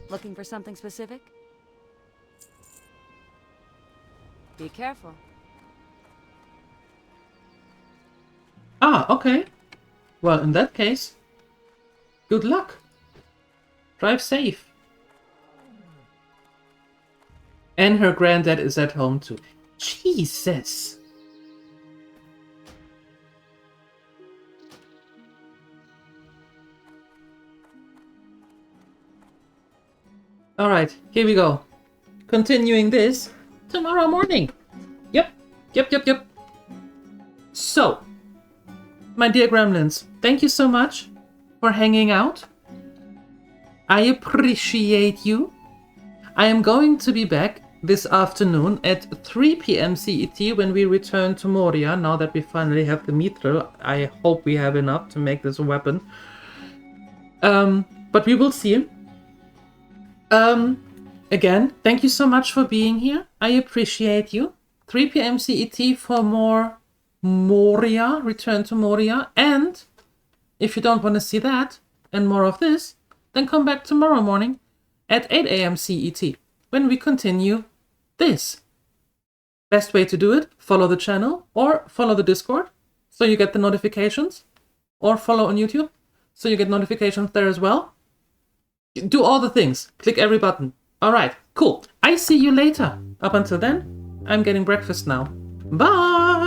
Looking for something specific? Be careful. Ah, okay. Well, in that case, good luck. Drive safe. And her granddad is at home too. Jesus. Alright, here we go. Continuing this tomorrow morning. Yep. So, my dear gremlins, thank you so much for hanging out. I appreciate you. I am going to be back this afternoon at 3 p.m. CET when we return to Moria. Now that we finally have the mithril, I hope we have enough to make this a weapon. But we will see. Again, thank you so much for being here. I appreciate you. 3 p.m. CET for more Moria, Return to Moria. And if you don't want to see that and more of this, then come back tomorrow morning at 8 a.m. CET when we continue this. Best way to do it, follow the channel or follow the Discord so you get the notifications, or follow on YouTube so you get notifications there as well. Do all the things. Click every button. Alright, cool. I see you later. Up until then, I'm getting breakfast now. Bye!